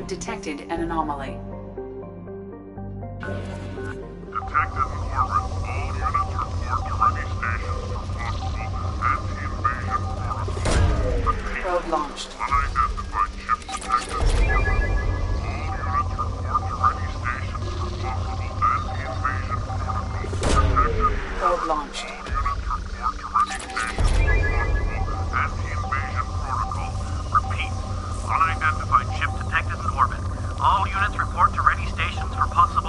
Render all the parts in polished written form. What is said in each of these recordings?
have detected an anomaly. Detected in orbit. All units report to ready stations for possible anti-invasion protocol. Repeat. Probe launched. Unidentified ship detected in orbit. All units report to ready stations for possible anti-invasion protocol. Detected in Probe orbit. launched. All units report to ready stations for possible anti-invasion protocol. Repeat. Unidentified ship detected in orbit. All units report to ready stations for possible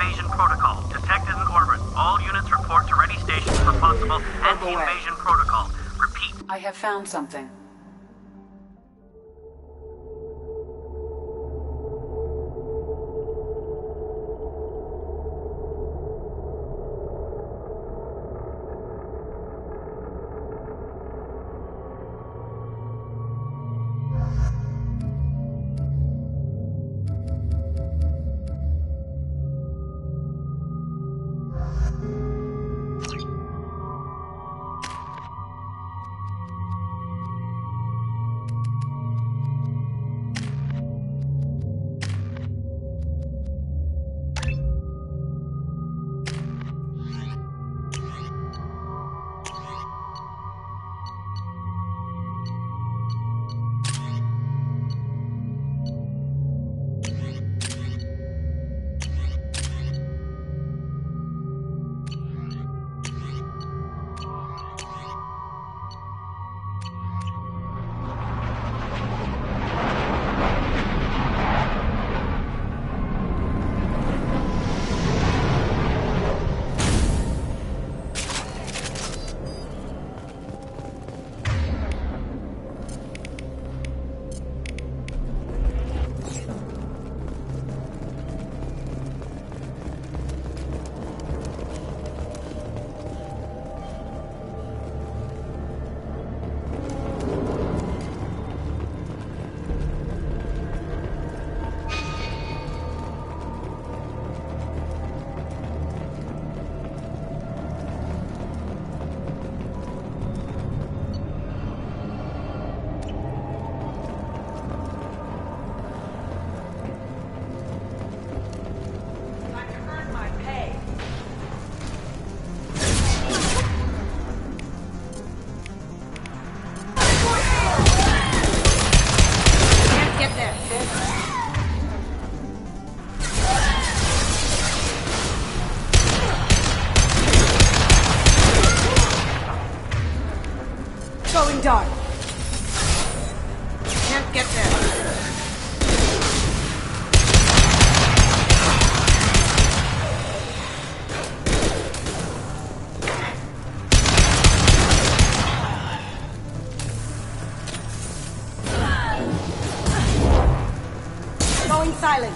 anti-invasion protocol. Detected in orbit. All units report to ready stations for possible anti-invasion protocol. Repeat. I have found something. Going dark. Can't get there. Going silent.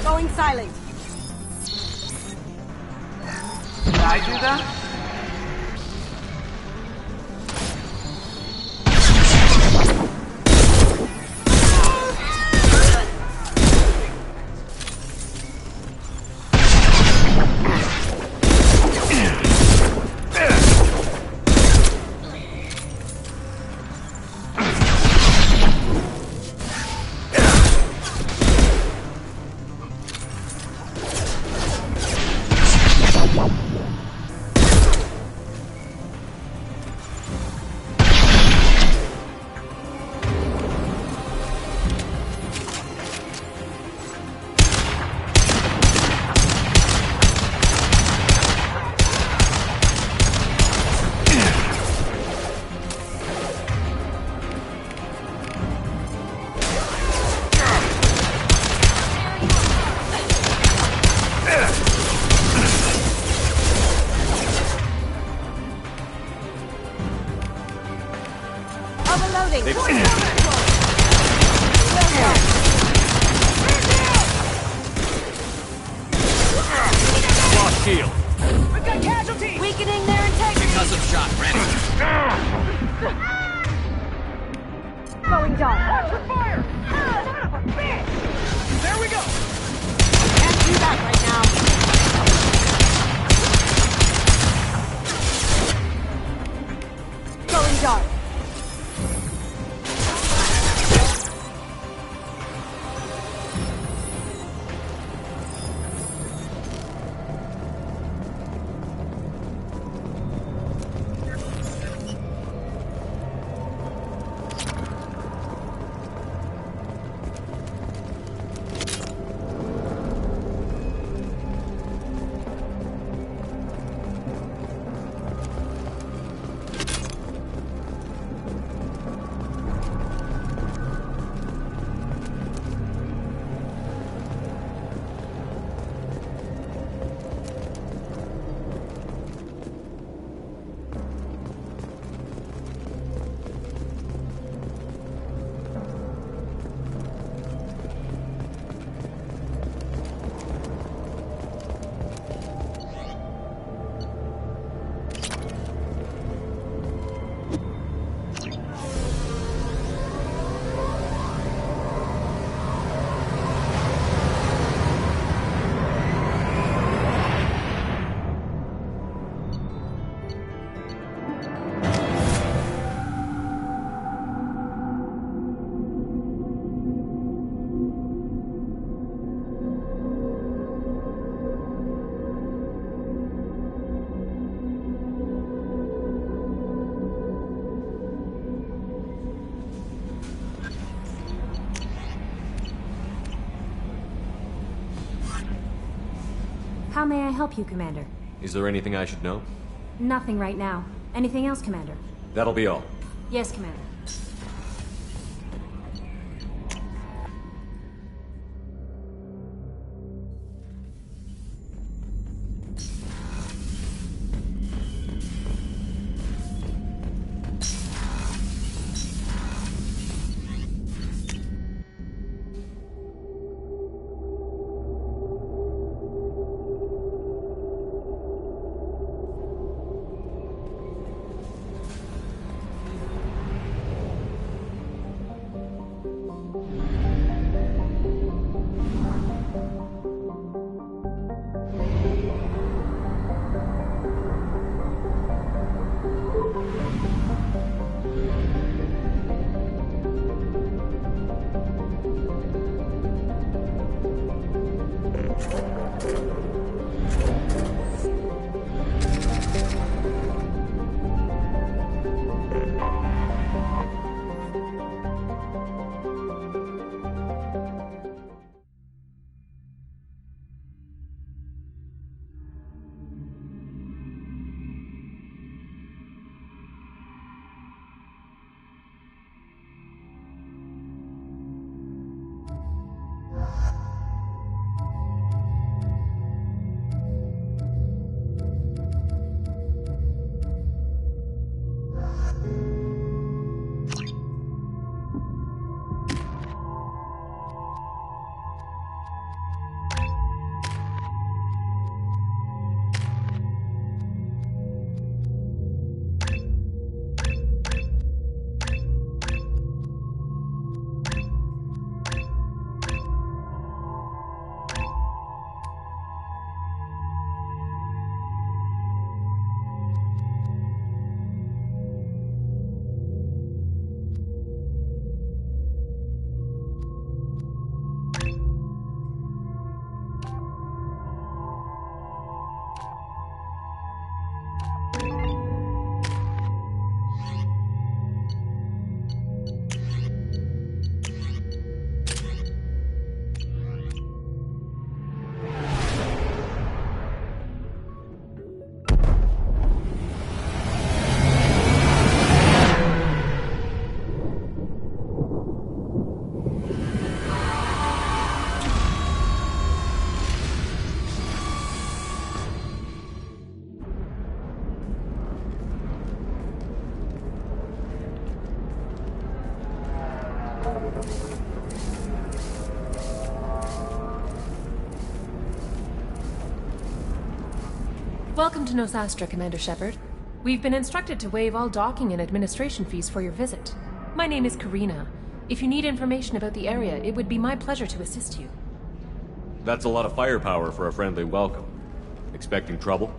Going silent. Did I do that? Lost shield. We've got casualties! Weakening their integrity! Concussive shot ready. Going dark. Watch for fire! Son of a bitch! There we go! Can't do that right now. Going dark. How may I help you, Commander? Is there anything I should know? Nothing right now. Anything else, Commander? That'll be all. Yes, Commander. Welcome to Nosastra, Commander Shepard. We've been instructed to waive all docking and administration fees for your visit. My name is Karina. If you need information about the area, it would be my pleasure to assist you. That's a lot of firepower for a friendly welcome. Expecting trouble?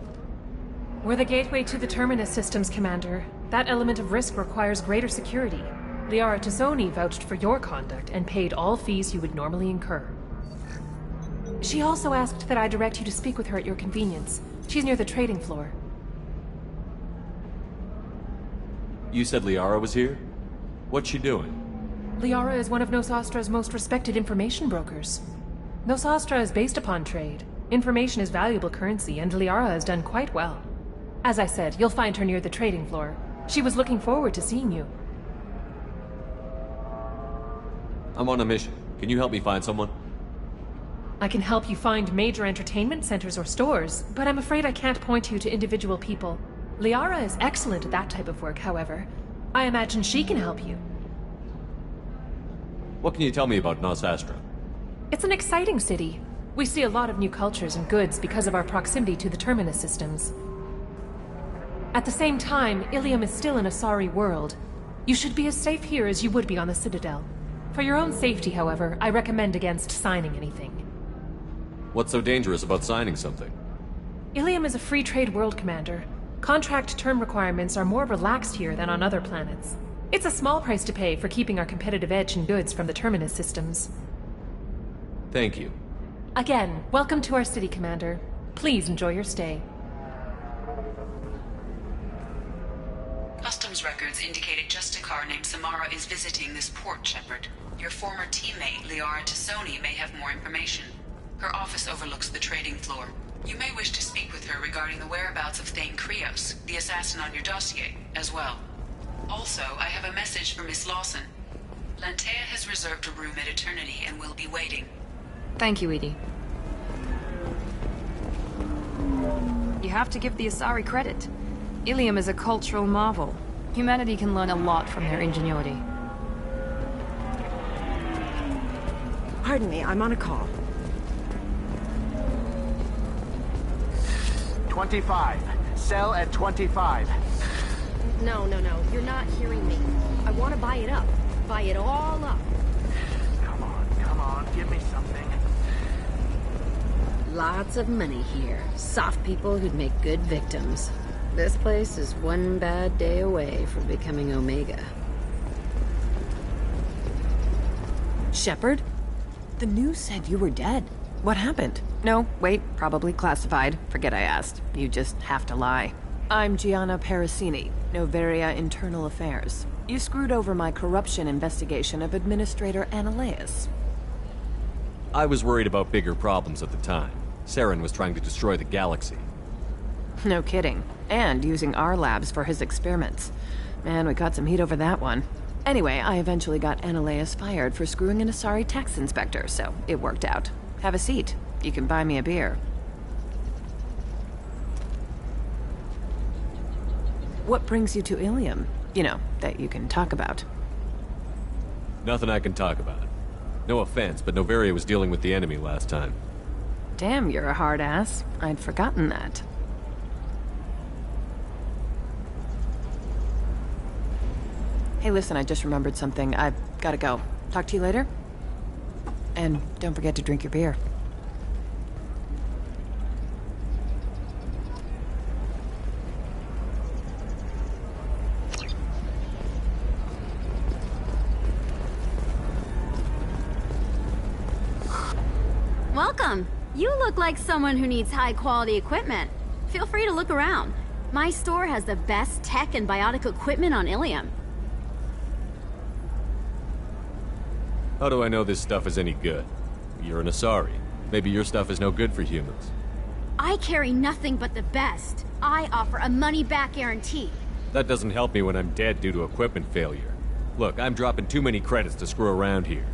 We're the gateway to the Terminus systems, Commander. That element of risk requires greater security. Liara Tassoni vouched for your conduct and paid all fees you would normally incur. She also asked that I direct you to speak with her at your convenience. She's near the trading floor. You said Liara was here? What's she doing? Liara is one of Nosastra's most respected information brokers. Nosastra is based upon trade. Information is valuable currency, and Liara has done quite well. As I said, you'll find her near the trading floor. She was looking forward to seeing you. I'm on a mission. Can you help me find someone? I can help you find major entertainment centers or stores, but I'm afraid I can't point you to individual people. Liara is excellent at that type of work, however. I imagine she can help you. What can you tell me about Nosastra? It's an exciting city. We see a lot of new cultures and goods because of our proximity to the Terminus systems. At the same time, Ilium is still in a sorry world. You should be as safe here as you would be on the Citadel. For your own safety, however, I recommend against signing anything. What's so dangerous about signing something? Ilium is a free trade world, Commander. Contract term requirements are more relaxed here than on other planets. It's a small price to pay for keeping our competitive edge in goods from the Terminus systems. Thank you. Again, welcome to our city, Commander. Please enjoy your stay. Customs records indicate a Justicar named Samara is visiting this port, Shepard. Your former teammate, Liara Tassoni, may have more information. Her office overlooks the trading floor. You may wish to speak with her regarding the whereabouts of Thane Krios, the assassin on your dossier, as well. Also, I have a message for Miss Lawson. Lantea has reserved a room at Eternity and will be waiting. Thank you, Edie. You have to give the Asari credit. Ilium is a cultural marvel. Humanity can learn a lot from their ingenuity. Pardon me, I'm on a call. 25. Sell at 25. No, you're not hearing me. I want to buy it up. Buy it all up. Come on, give me something. Lots of money here. Soft people who'd make good victims. This place is one bad day away from becoming Omega. Shepard? The news said you were dead. What happened? No, wait, probably classified. Forget I asked. You just have to lie. I'm Gianna Parasini, Noveria Internal Affairs. You screwed over my corruption investigation of Administrator Annaleus. I was worried about bigger problems at the time. Saren was trying to destroy the galaxy. No kidding. And using our labs for his experiments. Man, we got some heat over that one. Anyway, I eventually got Annaleus fired for screwing an Asari tax inspector, so it worked out. Have a seat. You can buy me a beer. What brings you to Ilium? You know, that you can talk about. Nothing I can talk about. No offense, but Noveria was dealing with the enemy last time. Damn, you're a hard ass. I'd forgotten that. Hey, listen, I just remembered something. I've gotta go. Talk to you later? And don't forget to drink your beer. Welcome. You look like someone who needs high-quality equipment. Feel free to look around. My store has the best tech and biotic equipment on Ilium. How do I know this stuff is any good? You're an Asari. Maybe your stuff is no good for humans. I carry nothing but the best. I offer a money-back guarantee. That doesn't help me when I'm dead due to equipment failure. Look, I'm dropping too many credits to screw around here.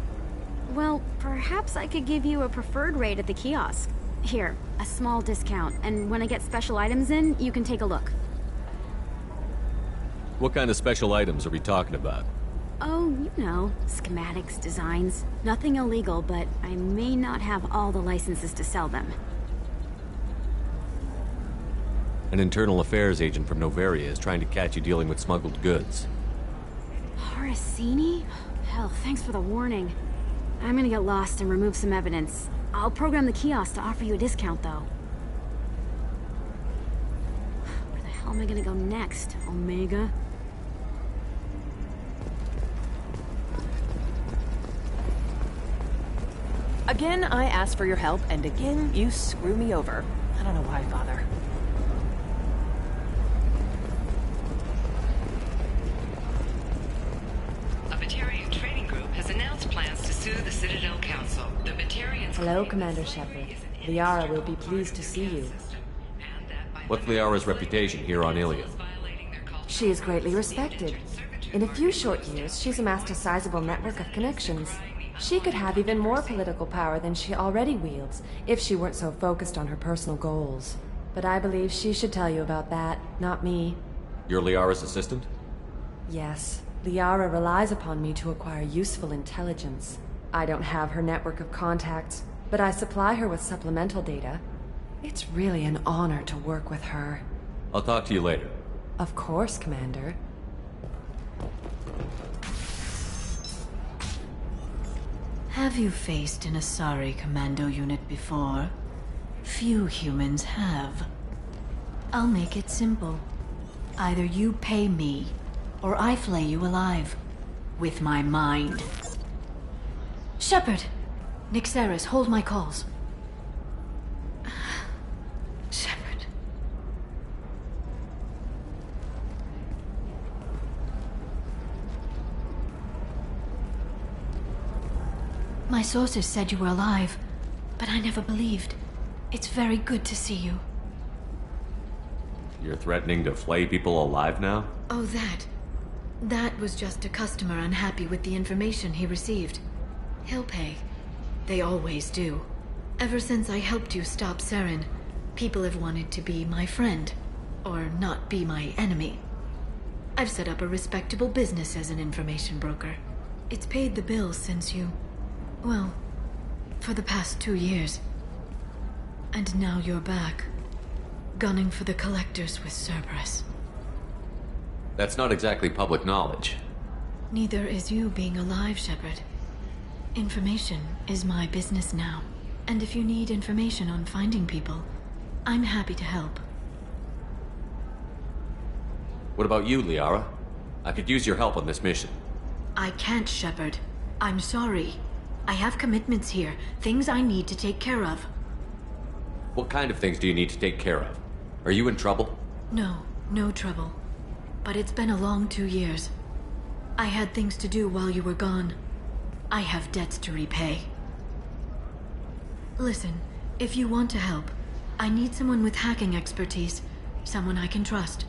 Well, perhaps I could give you a preferred rate at the kiosk. Here, a small discount, and when I get special items in, you can take a look. What kind of special items are we talking about? Oh, you know, schematics, designs. Nothing illegal, but I may not have all the licenses to sell them. An internal affairs agent from Noveria is trying to catch you dealing with smuggled goods. Parasini? Hell, thanks for the warning. I'm gonna get lost and remove some evidence. I'll program the kiosk to offer you a discount, though. Where the hell am I gonna go next, Omega? Again, I ask for your help, and again, you screw me over. I don't know why I bother. A Batarian trading group has announced plans to sue the Citadel Council. The Batarians... Hello, Commander Shepard. Liara will be pleased to see you. What's Liara's reputation here on Ilium? She is greatly respected. In a few short years, she's amassed a sizable network of connections. She could have even more political power than she already wields, if she weren't so focused on her personal goals. But I believe she should tell you about that, not me. You're Liara's assistant? Yes. Liara relies upon me to acquire useful intelligence. I don't have her network of contacts, but I supply her with supplemental data. It's really an honor to work with her. I'll talk to you later. Of course, Commander. Have you faced an Asari commando unit before? Few humans have. I'll make it simple. Either you pay me, or I flay you alive. With my mind. Shepard! Nixeris, hold my calls. Shepard. My sources said you were alive, but I never believed. It's very good to see you. You're threatening to flay people alive now? Oh, that. That was just a customer unhappy with the information he received. He'll pay. They always do. Ever since I helped you stop Saren, people have wanted to be my friend, or not be my enemy. I've set up a respectable business as an information broker. It's paid the bills since you... well, for the past 2 years. And now you're back, gunning for the collectors with Cerberus. That's not exactly public knowledge. Neither is you being alive, Shepard. Information is my business now. And if you need information on finding people, I'm happy to help. What about you, Liara? I could use your help on this mission. I can't, Shepard. I'm sorry. I have commitments here, things I need to take care of. What kind of things do you need to take care of? Are you in trouble? No, no trouble. But it's been a long 2 years. I had things to do while you were gone. I have debts to repay. Listen, if you want to help, I need someone with hacking expertise, someone I can trust.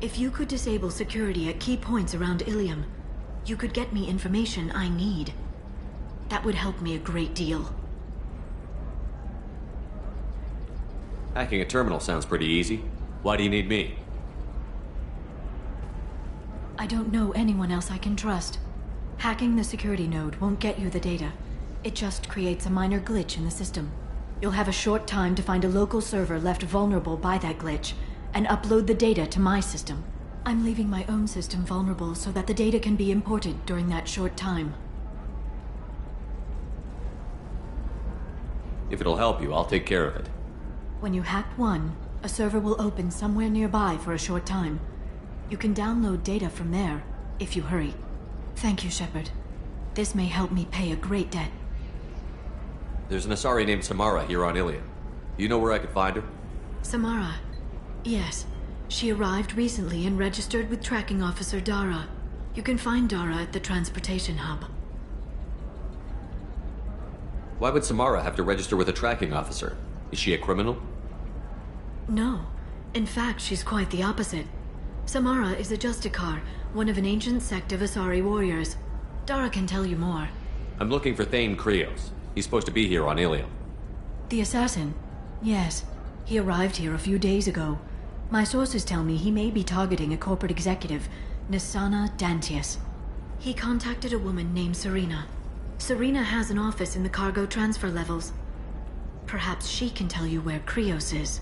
If you could disable security at key points around Ilium, you could get me information I need. That would help me a great deal. Hacking a terminal sounds pretty easy. Why do you need me? I don't know anyone else I can trust. Hacking the security node won't get you the data. It just creates a minor glitch in the system. You'll have a short time to find a local server left vulnerable by that glitch, and upload the data to my system. I'm leaving my own system vulnerable so that the data can be imported during that short time. If it'll help you, I'll take care of it. When you hack one, a server will open somewhere nearby for a short time. You can download data from there, if you hurry. Thank you, Shepard. This may help me pay a great debt. There's an Asari named Samara here on Ilium. Do you know where I could find her? Samara. Yes. She arrived recently and registered with Tracking Officer Dara. You can find Dara at the transportation hub. Why would Samara have to register with a tracking officer? Is she a criminal? No. In fact, she's quite the opposite. Samara is a Justicar, one of an ancient sect of Asari warriors. Dara can tell you more. I'm looking for Thane Krios. He's supposed to be here on Ilium. The assassin? Yes. He arrived here a few days ago. My sources tell me he may be targeting a corporate executive, Nisana Dantius. He contacted a woman named Serena. Serena has an office in the cargo transfer levels. Perhaps she can tell you where Krios is.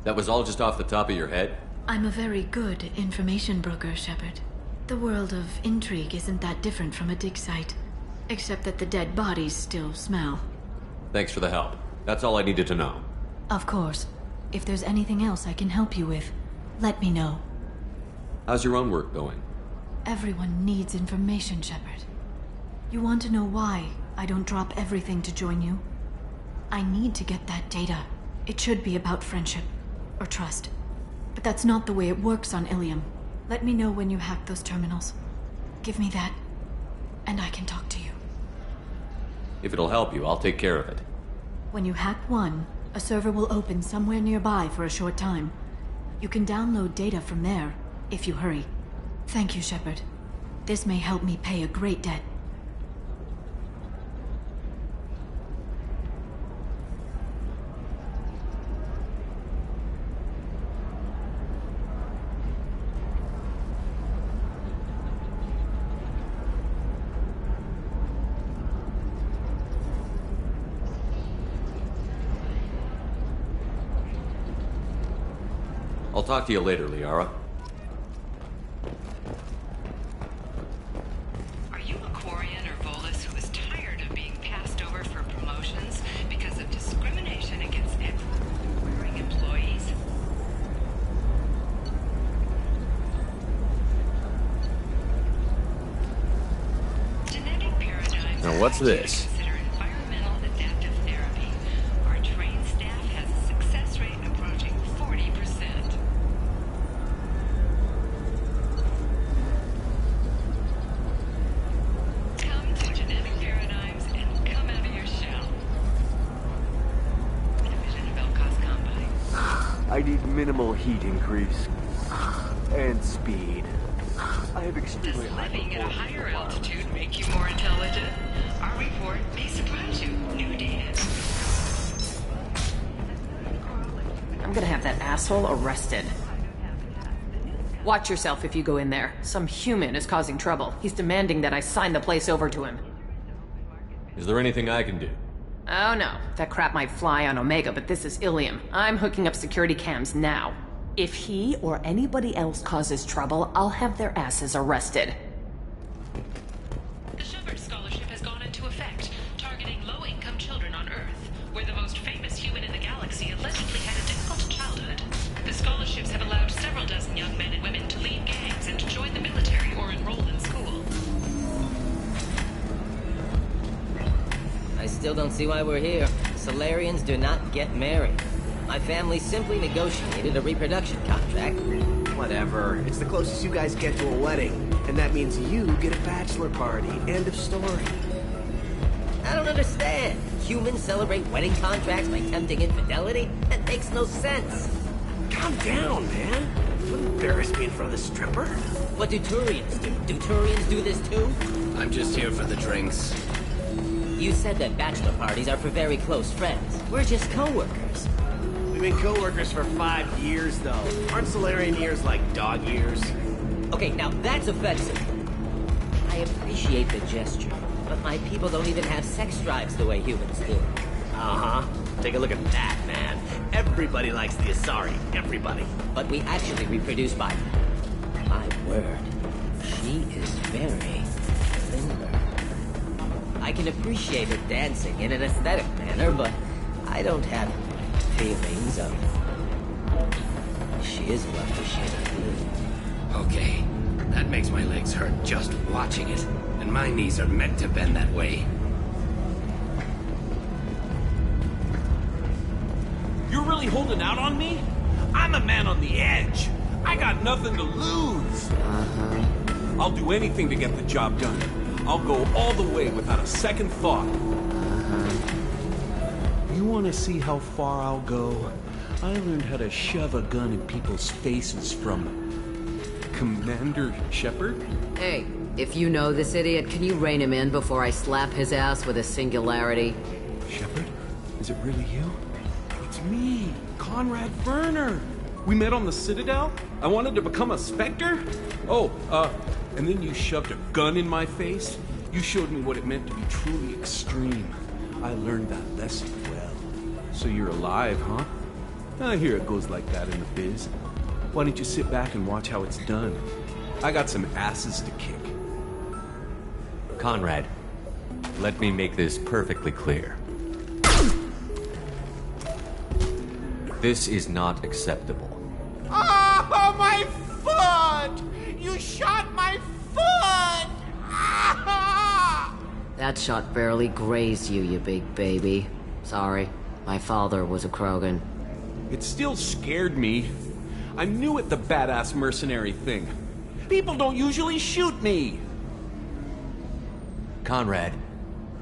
That was all just off the top of your head? I'm a very good information broker, Shepard. The world of intrigue isn't that different from a dig site, except that the dead bodies still smell. Thanks for the help. That's all I needed to know. Of course. If there's anything else I can help you with, let me know. How's your own work going? Everyone needs information, Shepard. You want to know why I don't drop everything to join you? I need to get that data. It should be about friendship, or trust. But that's not the way it works on Ilium. Let me know when you hack those terminals. Give me that, and I can talk to you. If it'll help you, I'll take care of it. When you hack one, a server will open somewhere nearby for a short time. You can download data from there, if you hurry. Thank you, Shepard. This may help me pay a great debt. I'll talk to you later, Liara. Are you a Quarian or Volus who is tired of being passed over for promotions because of discrimination against wearing employees? Genetic paradigms. Now what's this? Consider environmental adaptive therapy. Our trained staff has a success rate approaching 40%. Come to Genetic Paradigms and come out of your shell. Division of Elcos Combine. I need minimal heat increase. And speed. I have extremely Does high living at a performance higher requirements. altitude make you more intelligent? Our report may surprise you. New data. I'm gonna have that asshole arrested. Watch yourself if you go in there. Some human is causing trouble. He's demanding that I sign the place over to him. Is there anything I can do? Oh no, that crap might fly on Omega, but this is Ilium. I'm hooking up security cams now. If he or anybody else causes trouble, I'll have their asses arrested. The Shepard Scholarship has gone into effect, targeting low-income children on Earth, where the most famous human in the galaxy allegedly had a difficult childhood. The scholarships have allowed several dozen young men and women to leave gangs and to join the military or enroll in school. I still don't see why we're here. Solarians do not get married. My family simply negotiated a reproduction contract. Whatever. It's the closest you guys get to a wedding. And that means you get a bachelor party. End of story. I don't understand. Humans celebrate wedding contracts by tempting infidelity? That makes no sense. Calm down, man. Don't embarrass me in front of the stripper. What do Turians do? Do Turians do this too? I'm just here for the drinks. You said that bachelor parties are for very close friends. We're just co-workers. We've been co-workers for 5 years, though. Aren't Solarian years like dog years? Okay, now that's offensive. I appreciate the gesture, but my people don't even have sex drives the way humans do. Uh-huh. Take a look at that, man. Everybody likes the Asari. Everybody. But we actually reproduce by... My word. She is very similar. I can appreciate her dancing in an aesthetic manner, but I don't have feelings of... She is what she is. Okay. That makes my legs hurt just watching it. And my knees are meant to bend that way. You're really holding out on me? I'm a man on the edge. I got nothing to lose. I'll do anything to get the job done. I'll go all the way without a second thought. You want to see how far I'll go? I learned how to shove a gun in people's faces from Commander Shepard. Hey, if you know this idiot, can you rein him in before I slap his ass with a singularity? Shepard? Is it really you? It's me, Conrad Werner. We met on the Citadel. I wanted to become a Spectre. Oh, and then you shoved a gun in my face. You showed me what it meant to be truly extreme. I learned that lesson well. So you're alive, huh? I hear it goes like that in the biz. Why don't you sit back and watch how it's done? I got some asses to kick. Conrad, let me make this perfectly clear. This is not acceptable. Oh, my foot! You shot my foot! That shot barely grazed you, you big baby. Sorry, my father was a Krogan. It still scared me. I'm new at the badass mercenary thing. People don't usually shoot me. Conrad,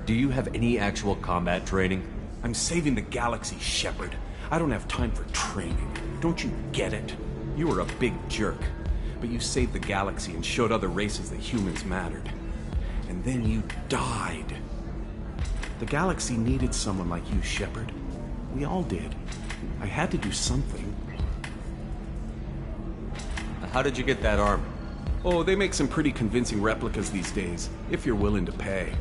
do you have any actual combat training? I'm saving the galaxy, Shepard. I don't have time for training. Don't you get it? You were a big jerk, but you saved the galaxy and showed other races that humans mattered. And then you died. The galaxy needed someone like you, Shepard. We all did. I had to do something. How did you get that armor? Oh, they make some pretty convincing replicas these days, if you're willing to pay.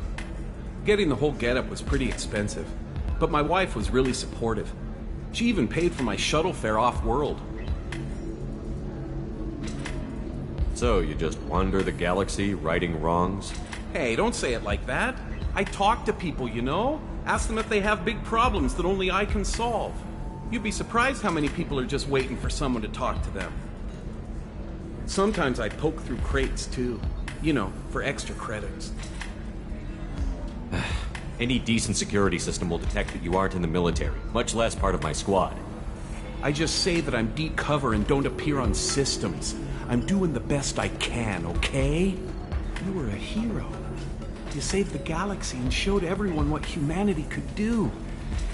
Getting the whole getup was pretty expensive, but my wife was really supportive. She even paid for my shuttle fare off-world. So, you just wander the galaxy, righting wrongs? Hey, don't say it like that. I talk to people, you know? Ask them if they have big problems that only I can solve. You'd be surprised how many people are just waiting for someone to talk to them. Sometimes I poke through crates, too. You know, for extra credits. Any decent security system will detect that you aren't in the military, much less part of my squad. I just say that I'm deep cover and don't appear on systems. I'm doing the best I can, okay? You were a hero. You saved the galaxy and showed everyone what humanity could do.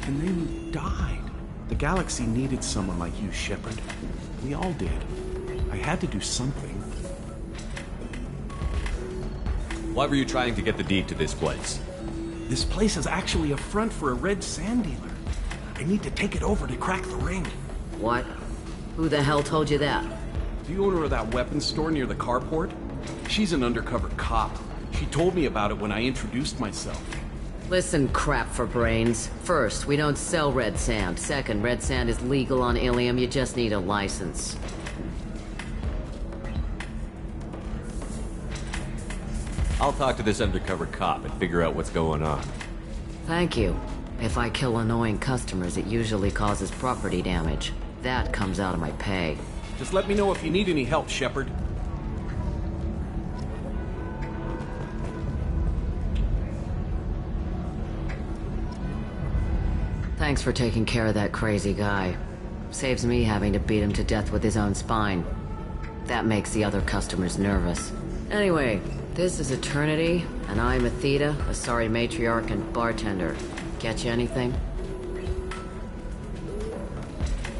And then you died. The galaxy needed someone like you, Shepard. We all did. I had to do something. Why were you trying to get the deed to this place? This place is actually a front for a red sand dealer. I need to take it over to crack the ring. What? Who the hell told you that? The owner of that weapons store near the carport? She's an undercover cop. She told me about it when I introduced myself. Listen, crap for brains. First, we don't sell red sand. Second, red sand is legal on Ilium. You just need a license. I'll talk to this undercover cop and figure out what's going on. Thank you. If I kill annoying customers, it usually causes property damage. That comes out of my pay. Just let me know if you need any help, Shepard. Thanks for taking care of that crazy guy. Saves me having to beat him to death with his own spine. That makes the other customers nervous. Anyway, this is Eternity, and I'm Athena, a sorry matriarch and bartender. Get you anything?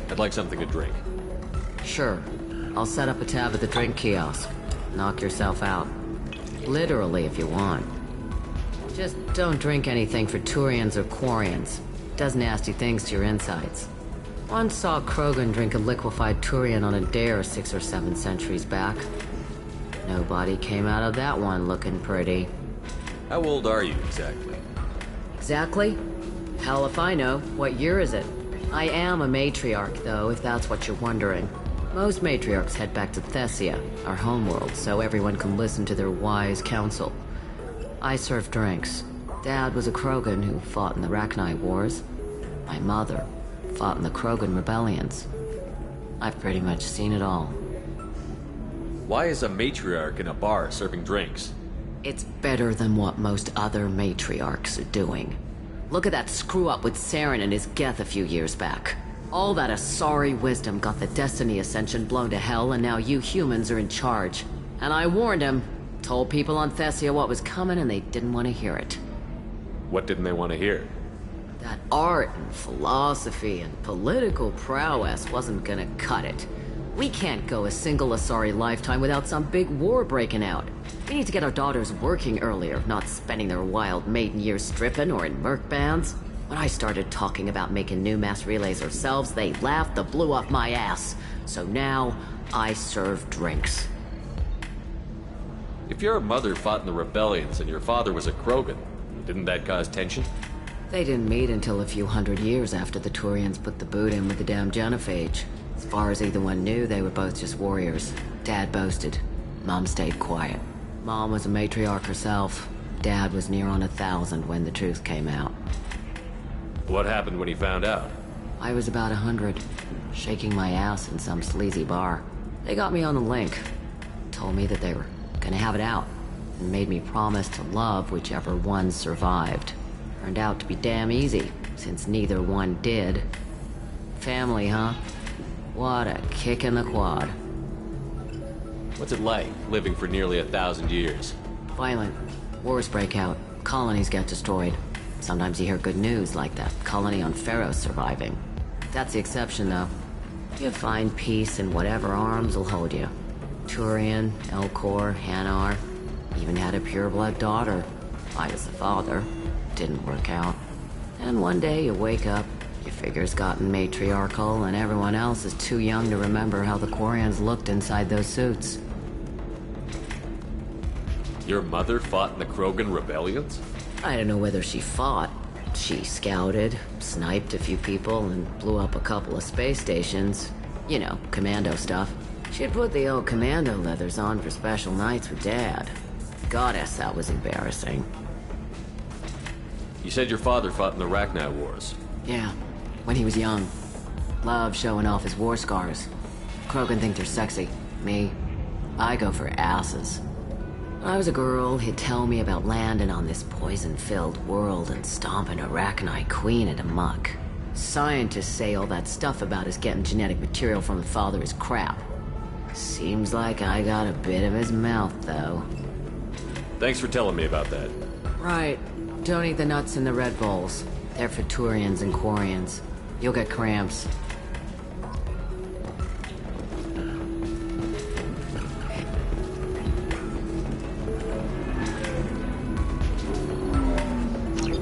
I'd like something to drink. Sure. I'll set up a tab at the drink kiosk. Knock yourself out. Literally, if you want. Just don't drink anything for Turians or Quarians. Does nasty things to your insides. Once saw Krogan drink a liquefied Turian on a dare 6 or 7 centuries back. Nobody came out of that one looking pretty. How old are you exactly? Exactly? Hell if I know. What year is it? I am a matriarch, though, if that's what you're wondering. Most matriarchs head back to Thessia, our homeworld, so everyone can listen to their wise counsel. I serve drinks. Dad was a Krogan who fought in the Rachni Wars. My mother fought in the Krogan rebellions. I've pretty much seen it all. Why is a matriarch in a bar serving drinks? It's better than what most other matriarchs are doing. Look at that screw-up with Saren and his Geth a few years back. All that Asari wisdom got the Destiny Ascension blown to hell, and now you humans are in charge. And I warned him. Told people on Thessia what was coming, and they didn't want to hear it. What didn't they want to hear? That art and philosophy and political prowess wasn't gonna cut it. We can't go a single Asari lifetime without some big war breaking out. We need to get our daughters working earlier, not spending their wild maiden years stripping or in merc bands. When I started talking about making new mass relays ourselves, they laughed the blue off my ass. So now, I serve drinks. If your mother fought in the rebellions and your father was a Krogan, didn't that cause tension? They didn't meet until a few hundred years after the Turians put the boot in with the damn genophage. As far as either one knew, they were both just warriors. Dad boasted. Mom stayed quiet. Mom was a matriarch herself. Dad was near on 1,000 when the truth came out. What happened when he found out? I was about 100, shaking my ass in some sleazy bar. They got me on the link. Told me that they were gonna have it out, and made me promise to love whichever one survived. Turned out to be damn easy, since neither one did. Family, huh? What a kick in the quad. What's it like, living for nearly 1,000 years? Violent. Wars break out. Colonies get destroyed. Sometimes you hear good news, like that colony on Pharaoh surviving. That's the exception, though. You find peace in whatever arms will hold you. Turian, Elcor, Hanar. Even had a pureblood daughter. I was the father. Didn't work out. And one day you wake up, your figure's gotten matriarchal, and everyone else is too young to remember how the Quarians looked inside those suits. Your mother fought in the Krogan rebellions? I don't know whether she fought. She scouted, sniped a few people, and blew up a couple of space stations. You know, commando stuff. She'd put the old commando leathers on for special nights with Dad. Goddess, that was embarrassing. You said your father fought in the Rachni Wars. Yeah, when he was young. Loved showing off his war scars. Krogan think they're sexy. Me, I go for asses. When I was a girl, he'd tell me about landing on this poison-filled world and stomping a Rachni queen into muck. Scientists say all that stuff about us getting genetic material from the father is crap. Seems like I got a bit of his mouth, though. Thanks for telling me about that. Right. Don't eat the nuts in the Red Bowls. They're for Turians and Quarians. You'll get cramps. You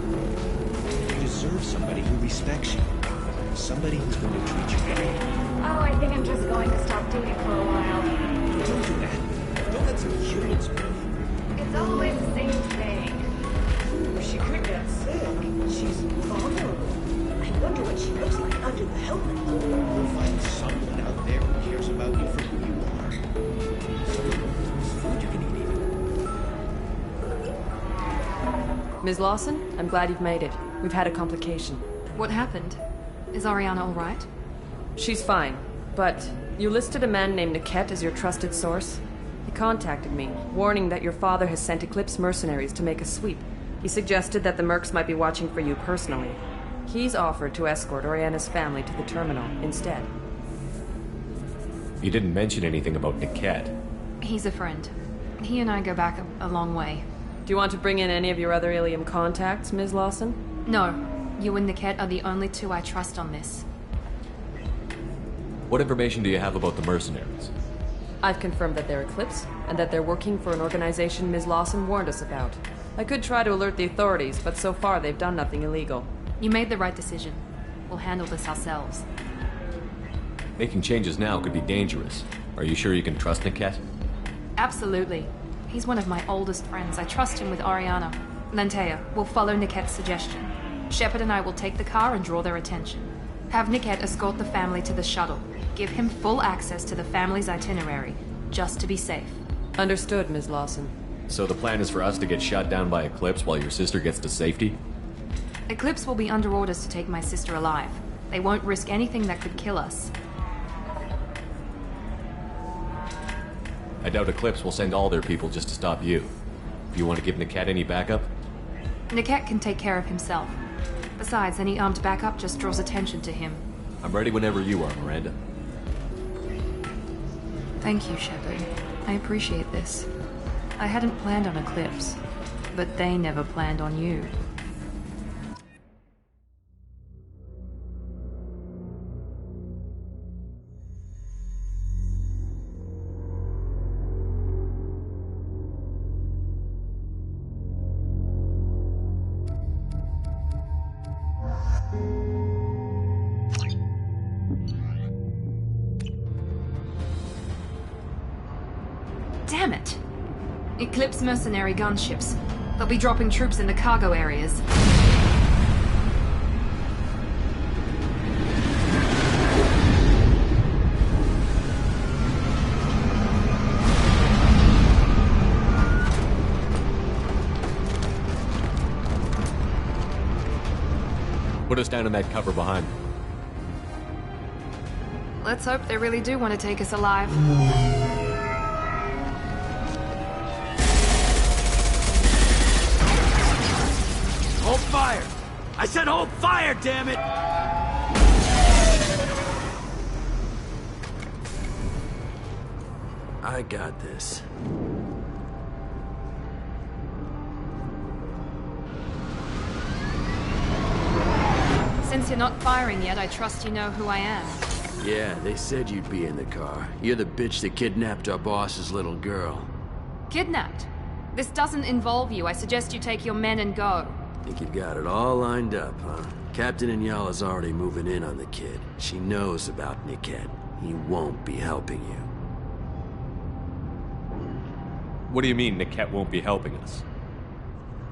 deserve somebody who respects you. Somebody who's going to treat you right. Oh, I think I'm just going to stop dating for a while. Don't do that. Don't let some humans move. It's always the same thing. She could get sick. She's vulnerable. I wonder what she looks like under the helmet. You'll find someone out there who cares about you for who you are. Someone whose food you can eat even. Ms. Lawson, I'm glad you've made it. We've had a complication. What happened? Is Ariana all right? She's fine, but you listed a man named Niket as your trusted source. He contacted me, warning that your father has sent Eclipse mercenaries to make a sweep. He suggested that the Mercs might be watching for you personally. He's offered to escort Oriana's family to the terminal instead. You didn't mention anything about Niket. He's a friend. He and I go back a long way. Do you want to bring in any of your other Ilium contacts, Ms. Lawson? No. You and Niket are the only two I trust on this. What information do you have about the mercenaries? I've confirmed that they're Eclipse, and that they're working for an organization Ms. Lawson warned us about. I could try to alert the authorities, but so far they've done nothing illegal. You made the right decision. We'll handle this ourselves. Making changes now could be dangerous. Are you sure you can trust Niket? Absolutely. He's one of my oldest friends. I trust him with Ariana. Lantea, we'll follow Niket's suggestion. Shepard and I will take the car and draw their attention. Have Niket escort the family to the shuttle. Give him full access to the family's itinerary, just to be safe. Understood, Ms. Lawson. So the plan is for us to get shot down by Eclipse while your sister gets to safety? Eclipse will be under orders to take my sister alive. They won't risk anything that could kill us. I doubt Eclipse will send all their people just to stop you. You want to give Niket any backup? Niket can take care of himself. Besides, any armed backup just draws attention to him. I'm ready whenever you are, Miranda. Thank you, Shepard. I appreciate this. I hadn't planned on Eclipse, but they never planned on you. Damn it! Eclipse mercenary gunships. They'll be dropping troops in the cargo areas. Put us down in that cover behind me. Let's hope they really do want to take us alive. Hold fire! I said hold fire, damn it! I got this. Since you're not firing yet, I trust you know who I am. Yeah, they said you'd be in the car. You're the bitch that kidnapped our boss's little girl. Kidnapped? This doesn't involve you. I suggest you take your men and go. Think you've got it all lined up, huh? Captain Inyala's already moving in on the kid. She knows about Niket. He won't be helping you. What do you mean Niket won't be helping us?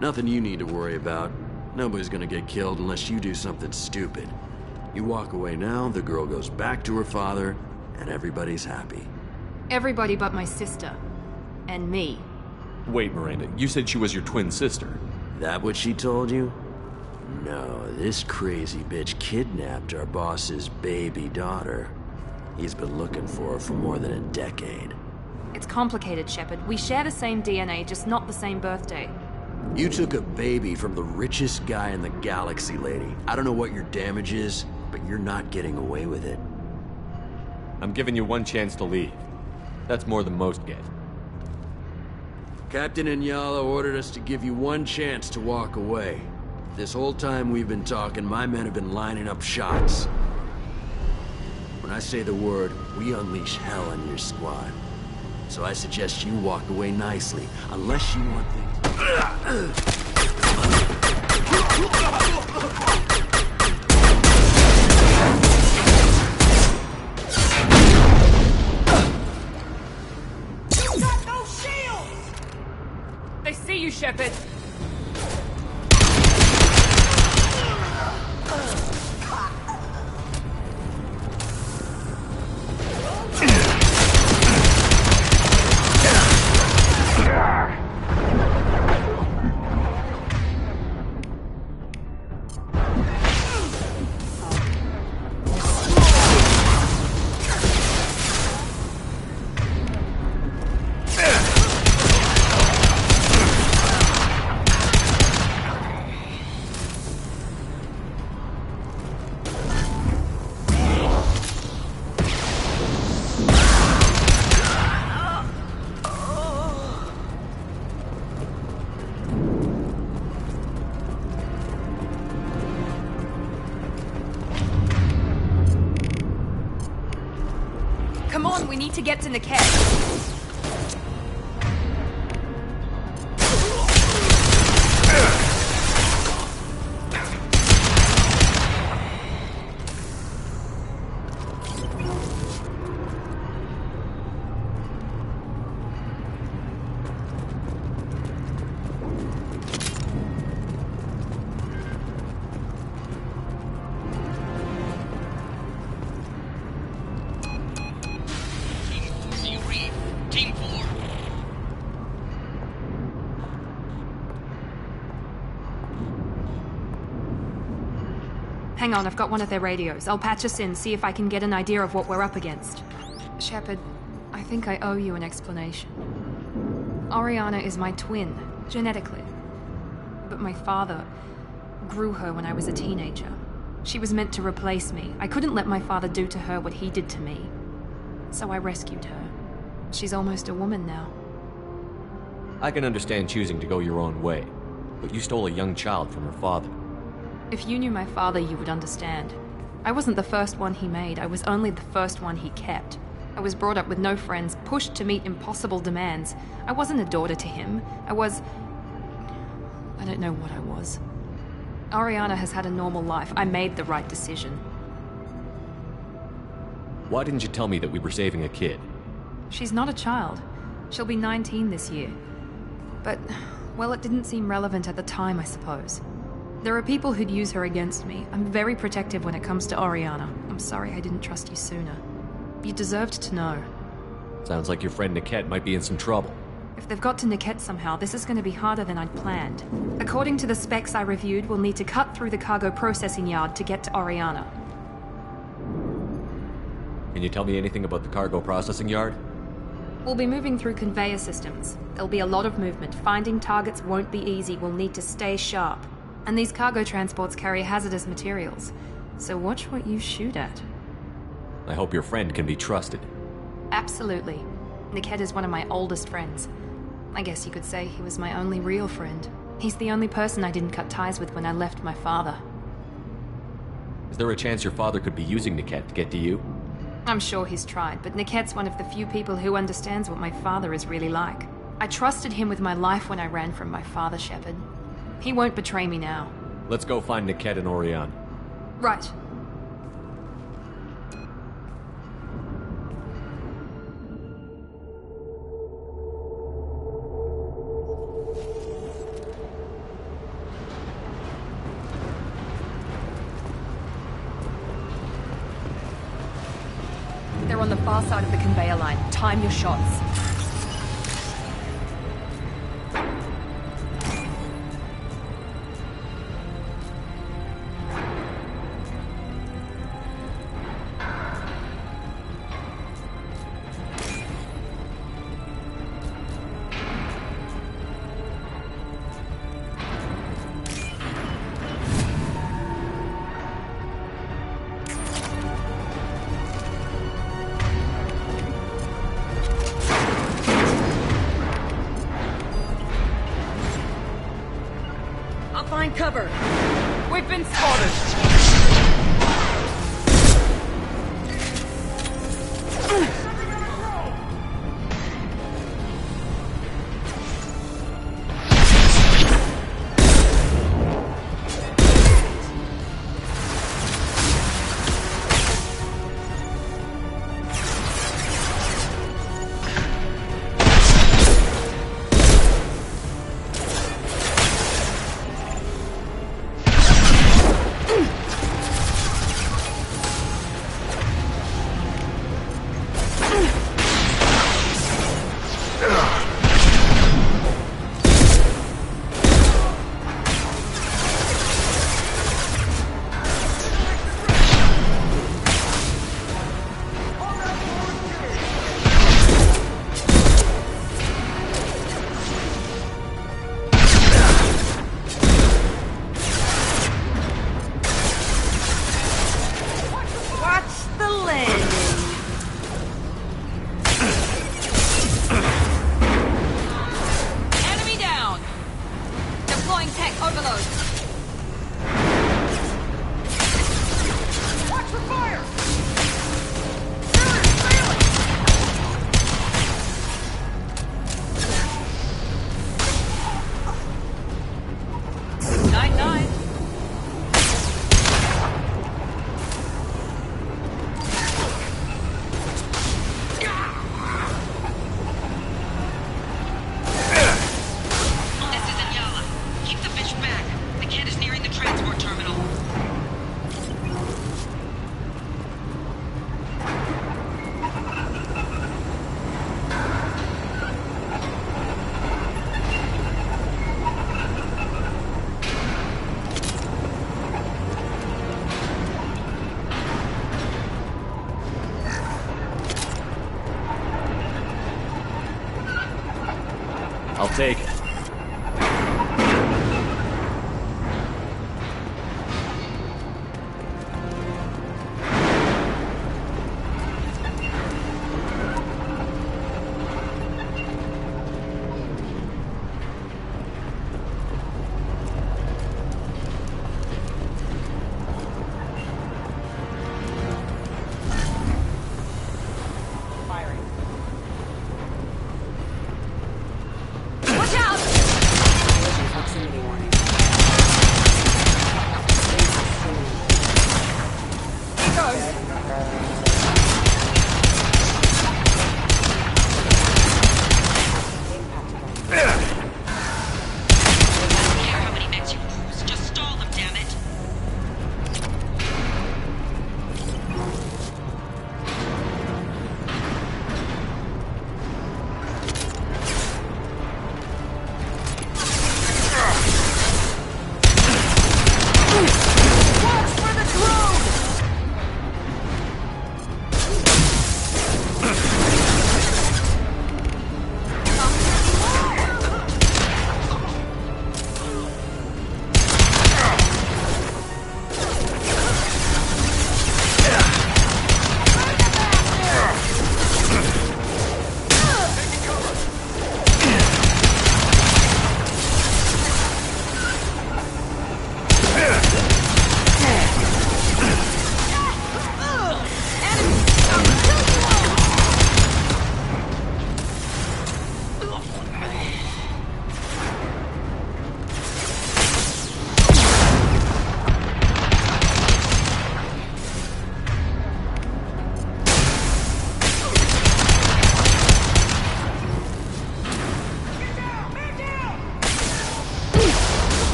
Nothing you need to worry about. Nobody's gonna get killed unless you do something stupid. You walk away now, the girl goes back to her father, and everybody's happy. Everybody but my sister. And me. Wait, Miranda, you said she was your twin sister. That what she told you? No, this crazy bitch kidnapped our boss's baby daughter. He's been looking for her for more than a decade. It's complicated, Shepard. We share the same DNA, just not the same birthday. You took a baby from the richest guy in the galaxy, lady. I don't know what your damage is, but you're not getting away with it. I'm giving you one chance to leave. That's more than most get. Captain Inyala ordered us to give you one chance to walk away. This whole time we've been talking, my men have been lining up shots. When I say the word, we unleash hell on your squad. So I suggest you walk away nicely, unless you want things... They see you, Shepard! Come on, we need to get to Niket. Hang on, I've got one of their radios. I'll patch us in, see if I can get an idea of what we're up against. Shepard, I think I owe you an explanation. Oriana is my twin, genetically. But my father grew her when I was a teenager. She was meant to replace me. I couldn't let my father do to her what he did to me. So I rescued her. She's almost a woman now. I can understand choosing to go your own way, but you stole a young child from her father. If you knew my father, you would understand. I wasn't the first one he made, I was only the first one he kept. I was brought up with no friends, pushed to meet impossible demands. I wasn't a daughter to him. I don't know what I was. Oriana has had a normal life. I made the right decision. Why didn't you tell me that we were saving a kid? She's not a child. She'll be 19 this year. But, well, it didn't seem relevant at the time, I suppose. There are people who'd use her against me. I'm very protective when it comes to Oriana. I'm sorry I didn't trust you sooner. You deserved to know. Sounds like your friend Niket might be in some trouble. If they've got to Niket somehow, this is going to be harder than I'd planned. According to the specs I reviewed, we'll need to cut through the cargo processing yard to get to Oriana. Can you tell me anything about the cargo processing yard? We'll be moving through conveyor systems. There'll be a lot of movement. Finding targets won't be easy. We'll need to stay sharp. And these cargo transports carry hazardous materials. So watch what you shoot at. I hope your friend can be trusted. Absolutely. Niket is one of my oldest friends. I guess you could say he was my only real friend. He's the only person I didn't cut ties with when I left my father. Is there a chance your father could be using Niket to get to you? I'm sure he's tried, but Niket's one of the few people who understands what my father is really like. I trusted him with my life when I ran from my father, Shepard. He won't betray me now. Let's go find Niket and Oriana. Right. They're on the far side of the conveyor line. Time your shots. Find cover. We've been spotted! I'll take it. Watch out!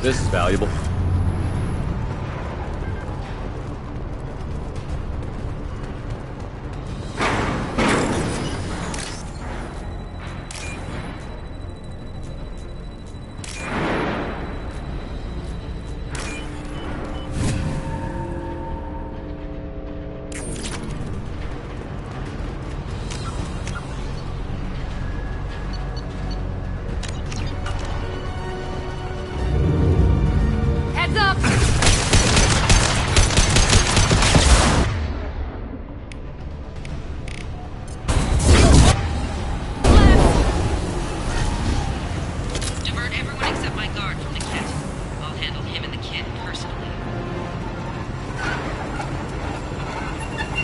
This is valuable.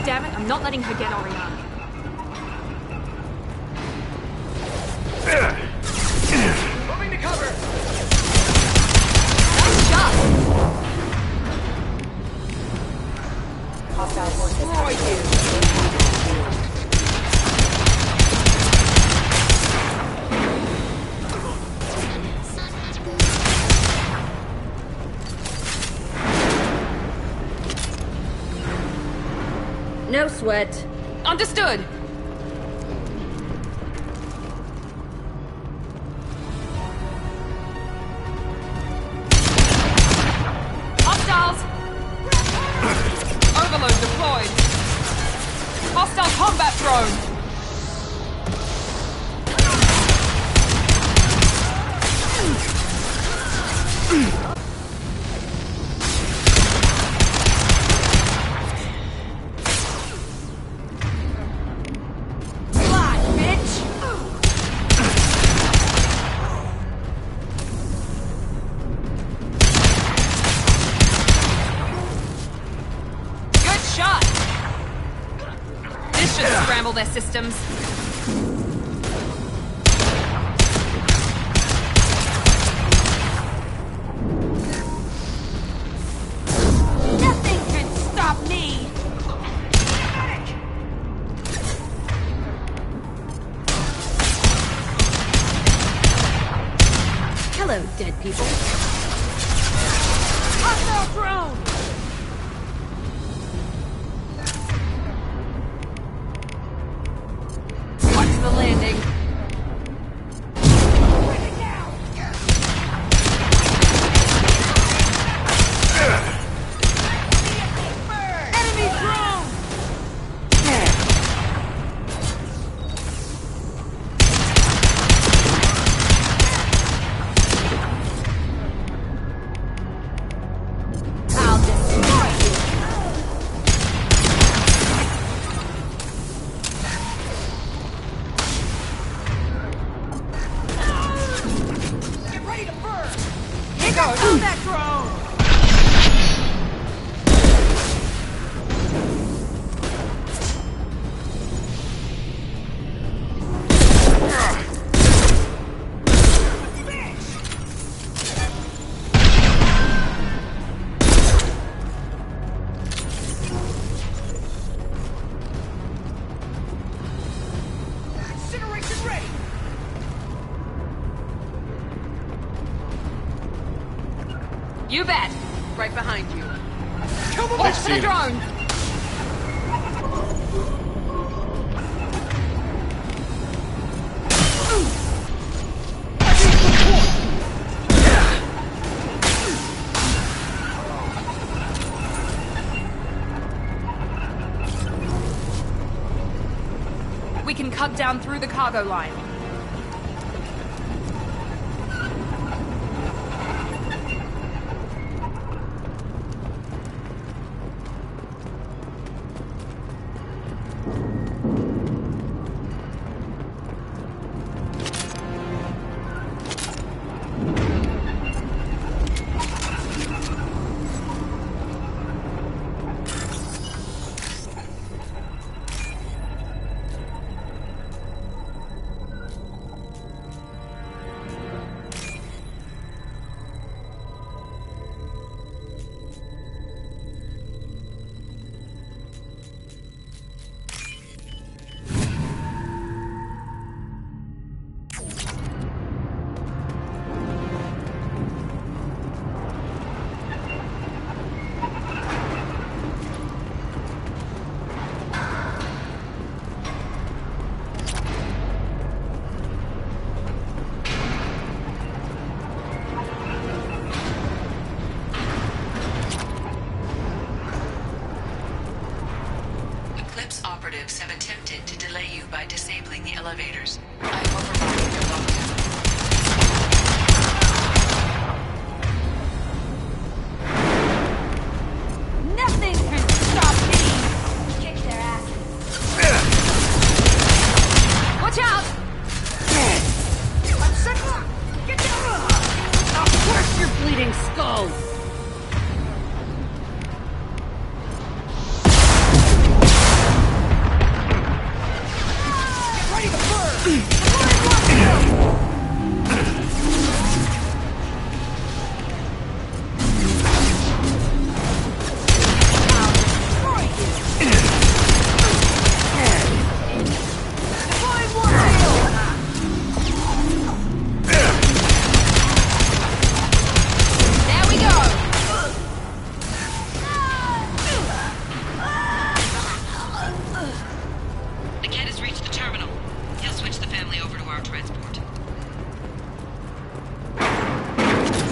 Damn it, I'm not letting her get Oriana. Moving to cover! Nice shot! Destroy you! No sweat. Understood! Hostiles! Overload deployed! Hostile combat drone! Scramble their systems. Nothing can stop me! Hello, dead people. Hostile drone! The landing. Enemy drone! I'll destroy you! Kill that drone! Incineration ready! You bet. Right behind you. Come Watch for the drone. We can cut down through the cargo line. elevators. I'm overriding your lockdown. Nothing can stop me! Kick their asses. Watch out! I'm set up! Get down! I'll crush your bleeding skull! Ready to burn! There we go! Niket has reached the terminal. He'll switch the family over to our transport.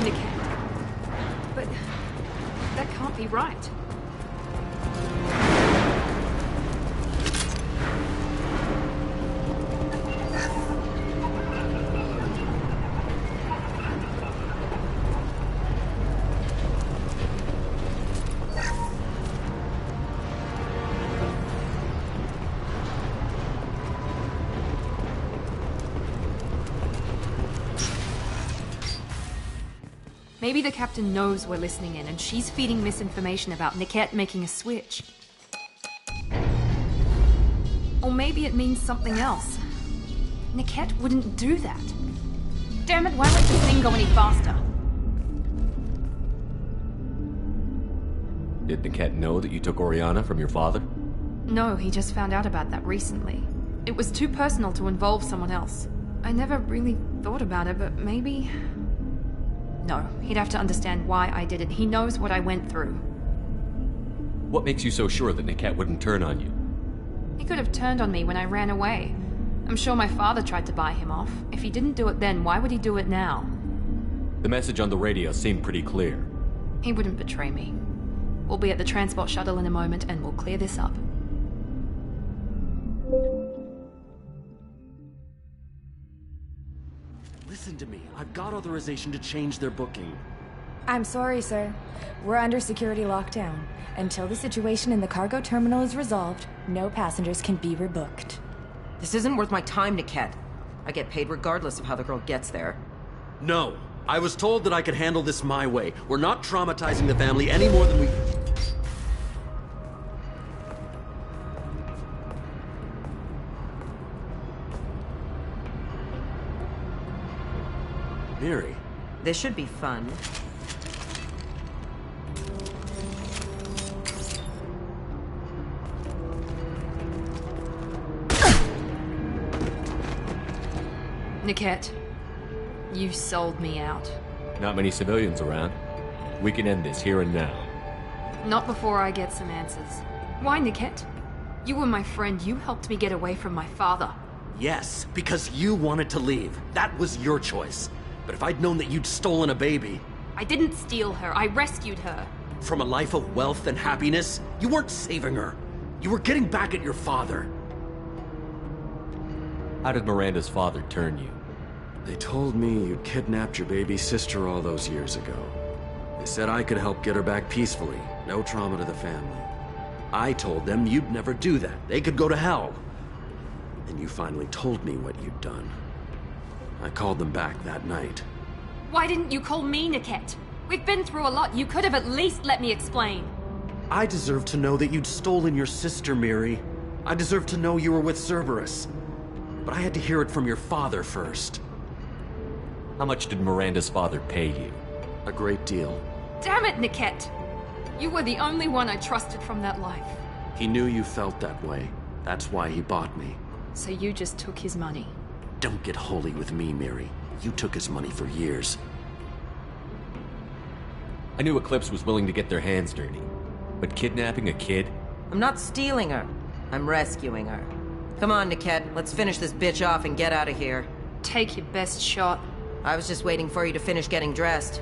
Niket. But that can't be right. Maybe the captain knows we're listening in and she's feeding misinformation about Niket making a switch. Or maybe it means something else. Niket wouldn't do that. Damn it, why won't this thing go any faster? Did Niket know that you took Oriana from your father? No, he just found out about that recently. It was too personal to involve someone else. I never really thought about it, but maybe... No, he'd have to understand why I did it. He knows what I went through. What makes you so sure that Niket wouldn't turn on you? He could have turned on me when I ran away. I'm sure my father tried to buy him off. If he didn't do it then, why would he do it now? The message on the radio seemed pretty clear. He wouldn't betray me. We'll be at the transport shuttle in a moment and we'll clear this up. Listen to me. I've got authorization to change their booking. I'm sorry, sir. We're under security lockdown. Until the situation in the cargo terminal is resolved, no passengers can be rebooked. This isn't worth my time, Niket. I get paid regardless of how the girl gets there. No. I was told that I could handle this my way. We're not traumatizing the family any more than we... Miri. This should be fun. Niket, you sold me out. Not many civilians around. We can end this here and now. Not before I get some answers. Why, Niket? You were my friend. You helped me get away from my father. Yes, because you wanted to leave. That was your choice. But if I'd known that you'd stolen a baby... I didn't steal her. I rescued her. From a life of wealth and happiness, you weren't saving her. You were getting back at your father. How did Miranda's father turn you? They told me you kidnapped your baby sister all those years ago. They said I could help get her back peacefully. No trauma to the family. I told them you'd never do that. They could go to hell. And you finally told me what you'd done. I called them back that night. Why didn't you call me, Niket? We've been through a lot. You could have at least let me explain. I deserve to know that you'd stolen your sister, Miri. I deserve to know you were with Cerberus. But I had to hear it from your father first. How much did Miranda's father pay you? A great deal. Damn it, Niket! You were the only one I trusted from that life. He knew you felt that way. That's why he bought me. So you just took his money? Don't get holy with me, Miri. You took his money for years. I knew Eclipse was willing to get their hands dirty. But kidnapping a kid? I'm not stealing her. I'm rescuing her. Come on, Niket. Let's finish this bitch off and get out of here. Take your best shot. I was just waiting for you to finish getting dressed.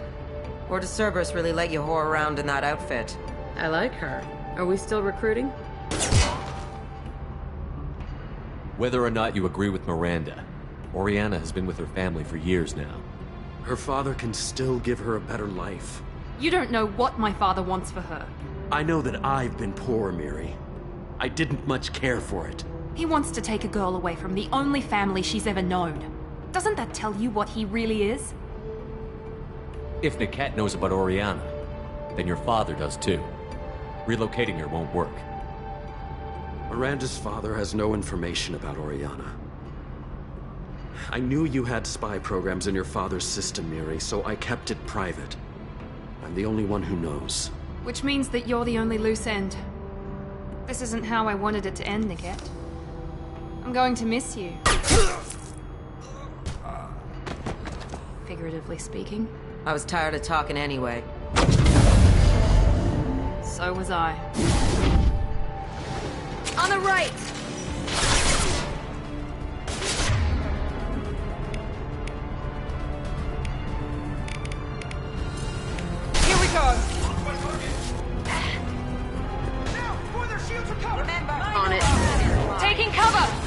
Or does Cerberus really let you whore around in that outfit? I like her. Are we still recruiting? Whether or not you agree with Miranda, Oriana has been with her family for years now. Her father can still give her a better life. You don't know what my father wants for her. I know that I've been poor, Miri. I didn't much care for it. He wants to take a girl away from the only family she's ever known. Doesn't that tell you what he really is? If Niket knows about Oriana, then your father does too. Relocating her won't work. Miranda's father has no information about Oriana. I knew you had spy programs in your father's system, Miri, so I kept it private. I'm the only one who knows. Which means that you're the only loose end. This isn't how I wanted it to end, Niket. I'm going to miss you. Figuratively speaking. I was tired of talking anyway. So was I. On the right! Here we go! On it. Taking cover!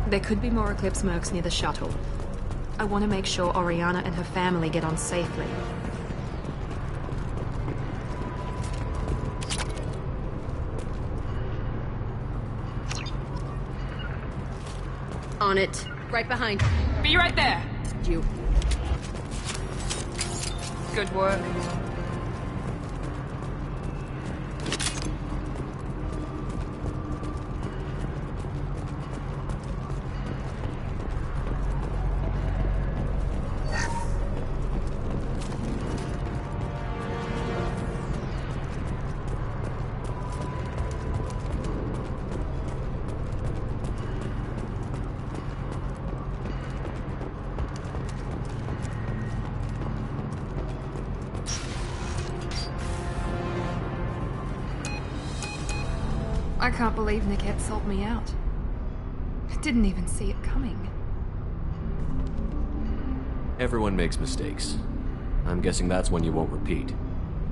There could be more Eclipse mercs near the shuttle. I want to make sure Oriana and her family get on safely. On it. Right behind. Be right there! You. Good work. I can't believe Niket sold me out. I didn't even see it coming. Everyone makes mistakes. I'm guessing that's one you won't repeat.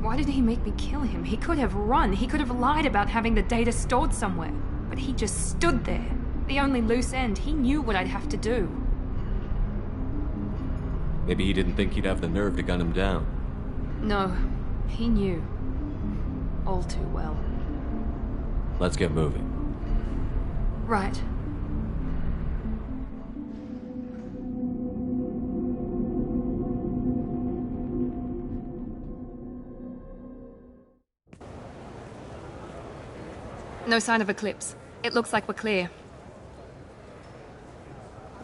Why did he make me kill him? He could have run. He could have lied about having the data stored somewhere. But he just stood there. The only loose end. He knew what I'd have to do. Maybe he didn't think he'd have the nerve to gun him down. No, he knew. All too well. Let's get moving. Right. No sign of Eclipse. It looks like we're clear.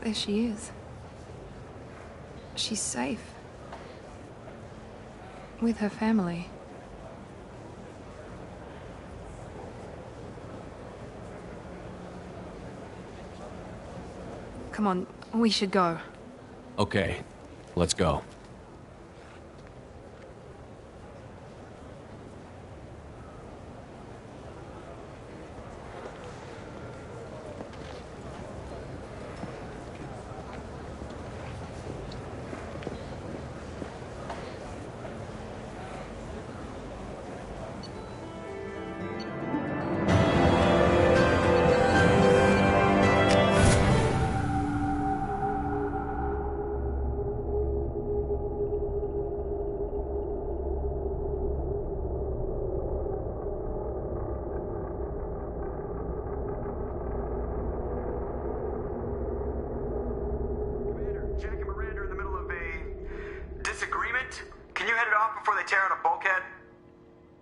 There she is. She's safe. With her family. Come on, we should go. Okay, let's go.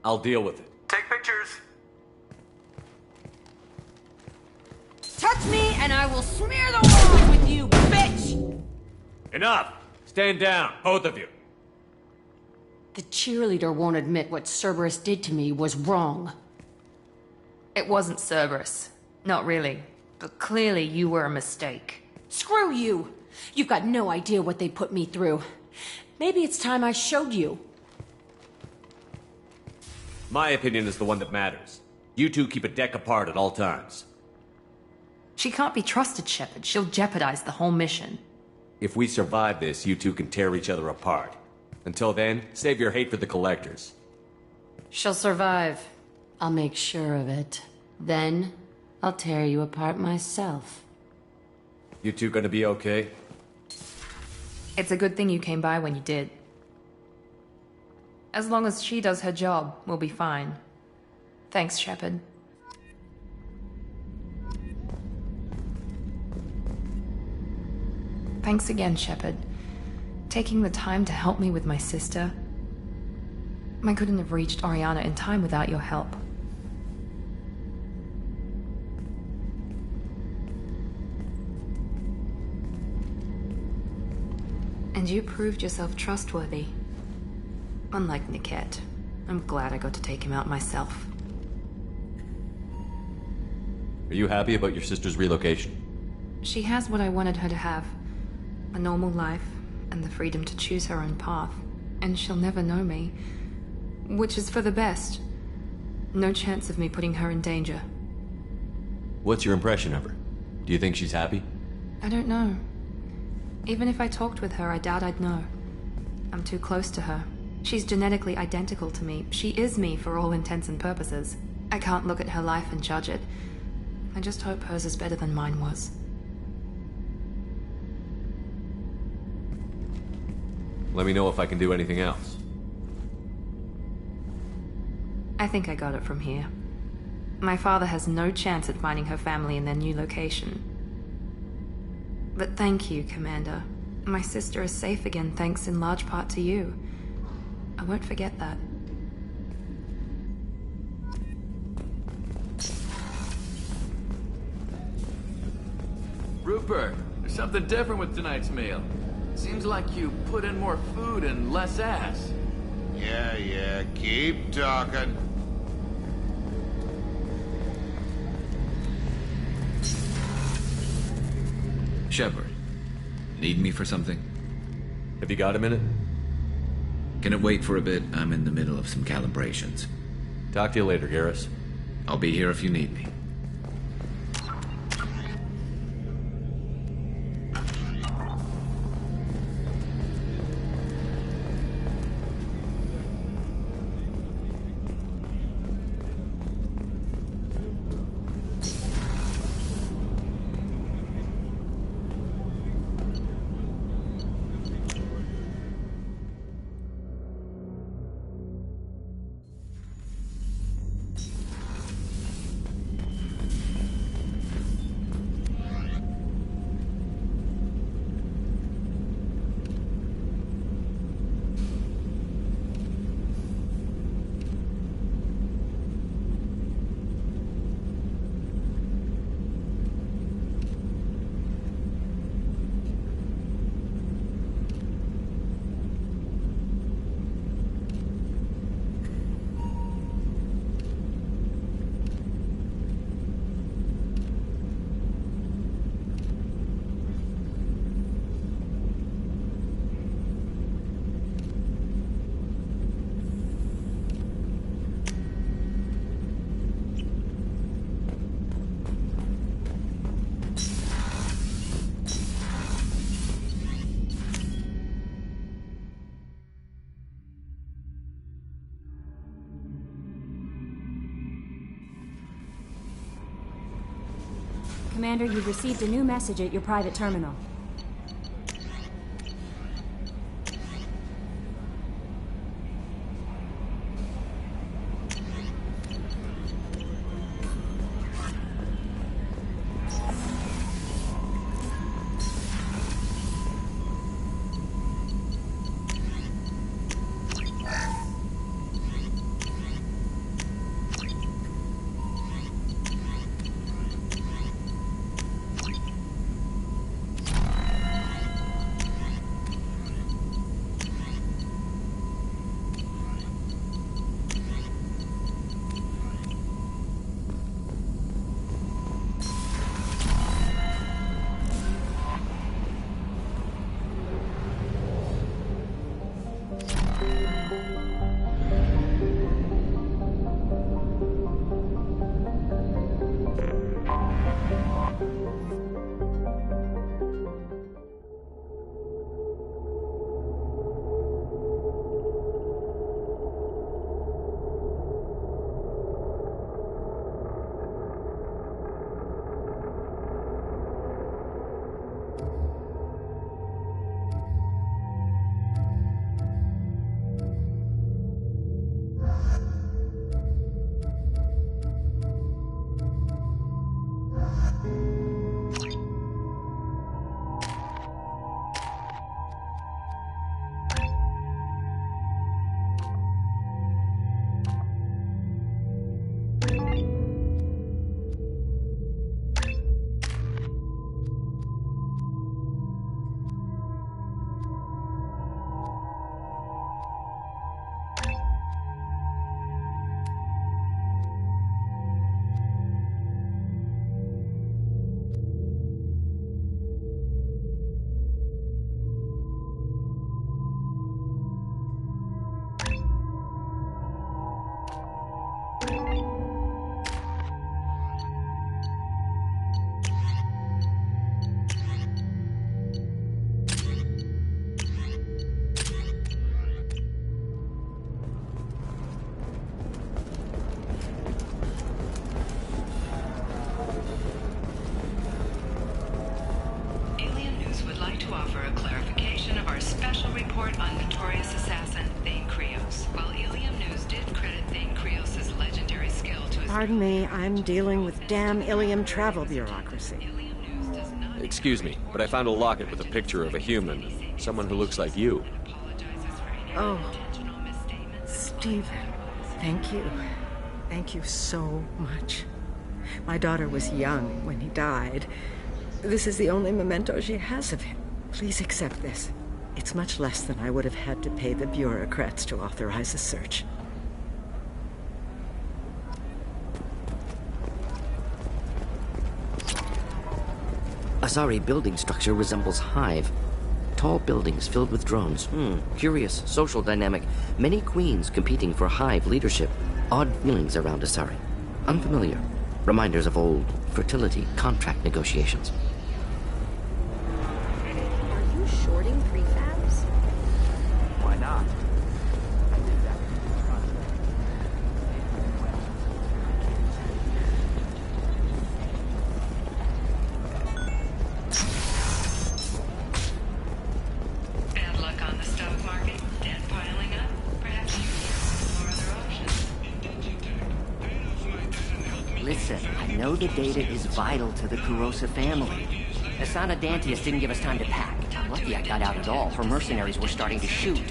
I'll deal with it. Take pictures. Touch me and I will smear the walls with you, bitch! Enough! Stand down, both of you. The cheerleader won't admit what Cerberus did to me was wrong. It wasn't Cerberus. Not really. But clearly you were a mistake. Screw you! You've got no idea what they put me through. Maybe it's time I showed you. My opinion is the one that matters. You two keep a deck apart at all times. She can't be trusted, Shepard. She'll jeopardize the whole mission. If we survive this, you two can tear each other apart. Until then, save your hate for the Collectors. She'll survive. I'll make sure of it. Then, I'll tear you apart myself. You two gonna be okay? It's a good thing you came by when you did. As long as she does her job, we'll be fine. Thanks, Shepard. Thanks again, Shepard. Taking the time to help me with my sister. I couldn't have reached Oriana in time without your help. And you proved yourself trustworthy. Unlike Niket, I'm glad I got to take him out myself. Are you happy about your sister's relocation? She has what I wanted her to have. A normal life, and the freedom to choose her own path. And she'll never know me. Which is for the best. No chance of me putting her in danger. What's your impression of her? Do you think she's happy? I don't know. Even if I talked with her, I doubt I'd know. I'm too close to her. She's genetically identical to me. She is me for all intents and purposes. I can't look at her life and judge it. I just hope hers is better than mine was. Let me know if I can do anything else. I think I got it from here. My father has no chance at finding her family in their new location. But thank you, Commander. My sister is safe again thanks in large part to you. I won't forget that. Rupert, there's something different with tonight's meal. Seems like you put in more food and less ass. Yeah, keep talking. Shepard, need me for something? Have you got a minute? Can it wait for a bit? I'm in the middle of some calibrations. Talk to you later, Garrus. I'll be here if you need me. Commander, you've received a new message at your private terminal. Pardon me, I'm dealing with damn Ilium travel bureaucracy. Excuse me, but I found a locket with a picture of a human. Someone who looks like you. Oh, Stephen, thank you. Thank you so much. My daughter was young when he died. This is the only memento she has of him. Please accept this. It's much less than I would have had to pay the bureaucrats to authorize a search. Asari building structure resembles hive. Tall buildings filled with drones. Curious social dynamic. Many queens competing for hive leadership. Odd feelings around Asari. Unfamiliar. Reminders of old fertility contract negotiations. Are you shorting prefabs? Why not? Bad luck on the stock market, debt piling up. Perhaps you need some more other options. Listen, I know the data is vital to the Kurosa family. Asana Dantius didn't give us time to pack. I'm lucky I got out at all. Her mercenaries were starting to shoot.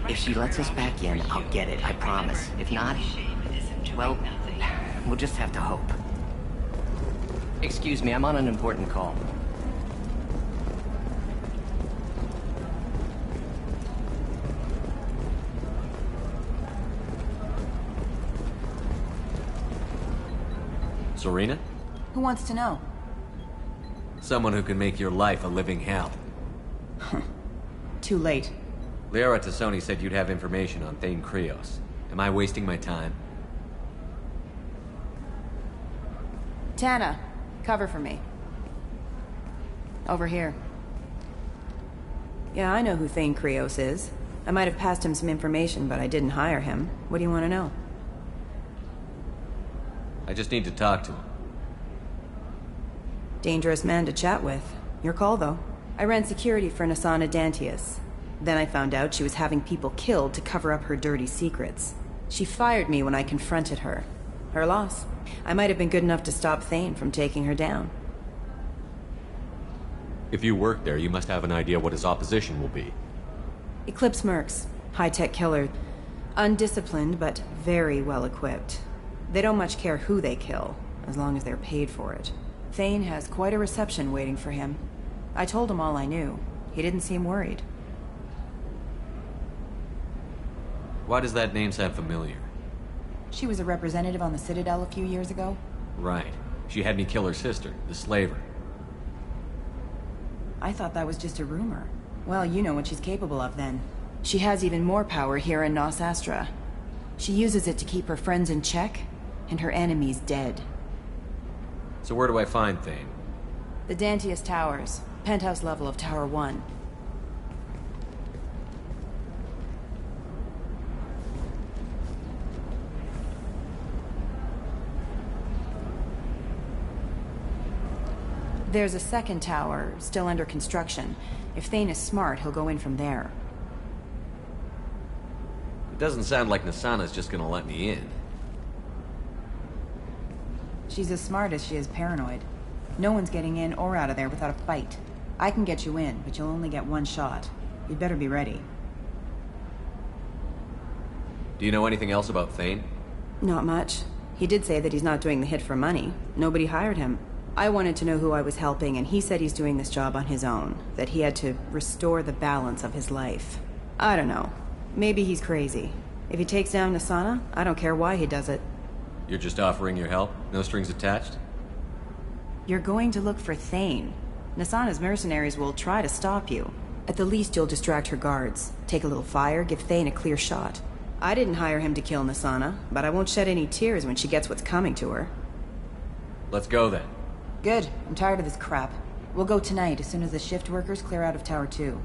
If she lets us back in, I'll get it, I promise. If not, well, we'll just have to hope. Excuse me, I'm on an important call. Serena? Who wants to know? Someone who can make your life a living hell. Too late. Liara Tassoni said you'd have information on Thane Krios. Am I wasting my time? Tana, cover for me. Over here. Yeah, I know who Thane Krios is. I might have passed him some information, but I didn't hire him. What do you want to know? I just need to talk to him. Dangerous man to chat with. Your call, though. I ran security for Asana Dantius. Then I found out she was having people killed to cover up her dirty secrets. She fired me when I confronted her. Her loss. I might have been good enough to stop Thane from taking her down. If you work there, you must have an idea what his opposition will be. Eclipse mercs. High-tech killer. Undisciplined, but very well-equipped. They don't much care who they kill, as long as they're paid for it. Thane has quite a reception waiting for him. I told him all I knew. He didn't seem worried. Why does that name sound familiar? She was a representative on the Citadel a few years ago. Right. She had me kill her sister, the slaver. I thought that was just a rumor. Well, you know what she's capable of then. She has even more power here in Nos Astra. She uses it to keep her friends in check, and her enemies dead. So where do I find Thane? The Dantius Towers. Penthouse level of Tower 1. There's a second tower, still under construction. If Thane is smart, he'll go in from there. It doesn't sound like Nasana's just gonna let me in. She's as smart as she is paranoid. No one's getting in or out of there without a fight. I can get you in, but you'll only get one shot. You'd better be ready. Do you know anything else about Thane? Not much. He did say that he's not doing the hit for money. Nobody hired him. I wanted to know who I was helping, and he said he's doing this job on his own. That he had to restore the balance of his life. I don't know. Maybe he's crazy. If he takes down Nasana, I don't care why he does it. You're just offering your help? No strings attached? You're going to look for Thane. Nasana's mercenaries will try to stop you. At the least, you'll distract her guards. Take a little fire, give Thane a clear shot. I didn't hire him to kill Nasana, but I won't shed any tears when she gets what's coming to her. Let's go then. Good. I'm tired of this crap. We'll go tonight, as soon as the shift workers clear out of Tower 2.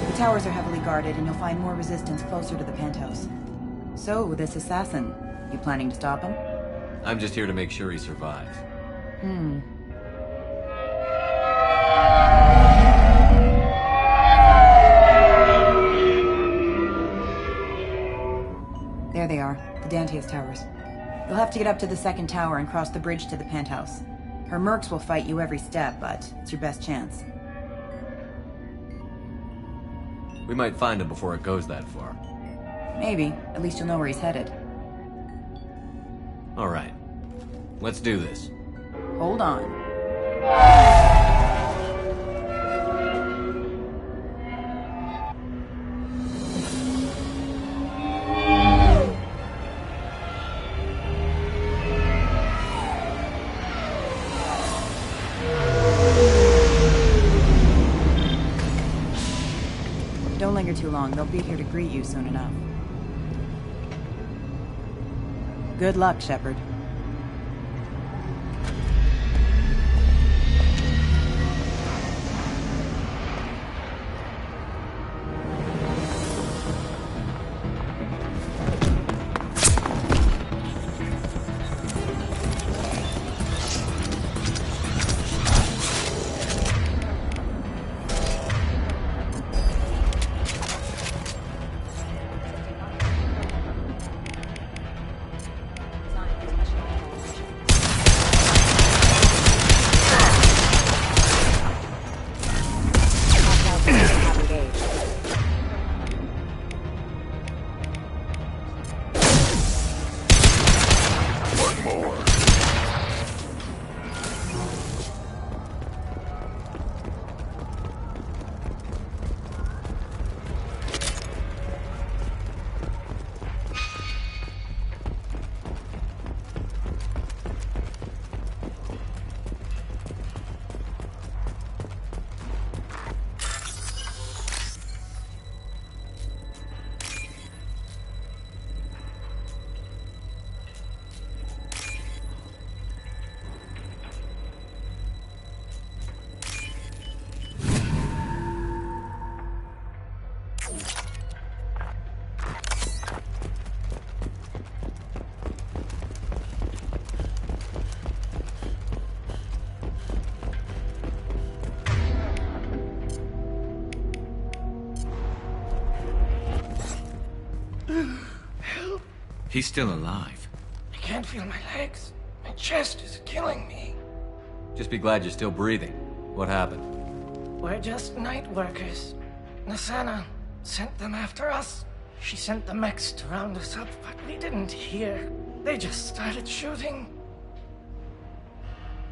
The towers are heavily guarded, and you'll find more resistance closer to the penthouse. So, this assassin, you planning to stop him? I'm just here to make sure he survives. have to get up to the second tower and cross the bridge to the penthouse. Her mercs will fight you every step, but it's your best chance. We might find him before it goes that far. Maybe. At least you'll know where he's headed. All right. Let's do this. Hold on. Don't linger too long. They'll be here to greet you soon enough. Good luck, Shepard. He's still alive. I can't feel my legs. My chest is killing me. Just be glad you're still breathing. What happened? We're just night workers. Nasana sent them after us. She sent the mechs to round us up, but we didn't hear. They just started shooting.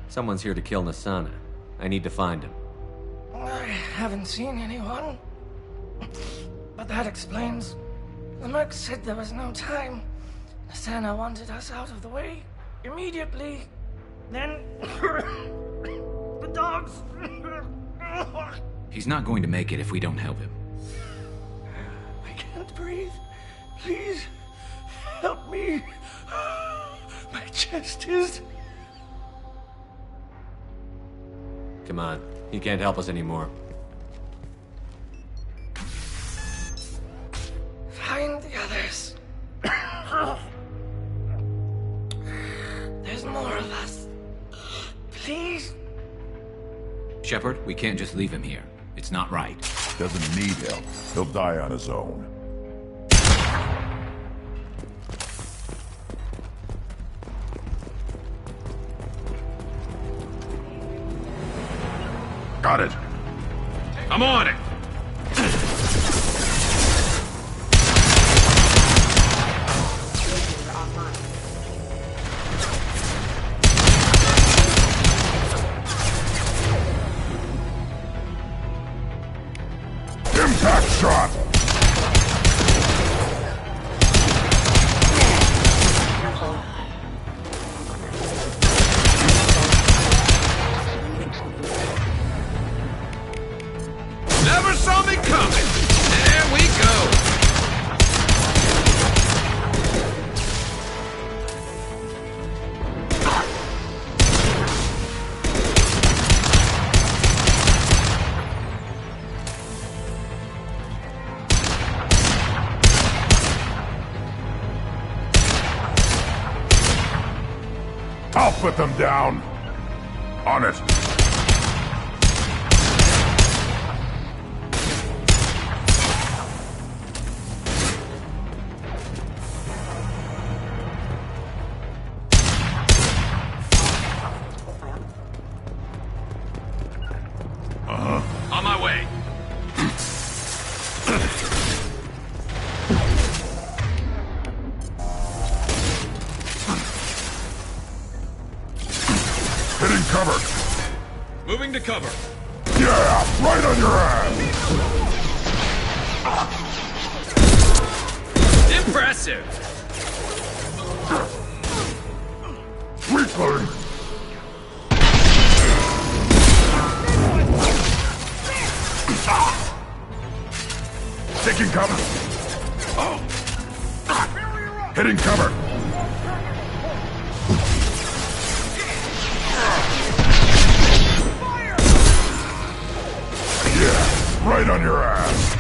Someone's here to kill Nasana. I need to find him. I haven't seen anyone. But that explains. The mercs said there was no time. Nasana wanted us out of the way immediately. Then the dogs. He's not going to make it if we don't help him. I can't breathe. Please help me. My chest is. Come on. He can't help us anymore. Find the others. There's more of us. Please. Shepard, we can't just leave him here. It's not right. Doesn't need help. He'll die on his own. Got it. I'm on it! Impact shot! Never saw me coming! There we go! I'll put them down. On it. Moving to cover. Yeah, right on your ass! Impressive! Reloading! Taking cover! Oh! Hitting cover! Yeah, right on your ass!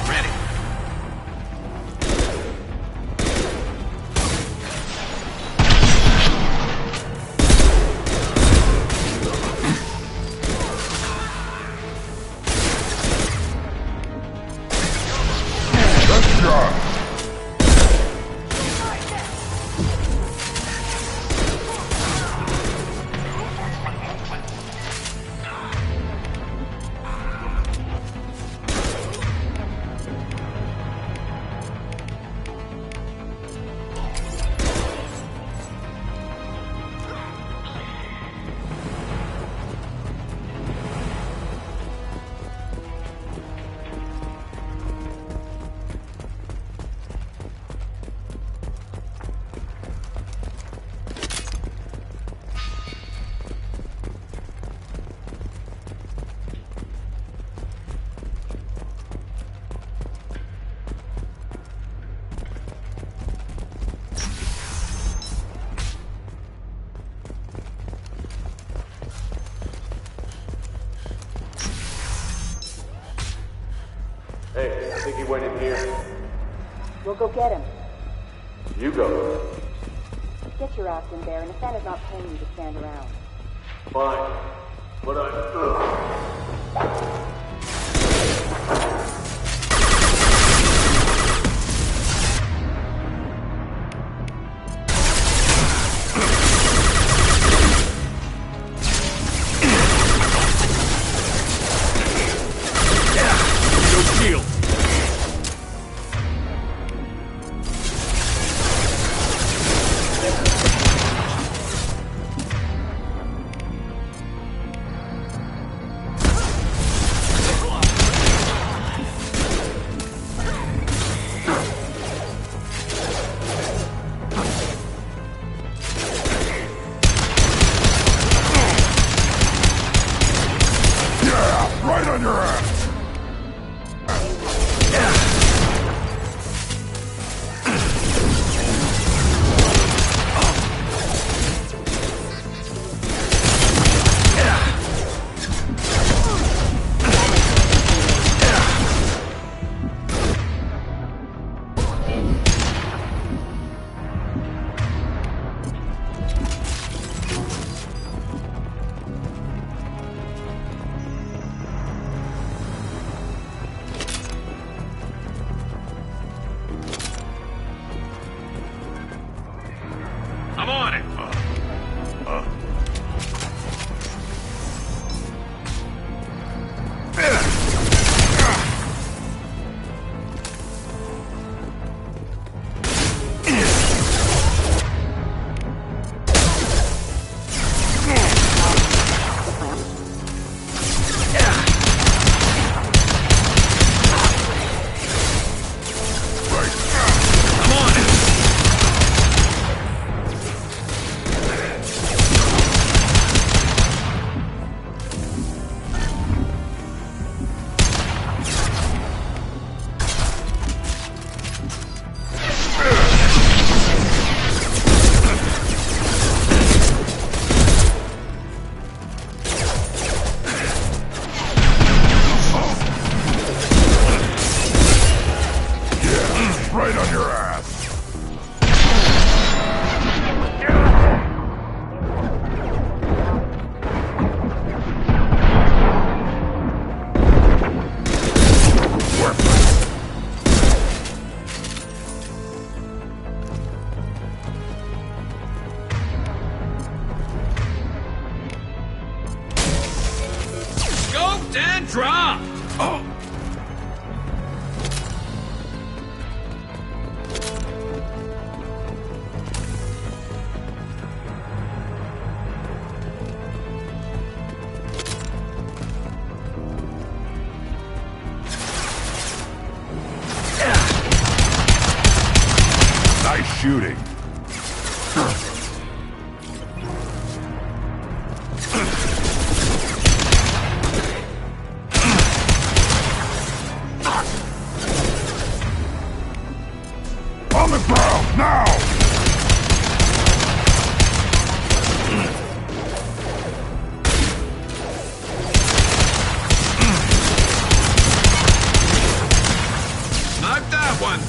Ready. Hey, I think he went in here. We'll go get him. You go. Get your ass in there, and if Santa's not paying you to stand around. Fine. But I'm... Shield. Yeah, right on your ass. I'm on it. Right on your ass. Scoped and dropped. Oh. Nice shooting. On the ground, now! one!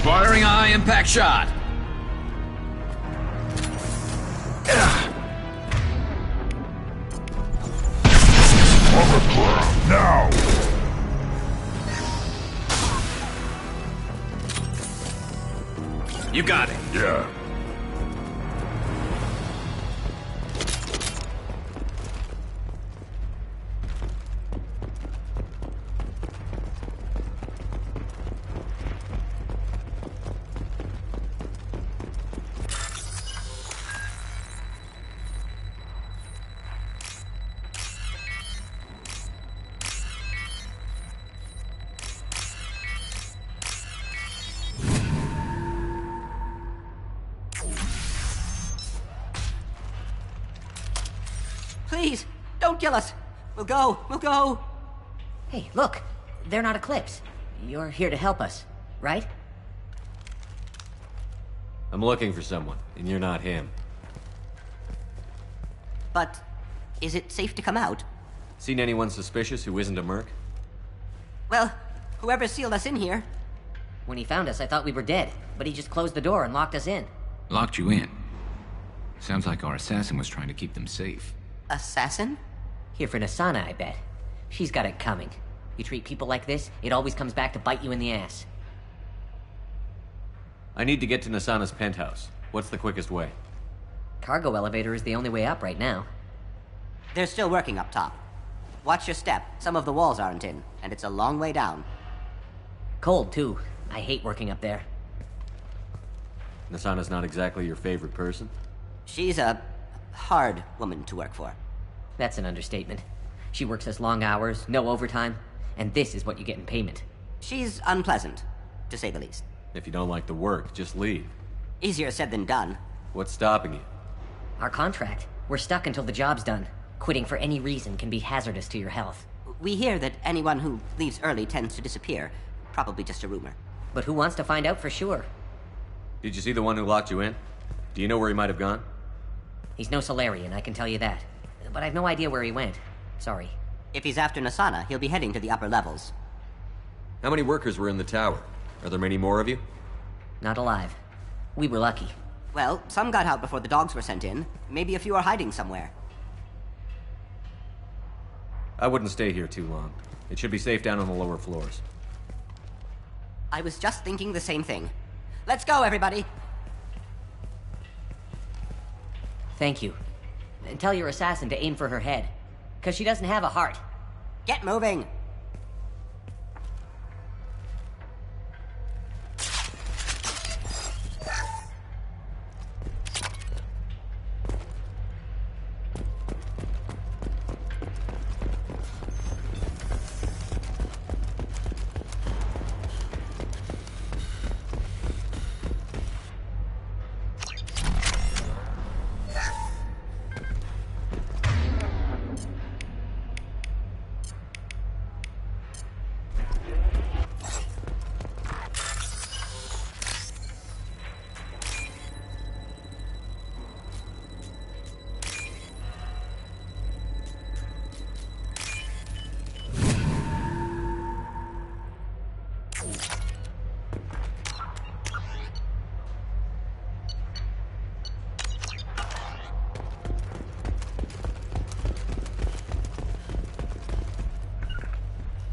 Firing a high-impact shot! On the ground, now! You got it. Yeah. Please, don't kill us. We'll go. Hey, look. They're not Eclipse. You're here to help us, right? I'm looking for someone, and you're not him. But is it safe to come out? Seen anyone suspicious who isn't a merc? Well, whoever sealed us in here. When he found us, I thought we were dead, but he just closed the door and locked us in. Locked you in. Sounds like our assassin was trying to keep them safe. Assassin? Here for Nasana, I bet. She's got it coming. You treat people like this, it always comes back to bite you in the ass. I need to get to Nasana's penthouse. What's the quickest way? Cargo elevator is the only way up right now. They're still working up top. Watch your step. Some of the walls aren't in, and it's a long way down. Cold, too. I hate working up there. Nasana's not exactly your favorite person? She's a hard woman to work for. That's an understatement. She works us long hours, no overtime, and this is what you get in payment. She's unpleasant, to say the least. If you don't like the work, just leave. Easier said than done. What's stopping you? Our contract. We're stuck until the job's done. Quitting for any reason can be hazardous to your health. We hear that anyone who leaves early tends to disappear. Probably just a rumor. But who wants to find out for sure? Did you see the one who locked you in? Do you know where he might have gone? He's no Solarian, I can tell you that. But I've no idea where he went. Sorry. If he's after Nasana, he'll be heading to the upper levels. How many workers were in the tower? Are there many more of you? Not alive. We were lucky. Well, some got out before the dogs were sent in. Maybe a few are hiding somewhere. I wouldn't stay here too long. It should be safe down on the lower floors. I was just thinking the same thing. Let's go, everybody! Thank you. And tell your assassin to aim for her head. 'Cause she doesn't have a heart. Get moving!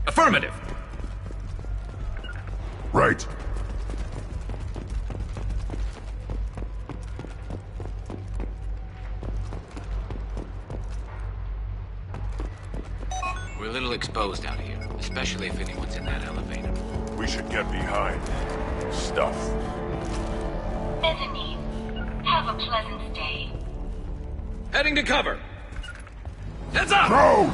Affirmative! Right. We're a little exposed out here, especially if anyone's in that elevator. We should get behind stuff. Bethany, have a pleasant stay. Heading to cover! Heads up! Throw!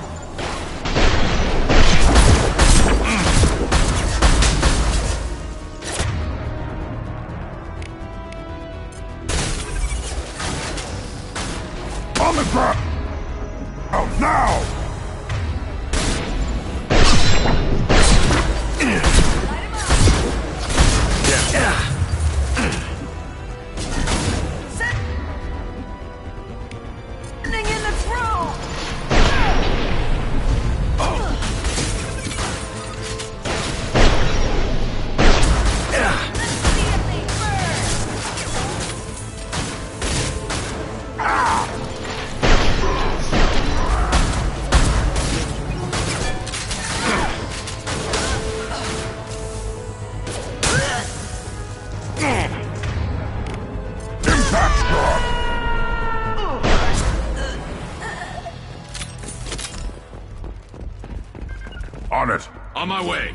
On it. On my way.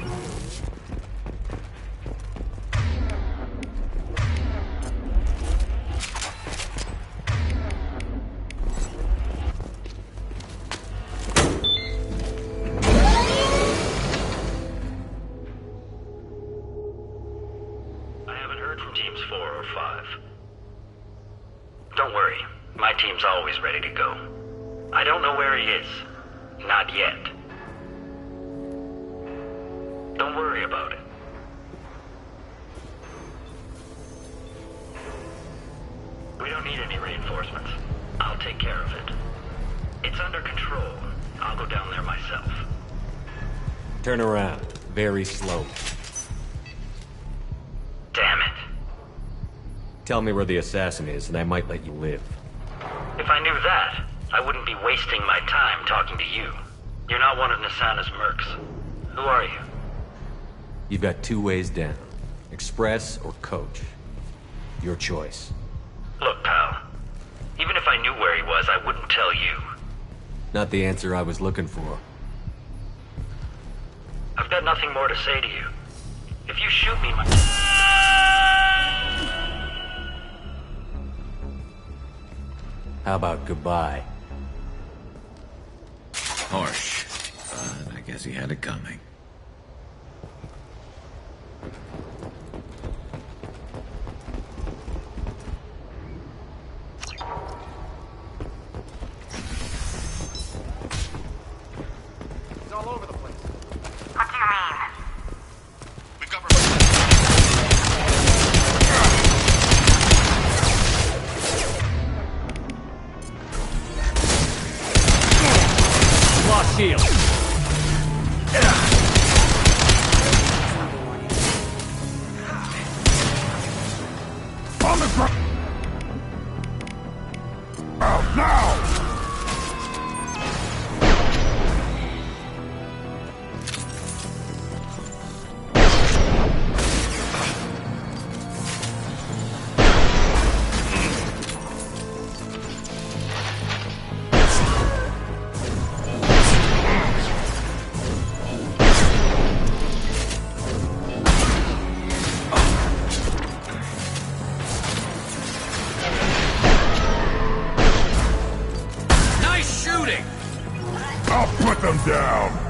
I haven't heard from teams 4 or 5. Don't worry, my team's always ready to go. I don't know where he is. Not yet. Don't worry about it. We don't need any reinforcements. I'll take care of it. It's under control. I'll go down there myself. Turn around. Very slow. Damn it. Tell me where the assassin is, and I might let you live. If I knew that, I wouldn't be wasting my time talking to you. You're not one of Nasana's mercs. Who are you? You've got 2 ways down. Express or coach. Your choice. Look, pal. Even if I knew where he was, I wouldn't tell you. Not the answer I was looking for. I've got nothing more to say to you. If you shoot me, my... How about goodbye? Harsh. But I guess he had it coming. It's all over the place. What do you mean? We've got Lost shield. On the ground. Out now. Nice shooting! I'll put them down.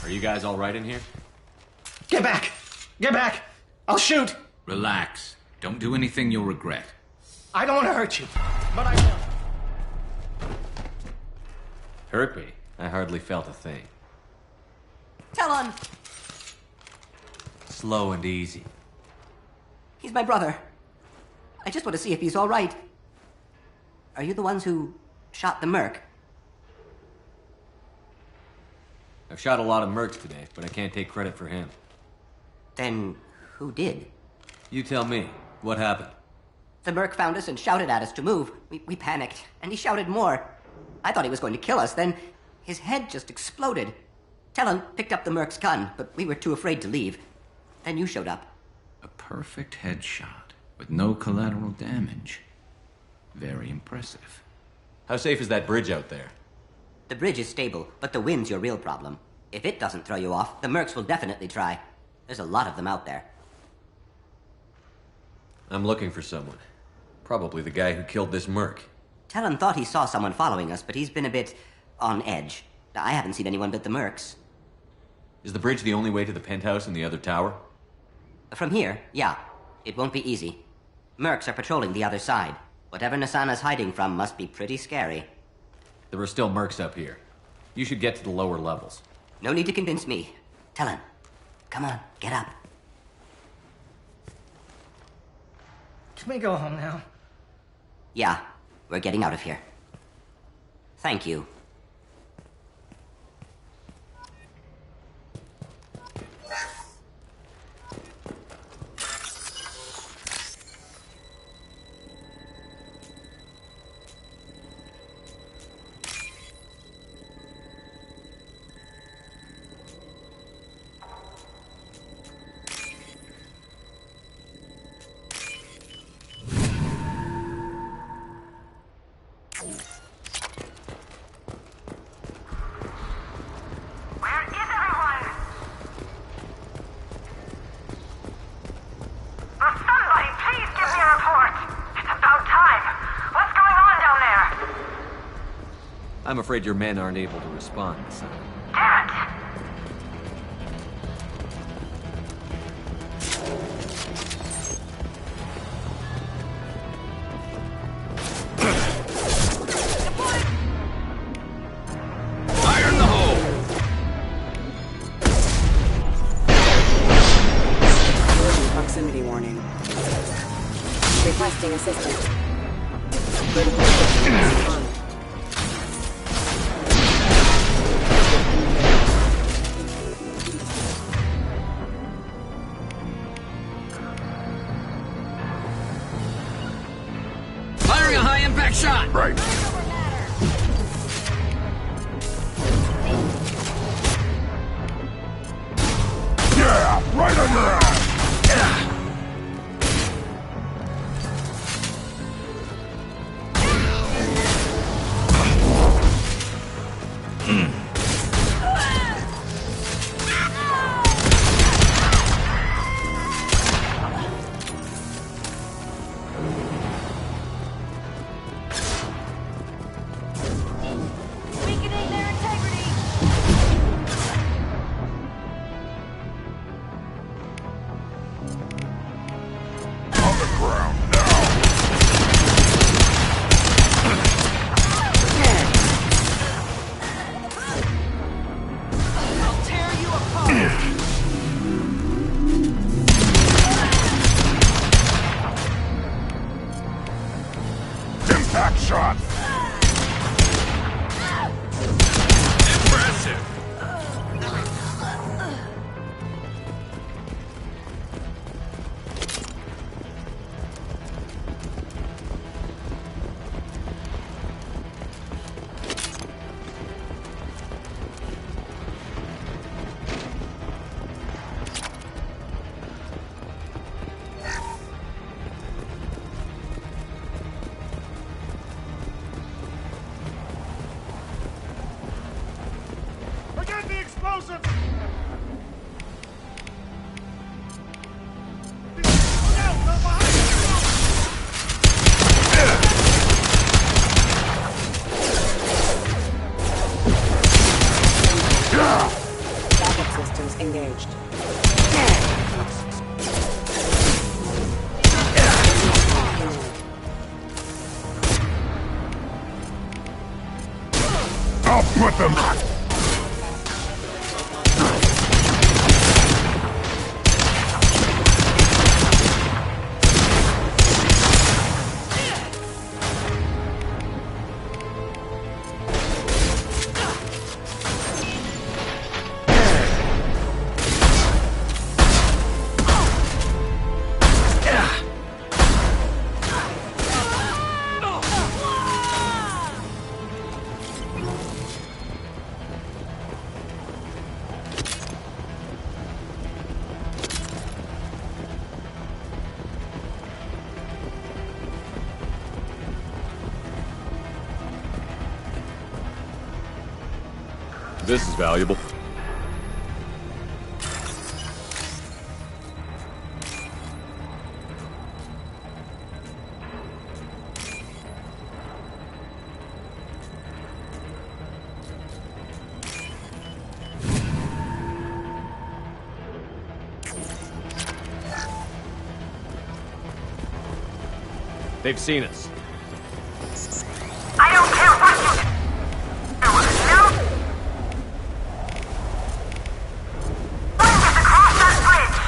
Are you guys all right in here? Get back! Get back! I'll shoot! Relax. Don't do anything you'll regret. I don't want to hurt you, but I will. Hurt me? I hardly felt a thing. Talon! Slow and easy. He's my brother. I just want to see if he's all right. Are you the ones who shot the merc? I've shot a lot of mercs today, but I can't take credit for him. Then who did? You tell me. What happened? The merc found us and shouted at us to move. We panicked, and he shouted more. I thought he was going to kill us, then his head just exploded. Talon picked up the merc's gun, but we were too afraid to leave. Then you showed up. A perfect headshot with no collateral damage. Very impressive. How safe is that bridge out there? The bridge is stable, but the wind's your real problem. If it doesn't throw you off, the mercs will definitely try. There's a lot of them out there. I'm looking for someone. Probably the guy who killed this merc. Talon thought he saw someone following us, but he's been a bit on edge. I haven't seen anyone but the mercs. Is the bridge the only way to the penthouse and the other tower? From here, yeah. It won't be easy. Mercs are patrolling the other side. Whatever Nasana's hiding from must be pretty scary. There are still mercs up here. You should get to the lower levels. No need to convince me. Talon, come on, get up. Can we go home now? Yeah, we're getting out of here. Thank you. I'm afraid your men aren't able to respond, son. Damn it! Fire in the hole! Proximity warning. Requesting assistance. Firing a high-impact shot! Right. Yeah! Right on your ass! Weakening their integrity! On the ground now! I'll tear you apart! Impact shot! Impressive! Forget the explosives! Look out! They're behind Backup systems engaged. I'll put them... This is valuable. They've seen us. I don't care what you do! No! Bring us across that bridge!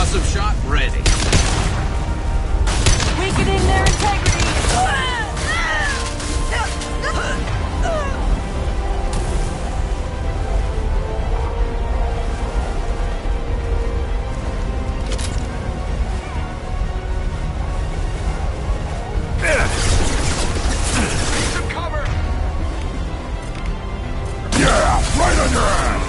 Explosive shot ready. Weakening their integrity! Yeah, right on your ass!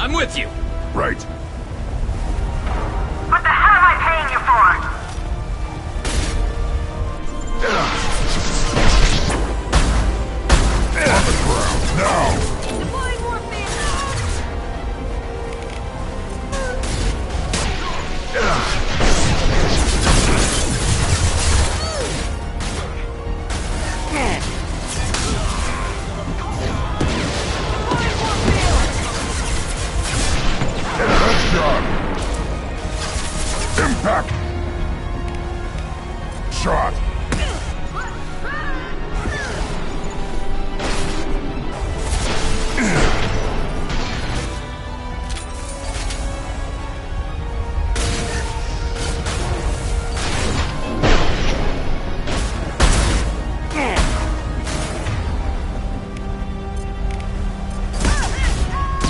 I'm with you. Right. What the hell am I paying you for? On the ground, now! Deploying morphine! Headshot! Impact! Shot!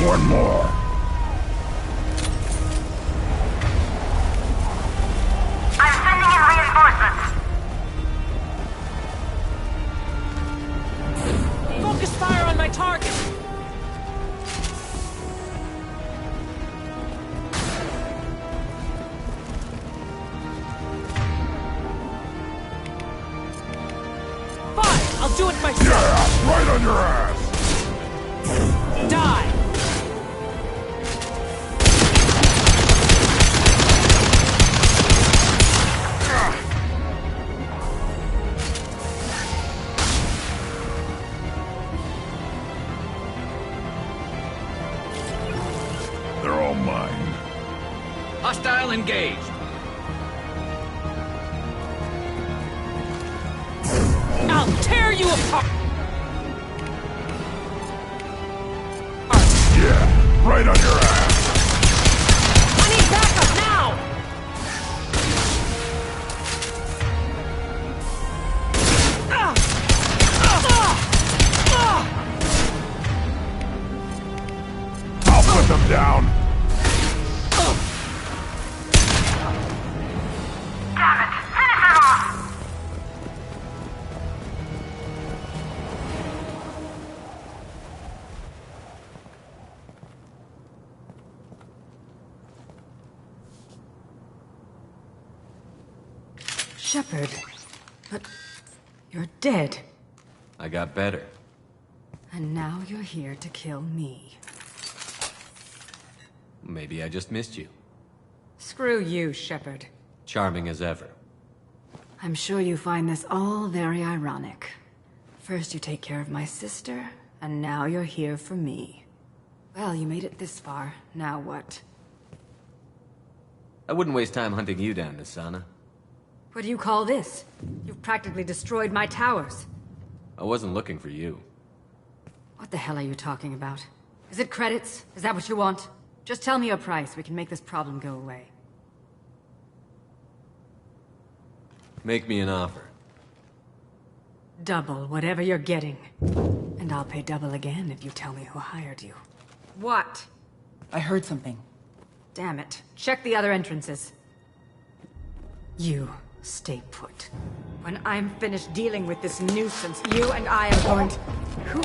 One more. I'm sending in reinforcements. Focus fire on my target! Fine! I'll do it myself! Yeah, right on your ass! Die! They're all mine. Hostile engaged. I'll tear you apart! Yeah, right on your ass! I need backup now! I'll put them down! Damn it! Finish him off! Shepard. But you're dead. I got better. And now you're here to kill me. Maybe I just missed you. Screw you, Shepard. Charming as ever. I'm sure you find this all very ironic. First you take care of my sister, and now you're here for me. Well, you made it this far. Now what? I wouldn't waste time hunting you down, Asana. What do you call this? You've practically destroyed my towers. I wasn't looking for you. What the hell are you talking about? Is it credits? Is that what you want? Just tell me your price. We can make this problem go away. Make me an offer. Double whatever you're getting. And I'll pay double again if you tell me who hired you. What? I heard something. Damn it. Check the other entrances. You stay put. When I'm finished dealing with this nuisance, you and I are going to... Who?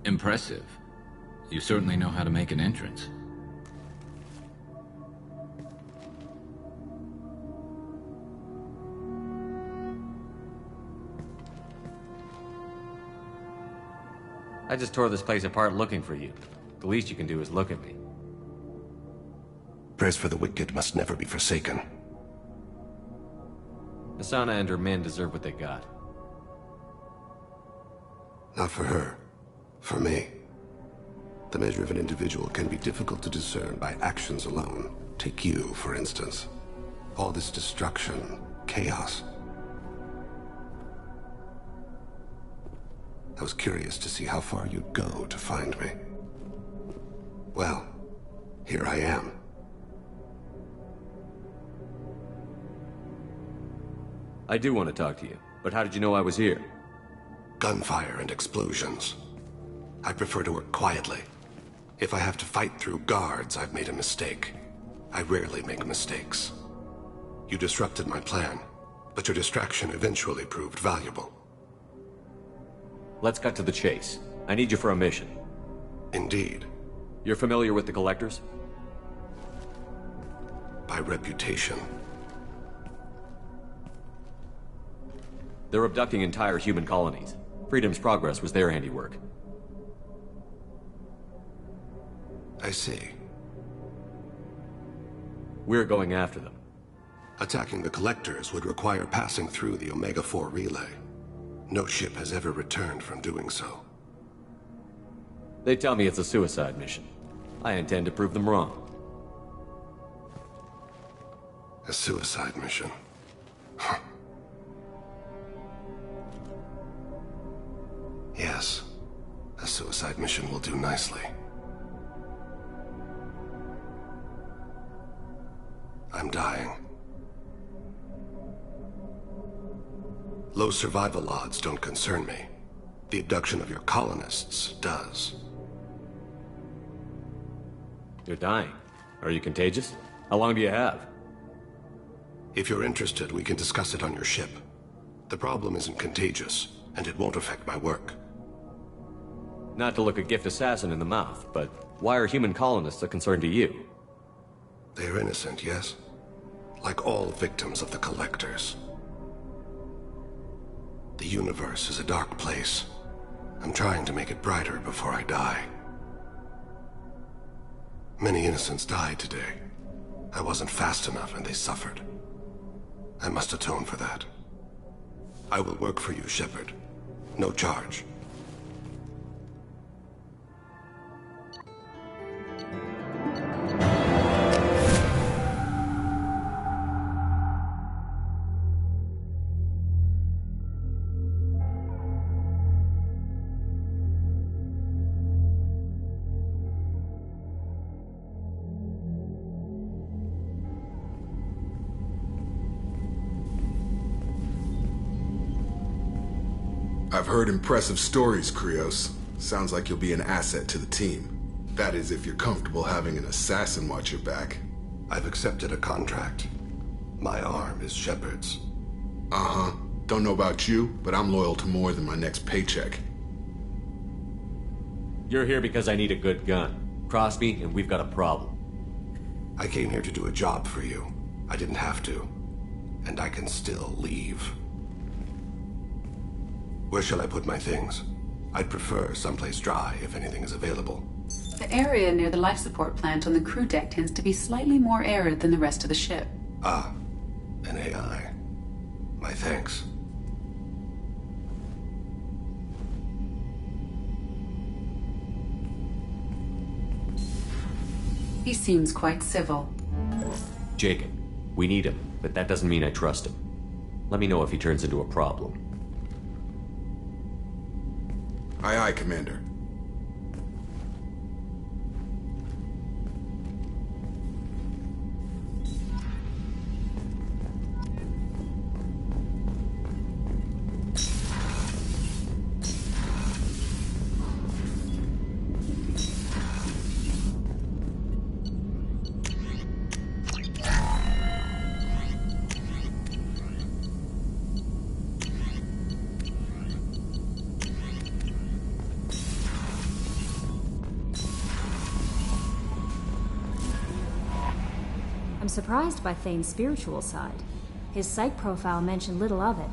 Impressive. You certainly know how to make an entrance. I just tore this place apart looking for you. The least you can do is look at me. Prayers for the wicked must never be forsaken. Asana and her men deserve what they got. Not for her. For me. The measure of an individual can be difficult to discern by actions alone. Take you, for instance. All this destruction, chaos. I was curious to see how far you'd go to find me. Well, here I am. I do want to talk to you, but how did you know I was here? Gunfire and explosions. I prefer to work quietly. If I have to fight through guards, I've made a mistake. I rarely make mistakes. You disrupted my plan, but your distraction eventually proved valuable. Let's cut to the chase. I need you for a mission. Indeed. You're familiar with the Collectors? By reputation. They're abducting entire human colonies. Freedom's Progress was their handiwork. I see. We're going after them. Attacking the Collectors would require passing through the Omega-4 relay. No ship has ever returned from doing so. They tell me it's a suicide mission. I intend to prove them wrong. A suicide mission? Huh. Yes. A suicide mission will do nicely. I'm dying. Low survival odds don't concern me. The abduction of your colonists does. You're dying. Are you contagious? How long do you have? If you're interested, we can discuss it on your ship. The problem isn't contagious, and it won't affect my work. Not to look a gift assassin in the mouth, but why are human colonists a concern to you? They're innocent, yes? Like all victims of the Collectors. The universe is a dark place. I'm trying to make it brighter before I die. Many innocents died today. I wasn't fast enough and they suffered. I must atone for that. I will work for you, Shepard. No charge. I've heard impressive stories, Krios. Sounds like you'll be an asset to the team. That is, if you're comfortable having an assassin watch your back. I've accepted a contract. My arm is Shepard's. Uh-huh. Don't know about you, but I'm loyal to more than my next paycheck. You're here because I need a good gun. Cross me, and we've got a problem. I came here to do a job for you. I didn't have to. And I can still leave. Where shall I put my things? I'd prefer someplace dry if anything is available. The area near the life support plant on the crew deck tends to be slightly more arid than the rest of the ship. Ah, an AI. My thanks. He seems quite civil. Jacob, we need him, but that doesn't mean I trust him. Let me know if he turns into a problem. Aye, aye, Commander. I'm surprised by Thane's spiritual side. His psych profile mentioned little of it,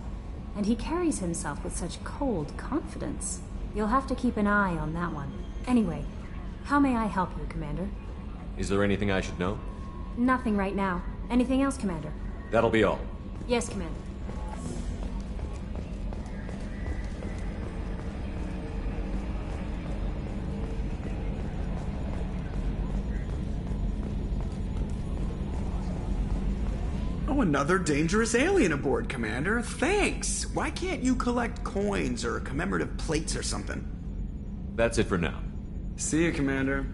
and he carries himself with such cold confidence. You'll have to keep an eye on that one. Anyway, how may I help you, Commander? Is there anything I should know? Nothing right now. Anything else, Commander? That'll be all. Yes, Commander. Oh, another dangerous alien aboard, Commander. Thanks. Why can't you collect coins or commemorative plates or something? That's it for now. See you, Commander.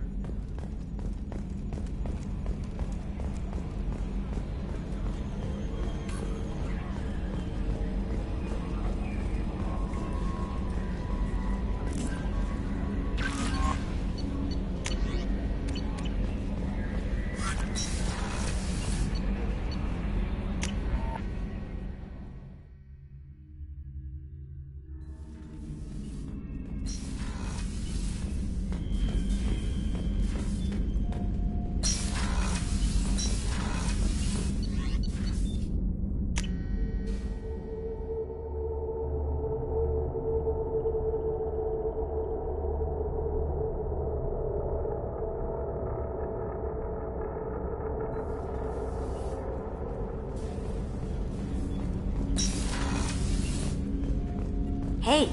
Hey,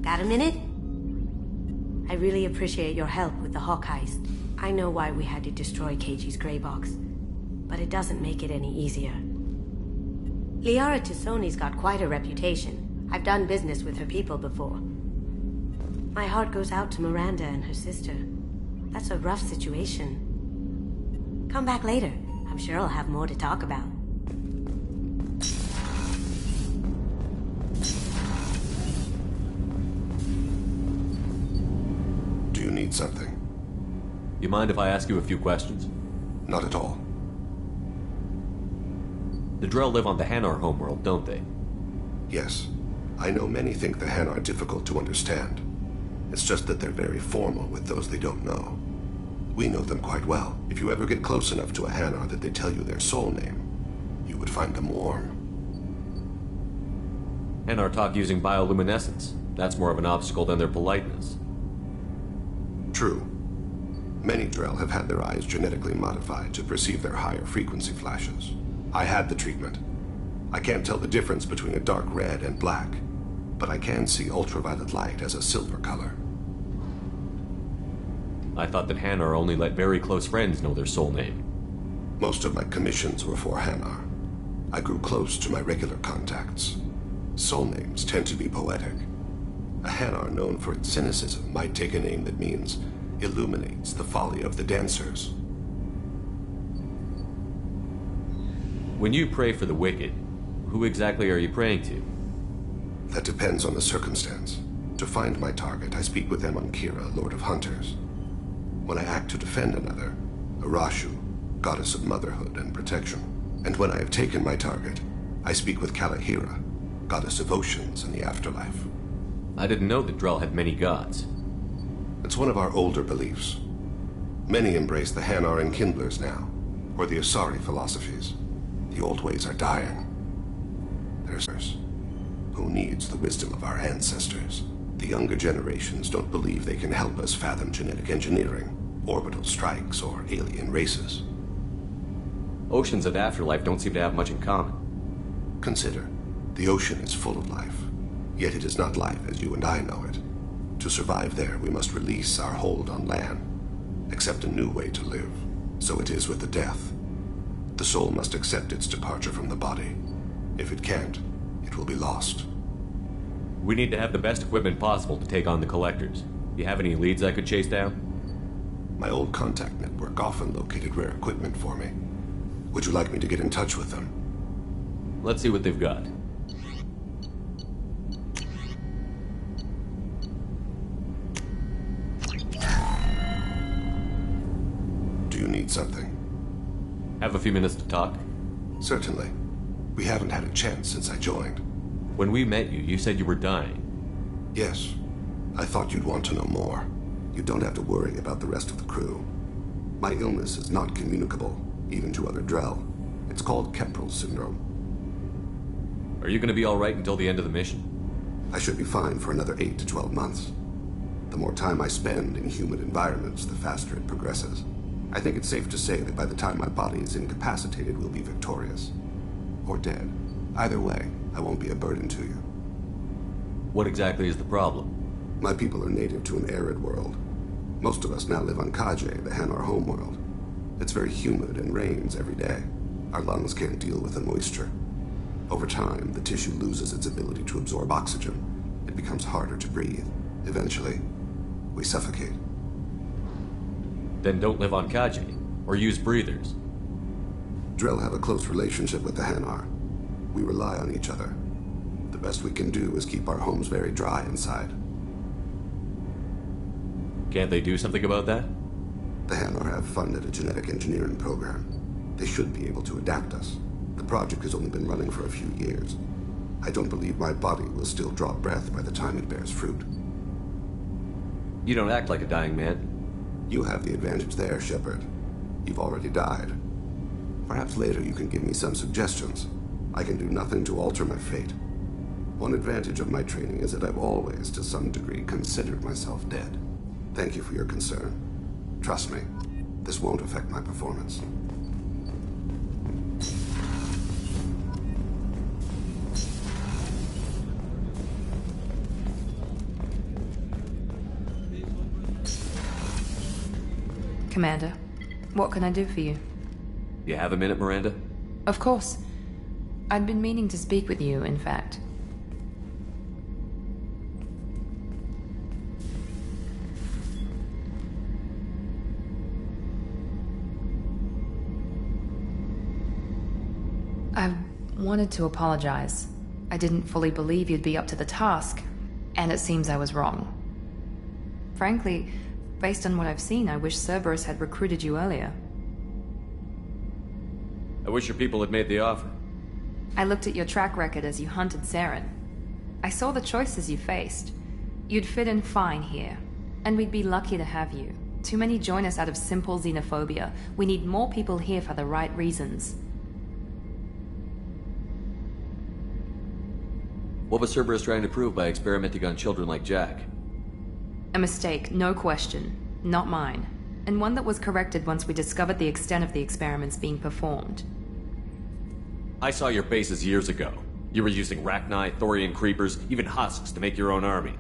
got a minute? I really appreciate your help with the Hawk heist. I know why we had to destroy KG's gray box, but it doesn't make it any easier. Liara Tassoni's got quite a reputation. I've done business with her people before. My heart goes out to Miranda and her sister. That's a rough situation. Come back later. I'm sure I'll have more to talk about. Need something. You mind if I ask you a few questions? Not at all. The Drell live on the Hanar homeworld, don't they? Yes. I know many think the Hanar are difficult to understand. It's just that they're very formal with those they don't know. We know them quite well. If you ever get close enough to a Hanar that they tell you their soul name, you would find them warm. Hanar talk using bioluminescence. That's more of an obstacle than their politeness. True. Many Drell have had their eyes genetically modified to perceive their higher frequency flashes. I had the treatment. I can't tell the difference between a dark red and black, but I can see ultraviolet light as a silver color. I thought that Hanar only let very close friends know their soul name. Most of my commissions were for Hanar. I grew close to my regular contacts. Soul names tend to be poetic. A Hanar known for its cynicism might take a name that means illuminates the folly of the dancers. When you pray for the wicked, who exactly are you praying to? That depends on the circumstance. To find my target, I speak with them on Kira, Lord of Hunters. When I act to defend another, Arashu, goddess of motherhood and protection. And when I have taken my target, I speak with Kalahira, goddess of oceans and the afterlife. I didn't know that Drell had many gods. It's one of our older beliefs. Many embrace the Hanar and Kindlers now, or the Asari philosophies. The old ways are dying. There's who needs the wisdom of our ancestors? The younger generations don't believe they can help us fathom genetic engineering, orbital strikes, or alien races. Oceans and afterlife don't seem to have much in common. Consider, the ocean is full of life, yet it is not life as you and I know it. To survive there, we must release our hold on land, accept a new way to live. So it is with the death. The soul must accept its departure from the body. If it can't, it will be lost. We need to have the best equipment possible to take on the Collectors. You have any leads I could chase down? My old contact network often located rare equipment for me. Would you like me to get in touch with them? Let's see what they've got. Do you need something? Have a few minutes to talk? Certainly. We haven't had a chance since I joined. When we met you, you said you were dying. Yes. I thought you'd want to know more. You don't have to worry about the rest of the crew. My illness is not communicable, even to other Drell. It's called Kemperl syndrome. Are you going to be all right until the end of the mission? I should be fine for another 8 to 12 months. The more time I spend in humid environments, the faster it progresses. I think it's safe to say that by the time my body is incapacitated, we'll be victorious. Or dead. Either way, I won't be a burden to you. What exactly is the problem? My people are native to an arid world. Most of us now live on Kaje, the Hanar homeworld. It's very humid and rains every day. Our lungs can't deal with the moisture. Over time, the tissue loses its ability to absorb oxygen. It becomes harder to breathe. Eventually, we suffocate. Then don't live on Kaje, or use breathers. Drell have a close relationship with the Hanar. We rely on each other. The best we can do is keep our homes very dry inside. Can't they do something about that? The Hanar have funded a genetic engineering program. They should be able to adapt us. The project has only been running for a few years. I don't believe my body will still draw breath by the time it bears fruit. You don't act like a dying man. You have the advantage there, Shepard. You've already died. Perhaps later you can give me some suggestions. I can do nothing to alter my fate. One advantage of my training is that I've always, to some degree, considered myself dead. Thank you for your concern. Trust me, this won't affect my performance. Commander, what can I do for you? You have a minute, Miranda? Of course. I'd been meaning to speak with you, in fact. I wanted to apologize. I didn't fully believe you'd be up to the task, and it seems I was wrong. Frankly, based on what I've seen, I wish Cerberus had recruited you earlier. I wish your people had made the offer. I looked at your track record as you hunted Saren. I saw the choices you faced. You'd fit in fine here, and we'd be lucky to have you. Too many join us out of simple xenophobia. We need more people here for the right reasons. What was Cerberus trying to prove by experimenting on children like Jack? A mistake, no question. Not mine. And one that was corrected once we discovered the extent of the experiments being performed. I saw your bases years ago. You were using Rachni, Thorian creepers, even husks to make your own army.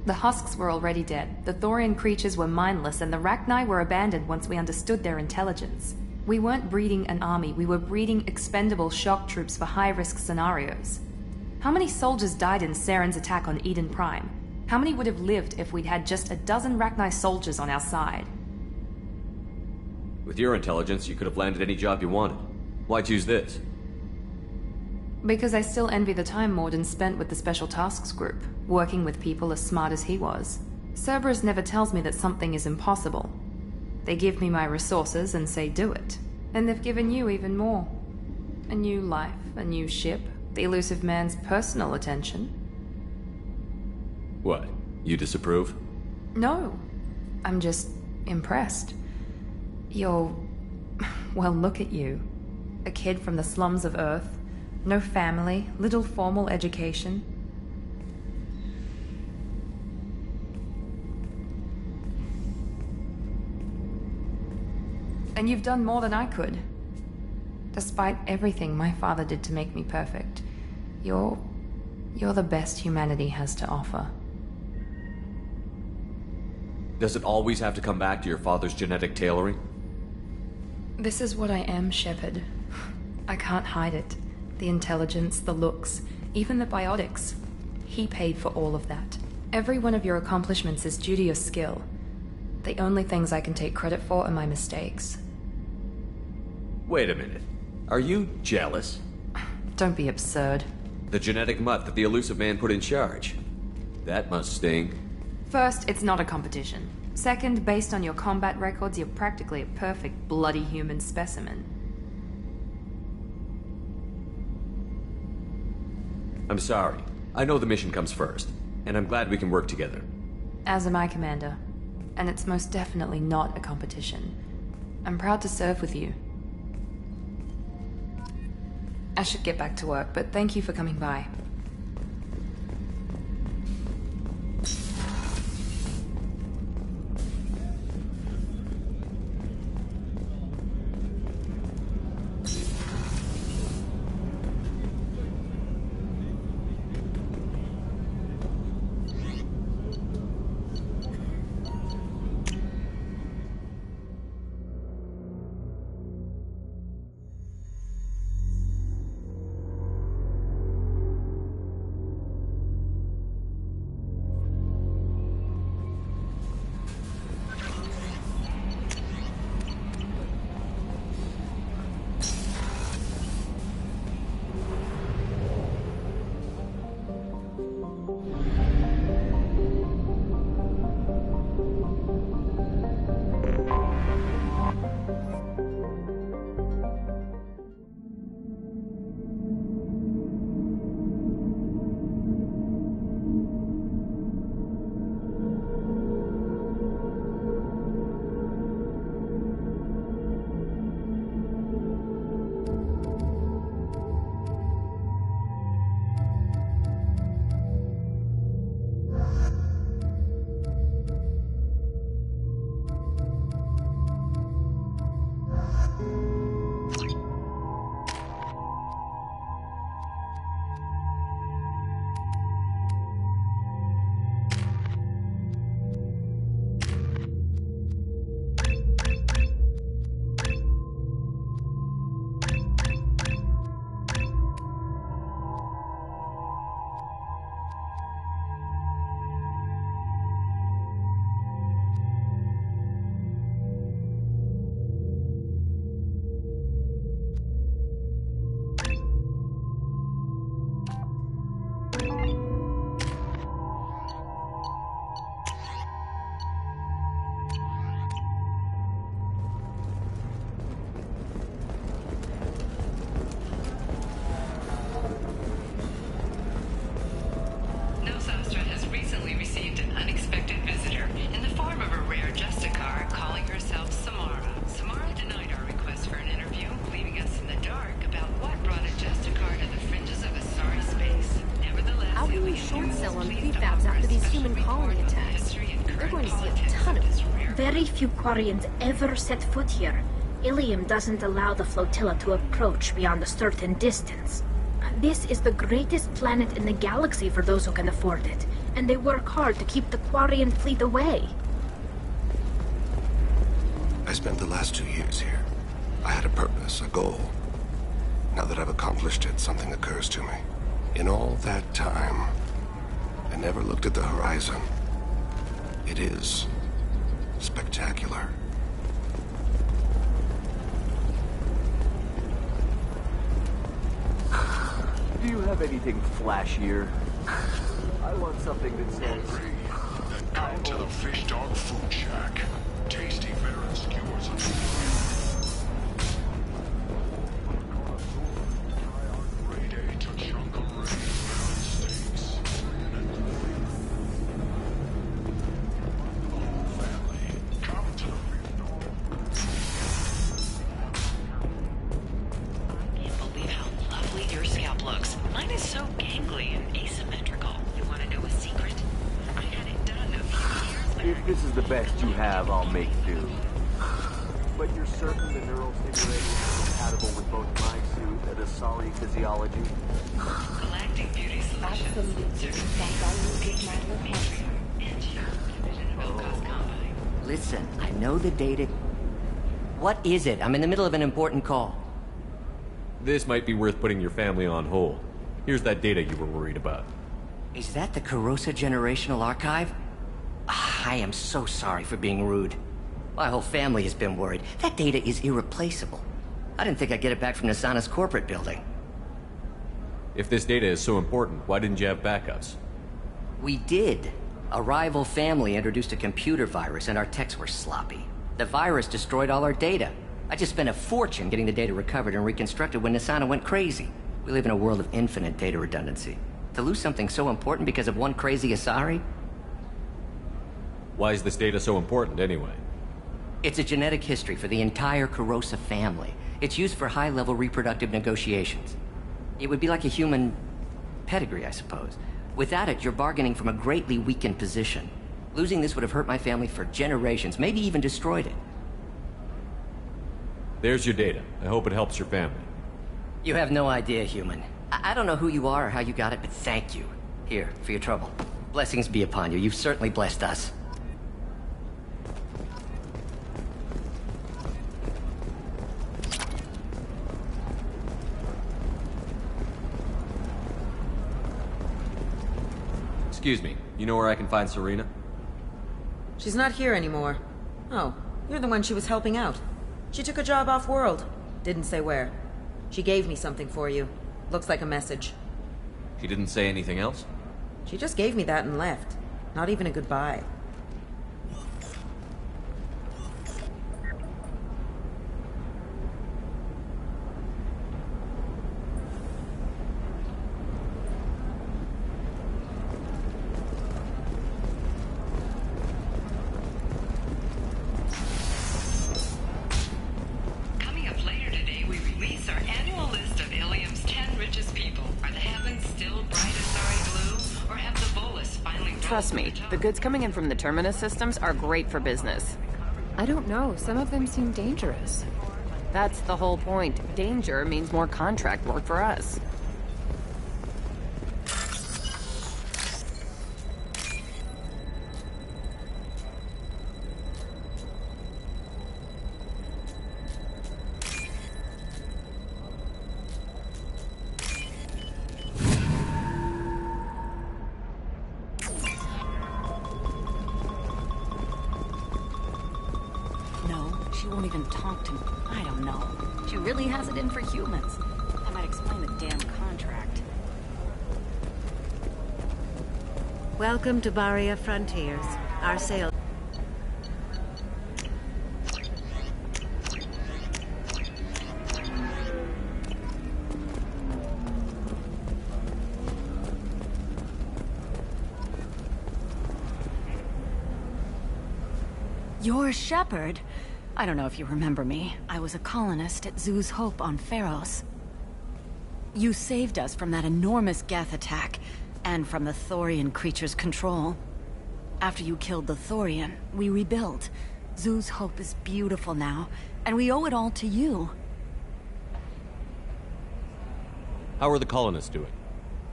The husks were already dead. The Thorian creatures were mindless, and the Rachni were abandoned once we understood their intelligence. We weren't breeding an army, we were breeding expendable shock troops for high-risk scenarios. How many soldiers died in Saren's attack on Eden Prime? How many would have lived if we'd had just a dozen Rachni soldiers on our side? With your intelligence, you could have landed any job you wanted. Why choose this? Because I still envy the time Morden spent with the Special Tasks Group, working with people as smart as he was. Cerberus never tells me that something is impossible. They give me my resources and say do it. And they've given you even more. A new life, a new ship, the elusive man's personal attention. What? You disapprove? No. I'm just impressed. You're... well, look at you. A kid from the slums of Earth. No family, little formal education. And you've done more than I could. Despite everything my father did to make me perfect, you're the best humanity has to offer. Does it always have to come back to your father's genetic tailoring? This is what I am, Shepard. I can't hide it. The intelligence, the looks, even the biotics. He paid for all of that. Every one of your accomplishments is due to your skill. The only things I can take credit for are my mistakes. Wait a minute. Are you jealous? Don't be absurd. The genetic mutt that the elusive man put in charge. That must sting. First, it's not a competition. Second, based on your combat records, you're practically a perfect bloody human specimen. I'm sorry. I know the mission comes first, and I'm glad we can work together. As am I, Commander. And it's most definitely not a competition. I'm proud to serve with you. I should get back to work, but thank you for coming by. Very few Quarians ever set foot here. Ilium doesn't allow the flotilla to approach beyond a certain distance. This is the greatest planet in the galaxy for those who can afford it, and they work hard to keep the Quarian fleet away. I spent the last 2 years here. I had a purpose, a goal. Now that I've accomplished it, something occurs to me. In all that time, I never looked at the horizon. It is spectacular. Do you have anything flashier? I want something that says, I Come to the Fish Dog Food Shack. Tasty Baron skewers on the grade A to Jungle Ray Baron steaks. The whole family, come to the Fish Dog. I can't believe how lovely your scalp looks. Mine is so gangly and asymmetrical. You want to know a secret? I had it done a few years back. If this is the best you have, I'll make do. But you're certain the neural stimulator is compatible with both my suit and Asari physiology? Galactic Beauty Solutions. Absolutely. That is my location. Listen, I know the data... What is it? I'm in the middle of an important call. This might be worth putting your family on hold. Here's that data you were worried about. Is that the Kurosa Generational Archive? I am so sorry for being rude. My whole family has been worried. That data is irreplaceable. I didn't think I'd get it back from Nasana's corporate building. If this data is so important, why didn't you have backups? We did. A rival family introduced a computer virus and our techs were sloppy. The virus destroyed all our data. I just spent a fortune getting the data recovered and reconstructed when Nasana went crazy. We live in a world of infinite data redundancy. To lose something so important because of one crazy Asari? Why is this data so important anyway? It's a genetic history for the entire Kurosa family. It's used for high-level reproductive negotiations. It would be like a human pedigree, I suppose. Without it, you're bargaining from a greatly weakened position. Losing this would have hurt my family for generations, maybe even destroyed it. There's your data. I hope it helps your family. You have no idea, human. I don't know who you are or how you got it, but thank you. Here, for your trouble. Blessings be upon you. You've certainly blessed us. Excuse me, you know where I can find Serena? She's not here anymore. Oh, you're the one she was helping out. She took a job off-world. Didn't say where. She gave me something for you. Looks like a message. She didn't say anything else? She just gave me that and left. Not even a goodbye. Coming up later today, we release our annual list of Ilium's 10 richest people. Are the heavens still bright as Asari blue, or have the Volus finally... Trust me, the goods coming in from the Terminus systems are great for business. I don't know, some of them seem dangerous. That's the whole point. Danger means more contract work for us. She won't even talk to me. I don't know. She really has it in for humans. That might explain the damn contract. Welcome to Barria Frontiers. Our sale. You're Shepard. I don't know if you remember me. I was a colonist at Zoo's Hope on Pharos. You saved us from that enormous Geth attack, and from the Thorian creature's control. After you killed the Thorian, we rebuilt. Zoo's Hope is beautiful now, and we owe it all to you. How are the colonists doing?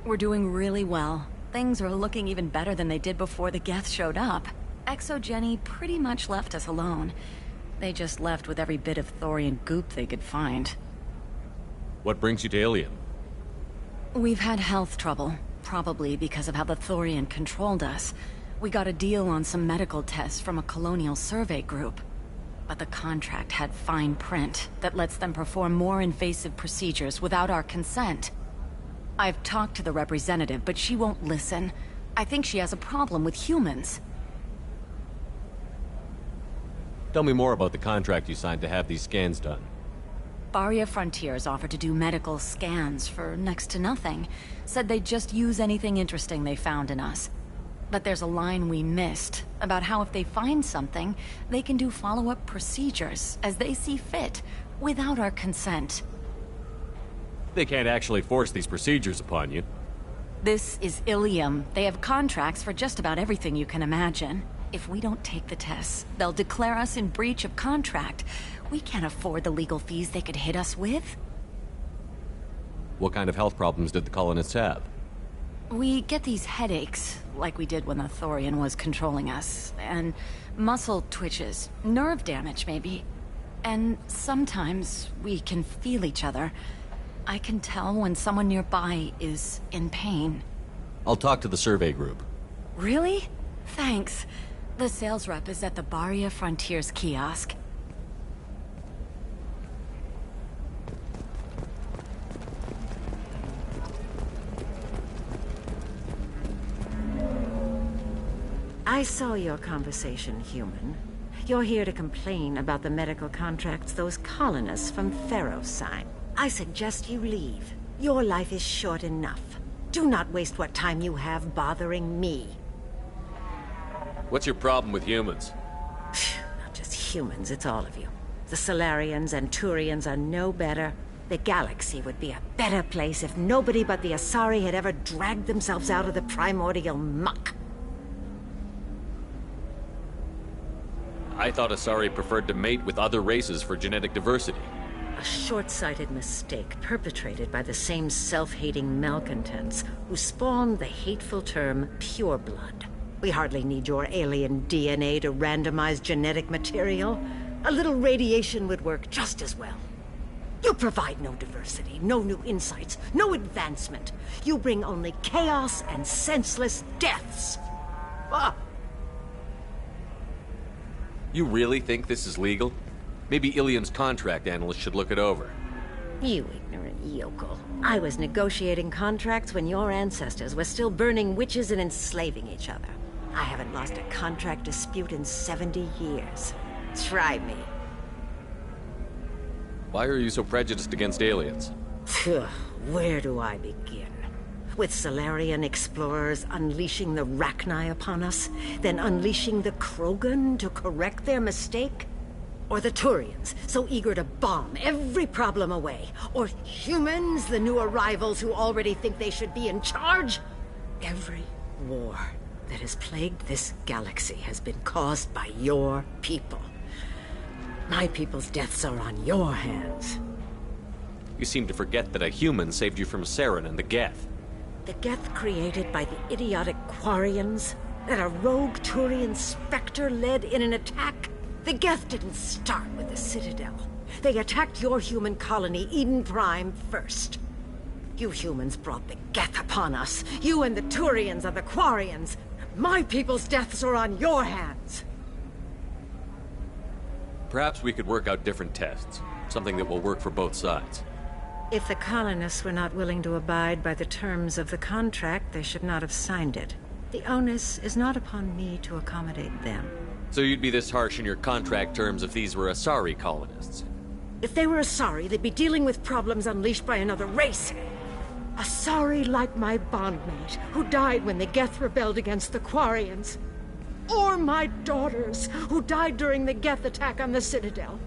We're doing really well. Things are looking even better than they did before the Geth showed up. Exogeny pretty much left us alone. They just left with every bit of Thorian goop they could find. What brings you to Ilium? We've had health trouble, probably because of how the Thorian controlled us. We got a deal on some medical tests from a colonial survey group. But the contract had fine print that lets them perform more invasive procedures without our consent. I've talked to the representative, but she won't listen. I think she has a problem with humans. Tell me more about the contract you signed to have these scans done. Barria Frontiers offered to do medical scans for next to nothing. Said they'd just use anything interesting they found in us. But there's a line we missed about how if they find something, they can do follow-up procedures as they see fit, without our consent. They can't actually force these procedures upon you. This is Ilium. They have contracts for just about everything you can imagine. If we don't take the tests, they'll declare us in breach of contract. We can't afford the legal fees they could hit us with. What kind of health problems did the colonists have? We get these headaches, like we did when the Thorian was controlling us, and muscle twitches, nerve damage maybe. And sometimes we can feel each other. I can tell when someone nearby is in pain. I'll talk to the survey group. Really? Thanks. The sales rep is at the Barria Frontiers kiosk. I saw your conversation, human. You're here to complain about the medical contracts those colonists from Theros signed. I suggest you leave. Your life is short enough. Do not waste what time you have bothering me. What's your problem with humans? Not just humans, it's all of you. The Solarians and Turians are no better. The galaxy would be a better place if nobody but the Asari had ever dragged themselves out of the primordial muck. I thought Asari preferred to mate with other races for genetic diversity. A short-sighted mistake perpetrated by the same self-hating malcontents who spawned the hateful term pureblood. We hardly need your alien DNA to randomize genetic material. A little radiation would work just as well. You provide no diversity, no new insights, no advancement. You bring only chaos and senseless deaths. Ah! You really think this is legal? Maybe Ilium's contract analyst should look it over. You ignorant yokel. I was negotiating contracts when your ancestors were still burning witches and enslaving each other. I haven't lost a contract dispute in 70 years. Try me. Why are you so prejudiced against aliens? Where do I begin? With Solarian explorers unleashing the Rachni upon us, then unleashing the Krogan to correct their mistake? Or the Turians, so eager to bomb every problem away? Or humans, the new arrivals who already think they should be in charge? Every war that has plagued this galaxy has been caused by your people. My people's deaths are on your hands. You seem to forget that a human saved you from Saren and the Geth. The Geth created by the idiotic Quarians? That a rogue Turian Spectre led in an attack? The Geth didn't start with the Citadel. They attacked your human colony, Eden Prime, first. You humans brought the Geth upon us. You and the Turians are the Quarians. My people's deaths are on your hands. Perhaps we could work out different tests. Something that will work for both sides. If the colonists were not willing to abide by the terms of the contract, they should not have signed it. The onus is not upon me to accommodate them. So you'd be this harsh in your contract terms if these were Asari colonists? If they were Asari, they'd be dealing with problems unleashed by another race. Asari like my bondmate, who died when the Geth rebelled against the Quarians. Or my daughters, who died during the Geth attack on the Citadel.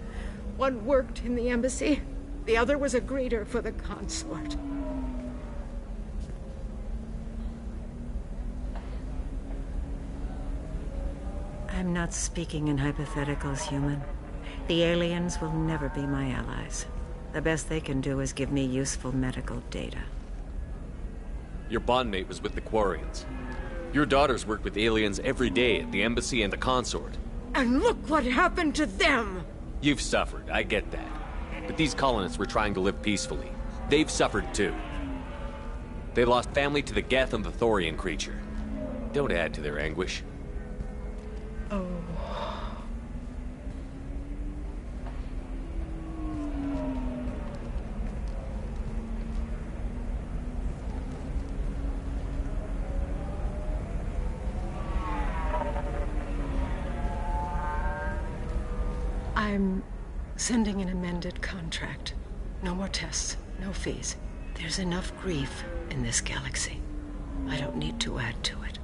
One worked in the embassy. The other was a greeter for the consort. I'm not speaking in hypotheticals, human. The aliens will never be my allies. The best they can do is give me useful medical data. Your bondmate was with the Quarians. Your daughters work with aliens every day at the embassy and the consort. And look what happened to them! You've suffered, I get that. But these colonists were trying to live peacefully. They've suffered too. They lost family to the Geth and the Thorian creature. Don't add to their anguish. Oh. I'm sending an amended contract. No more tests, no fees. There's enough grief in this galaxy. I don't need to add to it.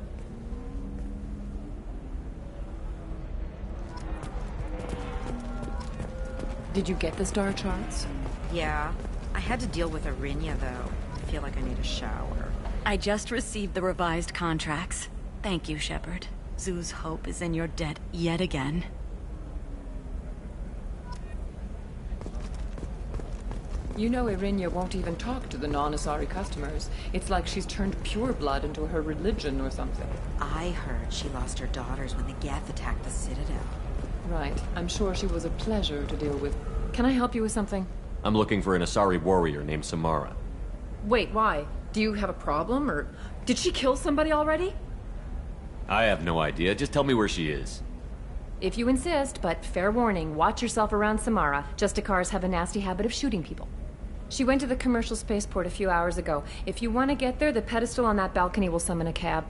Did you get the star charts? Yeah. I had to deal with Arinya, though. I feel like I need a shower. I just received the revised contracts. Thank you, Shepard. Zoo's hope is in your debt yet again. You know Arinya won't even talk to the non-Asari customers. It's like she's turned pureblood into her religion or something. I heard she lost her daughters when the Geth attacked the Citadel. Right. I'm sure she was a pleasure to deal with. Can I help you with something? I'm looking for an Asari warrior named Samara. Wait, why? Do you have a problem, or did she kill somebody already? I have no idea. Just tell me where she is. If you insist, but fair warning, watch yourself around Samara. Justicars have a nasty habit of shooting people. She went to the commercial spaceport a few hours ago. If you want to get there, the pedestal on that balcony will summon a cab.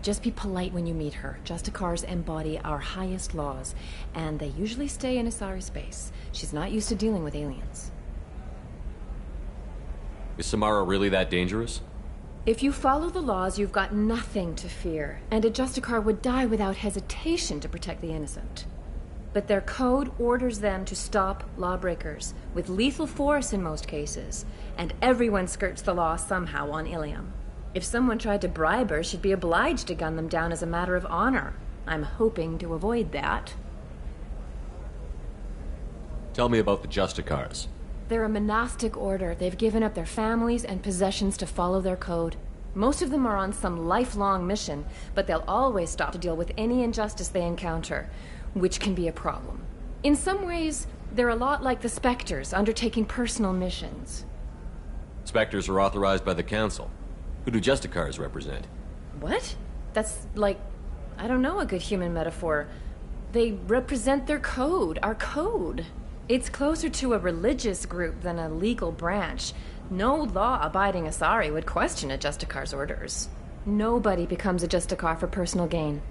Just be polite when you meet her. Justicars embody our highest laws, and they usually stay in Asari space. She's not used to dealing with aliens. Is Samara really that dangerous? If you follow the laws, you've got nothing to fear, and a Justicar would die without hesitation to protect the innocent. But their code orders them to stop lawbreakers, with lethal force in most cases, and everyone skirts the law somehow on Ilium. If someone tried to bribe her, she'd be obliged to gun them down as a matter of honor. I'm hoping to avoid that. Tell me about the Justicars. They're a monastic order. They've given up their families and possessions to follow their code. Most of them are on some lifelong mission, but they'll always stop to deal with any injustice they encounter, which can be a problem. In some ways, they're a lot like the Spectres, undertaking personal missions. Spectres are authorized by the Council. Who do Justicars represent? What? That's like, I don't know, a good human metaphor. They represent their code, our code. It's closer to a religious group than a legal branch. No law-abiding Asari would question a Justicar's orders. Nobody becomes a Justicar for personal gain.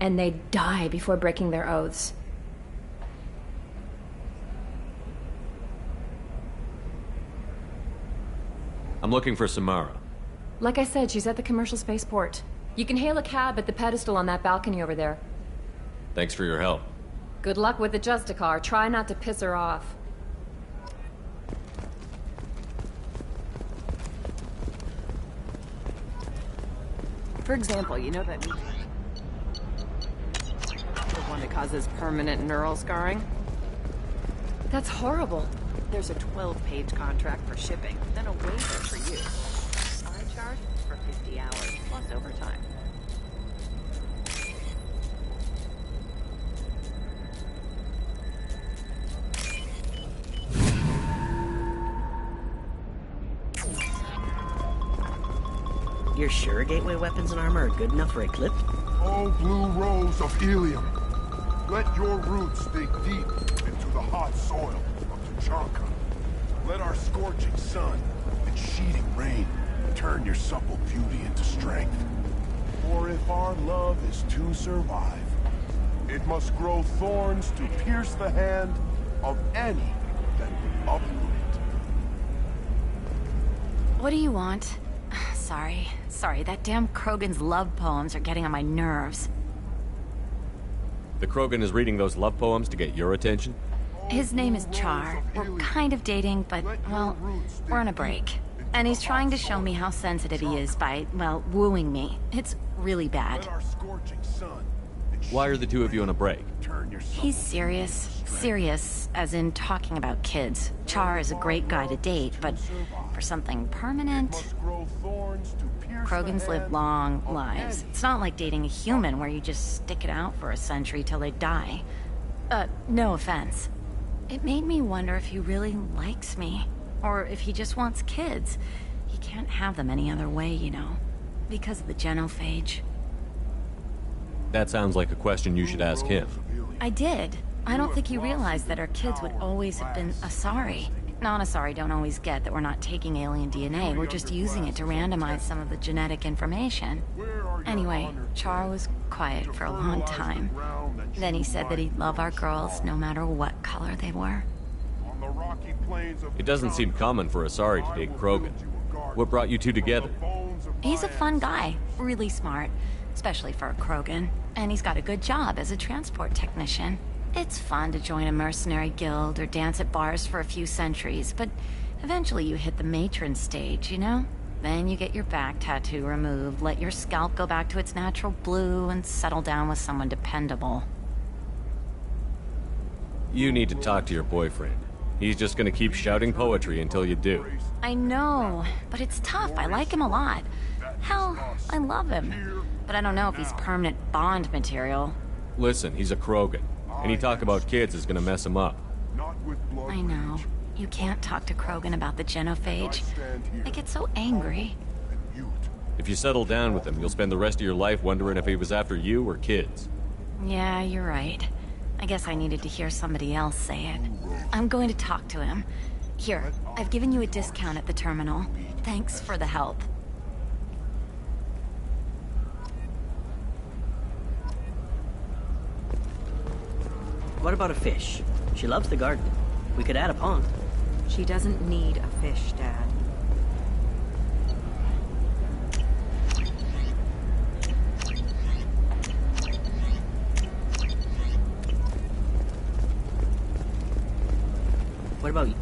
And they die before breaking their oaths. I'm looking for Samara. Like I said, she's at the commercial spaceport. You can hail a cab at the pedestal on that balcony over there. Thanks for your help. Good luck with the Justicar. Try not to piss her off. For example, you know that... the one that causes permanent neural scarring? That's horrible. There's a 12-page contract for shipping, then a waiver for you. I charge for 50 hours, plus overtime. You're sure gateway weapons and armor are good enough for a clip? Oh, blue rose of Ilium, let your roots dig deep into the hot soil of Tuchanka. Let our scorching sun and sheeting rain turn your supple beauty into strength. For if our love is to survive, it must grow thorns to pierce the hand of any that would uproot it. What do you want? Sorry, that damn Krogan's love poems are getting on my nerves. The Krogan is reading those love poems to get your attention? His name is Char. We're kind of dating, but, well, we're on a break. And he's trying to show me how sensitive he is by, well, wooing me. It's really bad. Why are the two of you on a break? He's serious. Serious, as in talking about kids. Char is a great guy to date, but for something permanent... Krogans live long lives. It's not like dating a human where you just stick it out for a century till they die. No offense. It made me wonder if he really likes me. Or if he just wants kids. He can't have them any other way, you know. Because of the genophage. That sounds like a question you should ask him. I did. I don't think he realized that our kids would always have been Asari. Non-Asari don't always get that we're not taking alien DNA, we're just using it to randomize some of the genetic information. Anyway, Char was quiet for a long time. Then he said that he'd love our girls no matter what color they were. It doesn't seem common for Asari to date Krogan. What brought you two together? He's a fun guy, really smart, especially for a Krogan. And he's got a good job as a transport technician. It's fun to join a mercenary guild or dance at bars for a few centuries, but eventually you hit the matron stage, you know? Then you get your back tattoo removed, let your scalp go back to its natural blue, and settle down with someone dependable. You need to talk to your boyfriend. He's just gonna keep shouting poetry until you do. I know, but it's tough. I like him a lot. Hell, I love him. But I don't know if he's permanent Bond material. Listen, he's a Krogan. Any talk about kids is gonna mess him up. I know. You can't talk to Krogan about the genophage. I get so angry. If you settle down with him, you'll spend the rest of your life wondering if he was after you or kids. Yeah, you're right. I guess I needed to hear somebody else say it. I'm going to talk to him. Here, I've given you a discount at the terminal. Thanks for the help. What about a fish? She loves the garden. We could add a pond. She doesn't need a fish, Dad. What about you?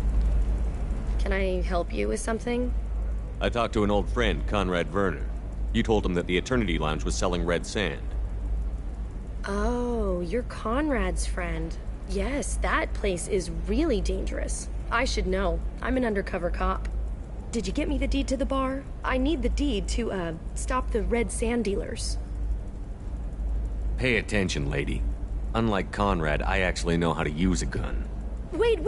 Can I help you with something? I talked to an old friend, Conrad Werner. You told him that the Eternity Lounge was selling red sand. Oh, you're Conrad's friend. Yes, that place is really dangerous. I should know. I'm an undercover cop. Did you get me the deed to the bar? I need the deed to, stop the red sand dealers. Pay attention, lady. Unlike Conrad, I actually know how to use a gun. Wait!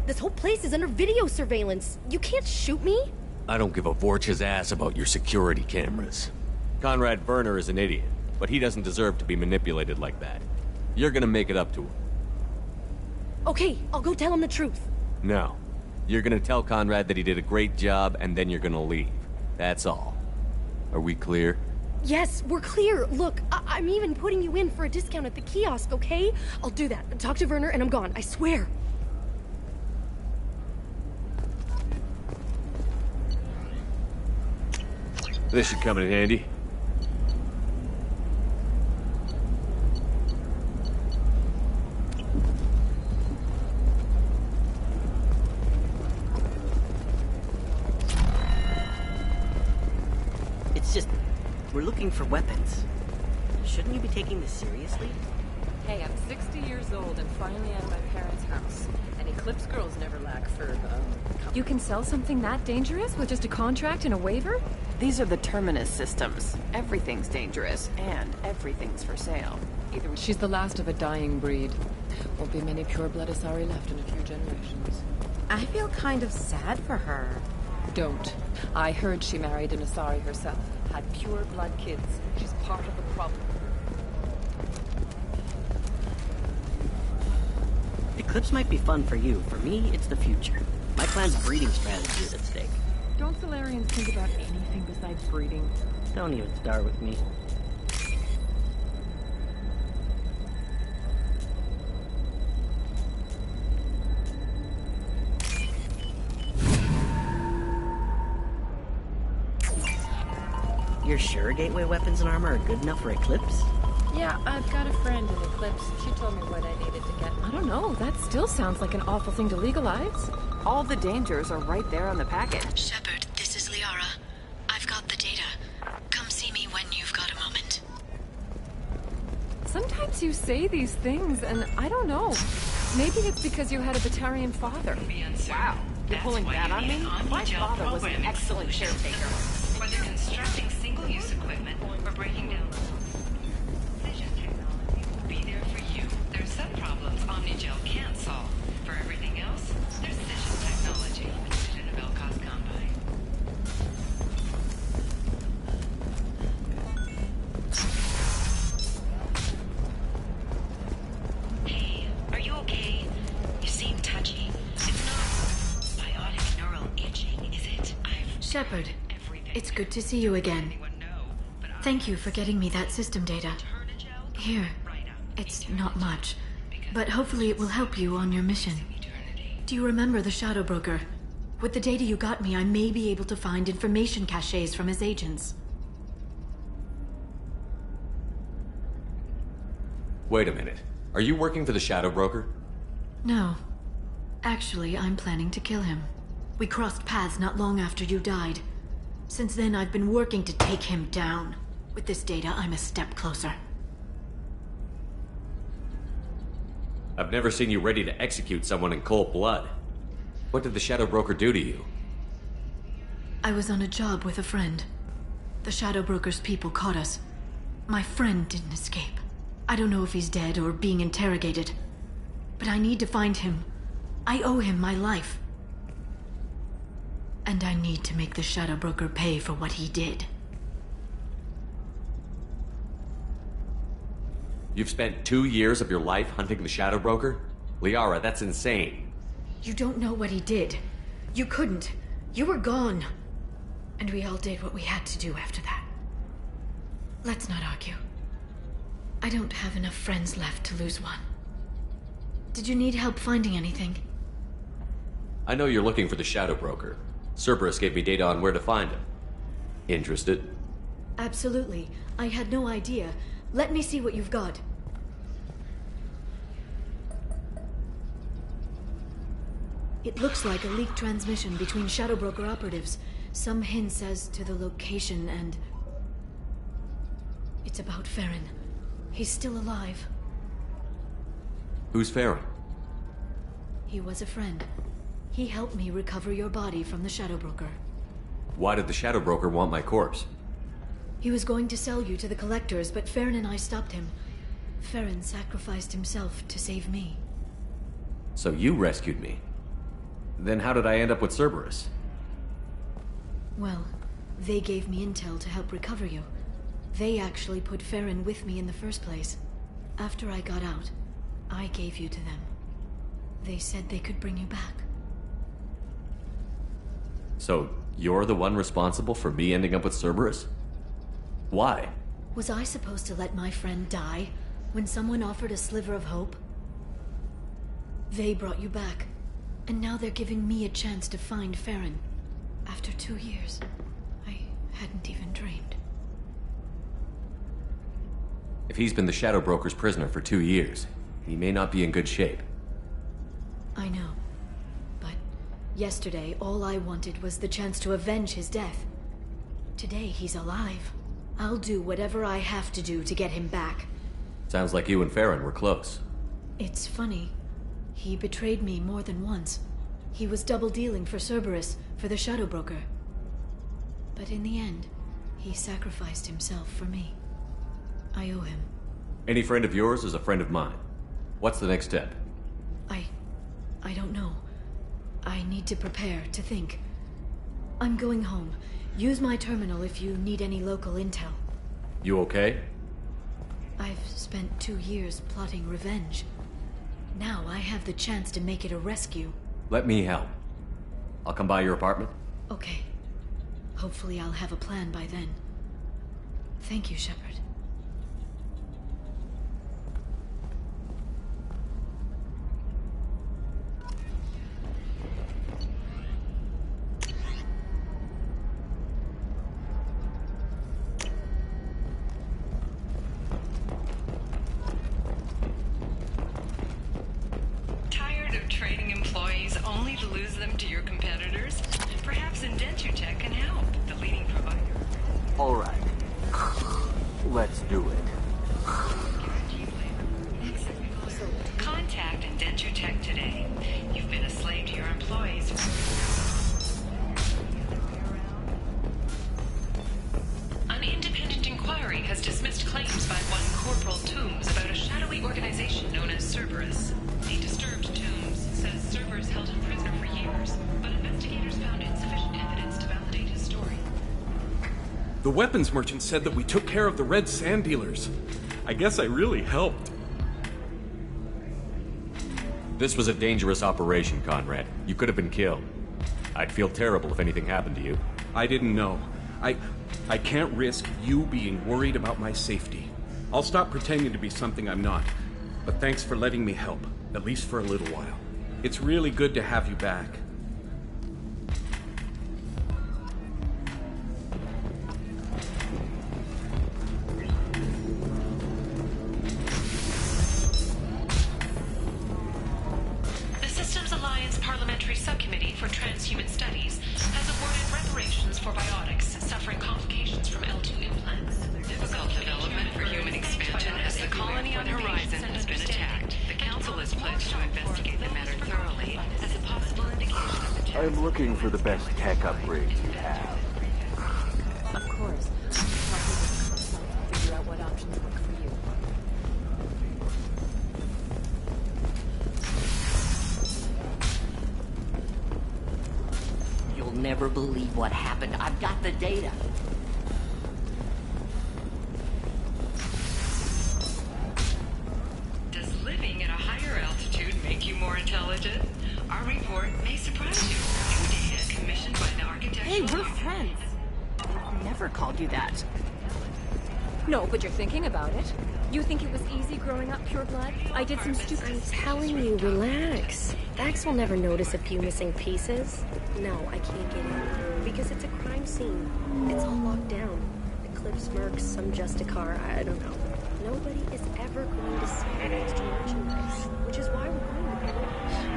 This whole place is under video surveillance. You can't shoot me? I don't give a Vorch's ass about your security cameras. Conrad Werner is an idiot, but he doesn't deserve to be manipulated like that. You're gonna make it up to him. Okay, I'll go tell him the truth. No. You're gonna tell Conrad that he did a great job, and then you're gonna leave. That's all. Are we clear? Yes, we're clear. Look, I'm even putting you in for a discount at the kiosk, okay? I'll do that. Talk to Werner and I'm gone, I swear. This should come in handy. It's just, we're looking for weapons. Shouldn't you be taking this seriously? Hey, I'm 60 years old and finally out of my parents' house. And Eclipse girls never lack for, You can sell something that dangerous with just a contract and a waiver? These are the Terminus systems. Everything's dangerous, and everything's for sale. Either way. She's the last of a dying breed. Won't be many pure-blood Asari left in a few generations. I feel kind of sad for her. Don't. I heard she married an Asari herself. Had pure-blood kids. She's part of the problem. Eclipse might be fun for you. For me, it's the future. My clan's breeding strategy is at stake. Don't Solarians think about anything besides breeding? Don't even start with me. You're sure gateway weapons and armor are good enough for Eclipse? Yeah, I've got a friend in Eclipse. She told me what I needed to get. I don't know, that still sounds like an awful thing to legalize. All the dangers are right there on the package. Shepard, this is Liara. I've got the data. Come see me when you've got a moment. Sometimes you say these things, and I don't know. Maybe it's because you had a Batarian father. Wow, you're pulling that on me? My father was an excellent caretaker. Whether constructing single-use equipment or breaking down precision technology will be there for you. There's some problems Omnigel can't solve. For everything else, there's precision technology included in a Belcost combine. Hey, are you okay? You seem touchy. It's not... By Shepard, it's good to see you again. Thank you for getting me that system data. Here, it's not much, but hopefully it will help you on your mission. Do you remember the Shadow Broker? With the data you got me, I may be able to find information caches from his agents. Wait a minute. Are you working for the Shadow Broker? No. Actually, I'm planning to kill him. We crossed paths not long after you died. Since then, I've been working to take him down. With this data, I'm a step closer. I've never seen you ready to execute someone in cold blood. What did the Shadow Broker do to you? I was on a job with a friend. The Shadow Broker's people caught us. My friend didn't escape. I don't know if he's dead or being interrogated. But I need to find him. I owe him my life. And I need to make the Shadow Broker pay for what he did. You've spent 2 years of your life hunting the Shadow Broker? Liara, that's insane. You don't know what he did. You couldn't. You were gone. And we all did what we had to do after that. Let's not argue. I don't have enough friends left to lose one. Did you need help finding anything? I know you're looking for the Shadow Broker. Cerberus gave me data on where to find him. Interested? Absolutely. I had no idea. Let me see what you've got. It looks like a leaked transmission between Shadow Broker operatives. Some hints as to the location and... It's about Farron. He's still alive. Who's Farron? He was a friend. He helped me recover your body from the Shadow Broker. Why did the Shadow Broker want my corpse? He was going to sell you to the collectors, but Farron and I stopped him. Farron sacrificed himself to save me. So you rescued me. Then how did I end up with Cerberus? Well, they gave me intel to help recover you. They actually put Farron with me in the first place. After I got out, I gave you to them. They said they could bring you back. So you're the one responsible for me ending up with Cerberus? Why? Was I supposed to let my friend die when someone offered a sliver of hope? They brought you back, and now they're giving me a chance to find Farron. After 2 years, I hadn't even dreamed. If he's been the Shadow Broker's prisoner for 2 years, he may not be in good shape. I know. But yesterday, all I wanted was the chance to avenge his death. Today, he's alive. I'll do whatever I have to do to get him back. Sounds like you and Farron were close. It's funny. He betrayed me more than once. He was double-dealing for Cerberus, for the Shadow Broker. But in the end, he sacrificed himself for me. I owe him. Any friend of yours is a friend of mine. What's the next step? I don't know. I need to prepare, to think. I'm going home. Use my terminal if you need any local intel. You okay? I've spent 2 years plotting revenge. Now I have the chance to make it a rescue. Let me help. I'll come by your apartment. Okay. Hopefully I'll have a plan by then. Thank you, Shepard. Tired of training employees only to lose them to your competitors? Perhaps Indentutech can help, the leading provider. All right. Let's do it. Contact Indentutech today. You've been a slave to your employees. An independent inquiry has dismissed claims by one Corporal Toombs about a shadowy organization known as Cerberus. The disturbed Toombs says Cerberus held him prisoner for years, but investigators found insufficient evidence to validate his story. The weapons merchant said that we took care of the red sand dealers. I guess I really helped. This was a dangerous operation, Conrad. You could have been killed. I'd feel terrible if anything happened to you. I didn't know. I can't risk you being worried about my safety. I'll stop pretending to be something I'm not. But thanks for letting me help, at least for a little while. It's really good to have you back. The Systems Alliance Parliamentary Subcommittee for Transhuman Studies has awarded reparations for biotics suffering complications from L2 implants. Difficult development for human expansion as the colony on Horizon has been attacked. The Council has pledged to investigate the matter thoroughly as a possible indication of the I'm looking for the best tech upgrades you have. Of course. I'll figure out what options work for you. You'll never believe what happened. I've got the data. Does living at a higher altitude make you more intelligent? Our report may surprise you. New data commissioned by the architectural... Hey, we're friends. I've never called you that. No, but you're thinking about it. You think it was easy growing up pure blood? I did some stupid... I'm telling you, relax. Vax will never notice a few missing pieces. No, I can't get in. Because it's a crime scene. It's all locked down. Eclipse mercs, some Justicar, I don't know. Nobody is ever going to see the extra merchandise. Which is why we're going to be rich.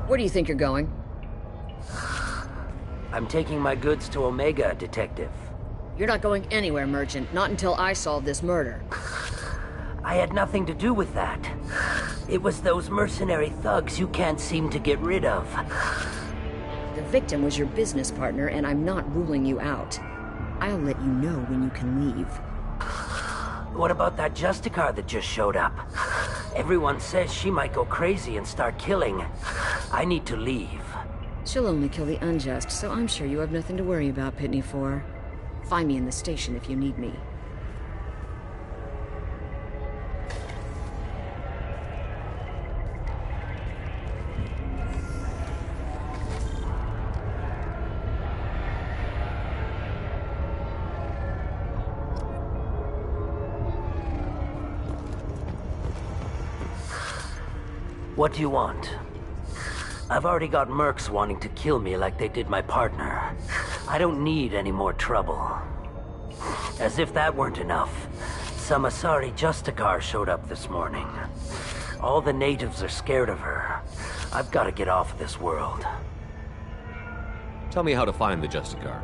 Where do you think you're going? I'm taking my goods to Omega, Detective. You're not going anywhere, Merchant. Not until I solve this murder. I had nothing to do with that. It was those mercenary thugs you can't seem to get rid of. The victim was your business partner, and I'm not ruling you out. I'll let you know when you can leave. What about that Justicar that just showed up? Everyone says she might go crazy and start killing. I need to leave. She'll only kill the unjust, so I'm sure you have nothing to worry about, Pitney 4. Find me in the station if you need me. What do you want? I've already got mercs wanting to kill me like they did my partner. I don't need any more trouble. As if that weren't enough, some Asari Justicar showed up this morning. All the natives are scared of her. I've got to get off of this world. Tell me how to find the Justicar.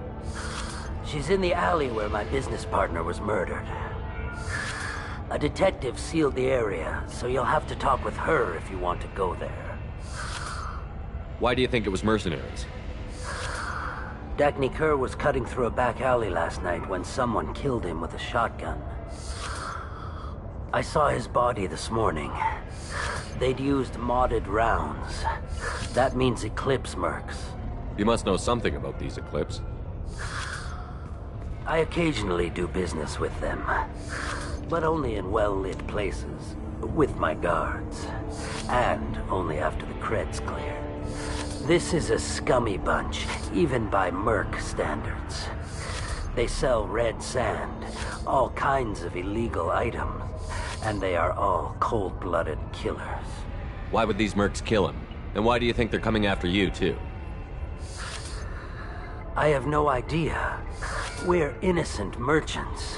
She's in the alley where my business partner was murdered. A detective sealed the area, so you'll have to talk with her if you want to go there. Why do you think it was mercenaries? Dagny Kerr was cutting through a back alley last night when someone killed him with a shotgun. I saw his body this morning. They'd used modded rounds. That means Eclipse mercs. You must know something about these Eclipse. I occasionally do business with them. But only in well-lit places, with my guards. And only after the cred's clear. This is a scummy bunch, even by merc standards. They sell red sand, all kinds of illegal items, and they are all cold-blooded killers. Why would these mercs kill him? And why do you think they're coming after you, too? I have no idea. We're innocent merchants.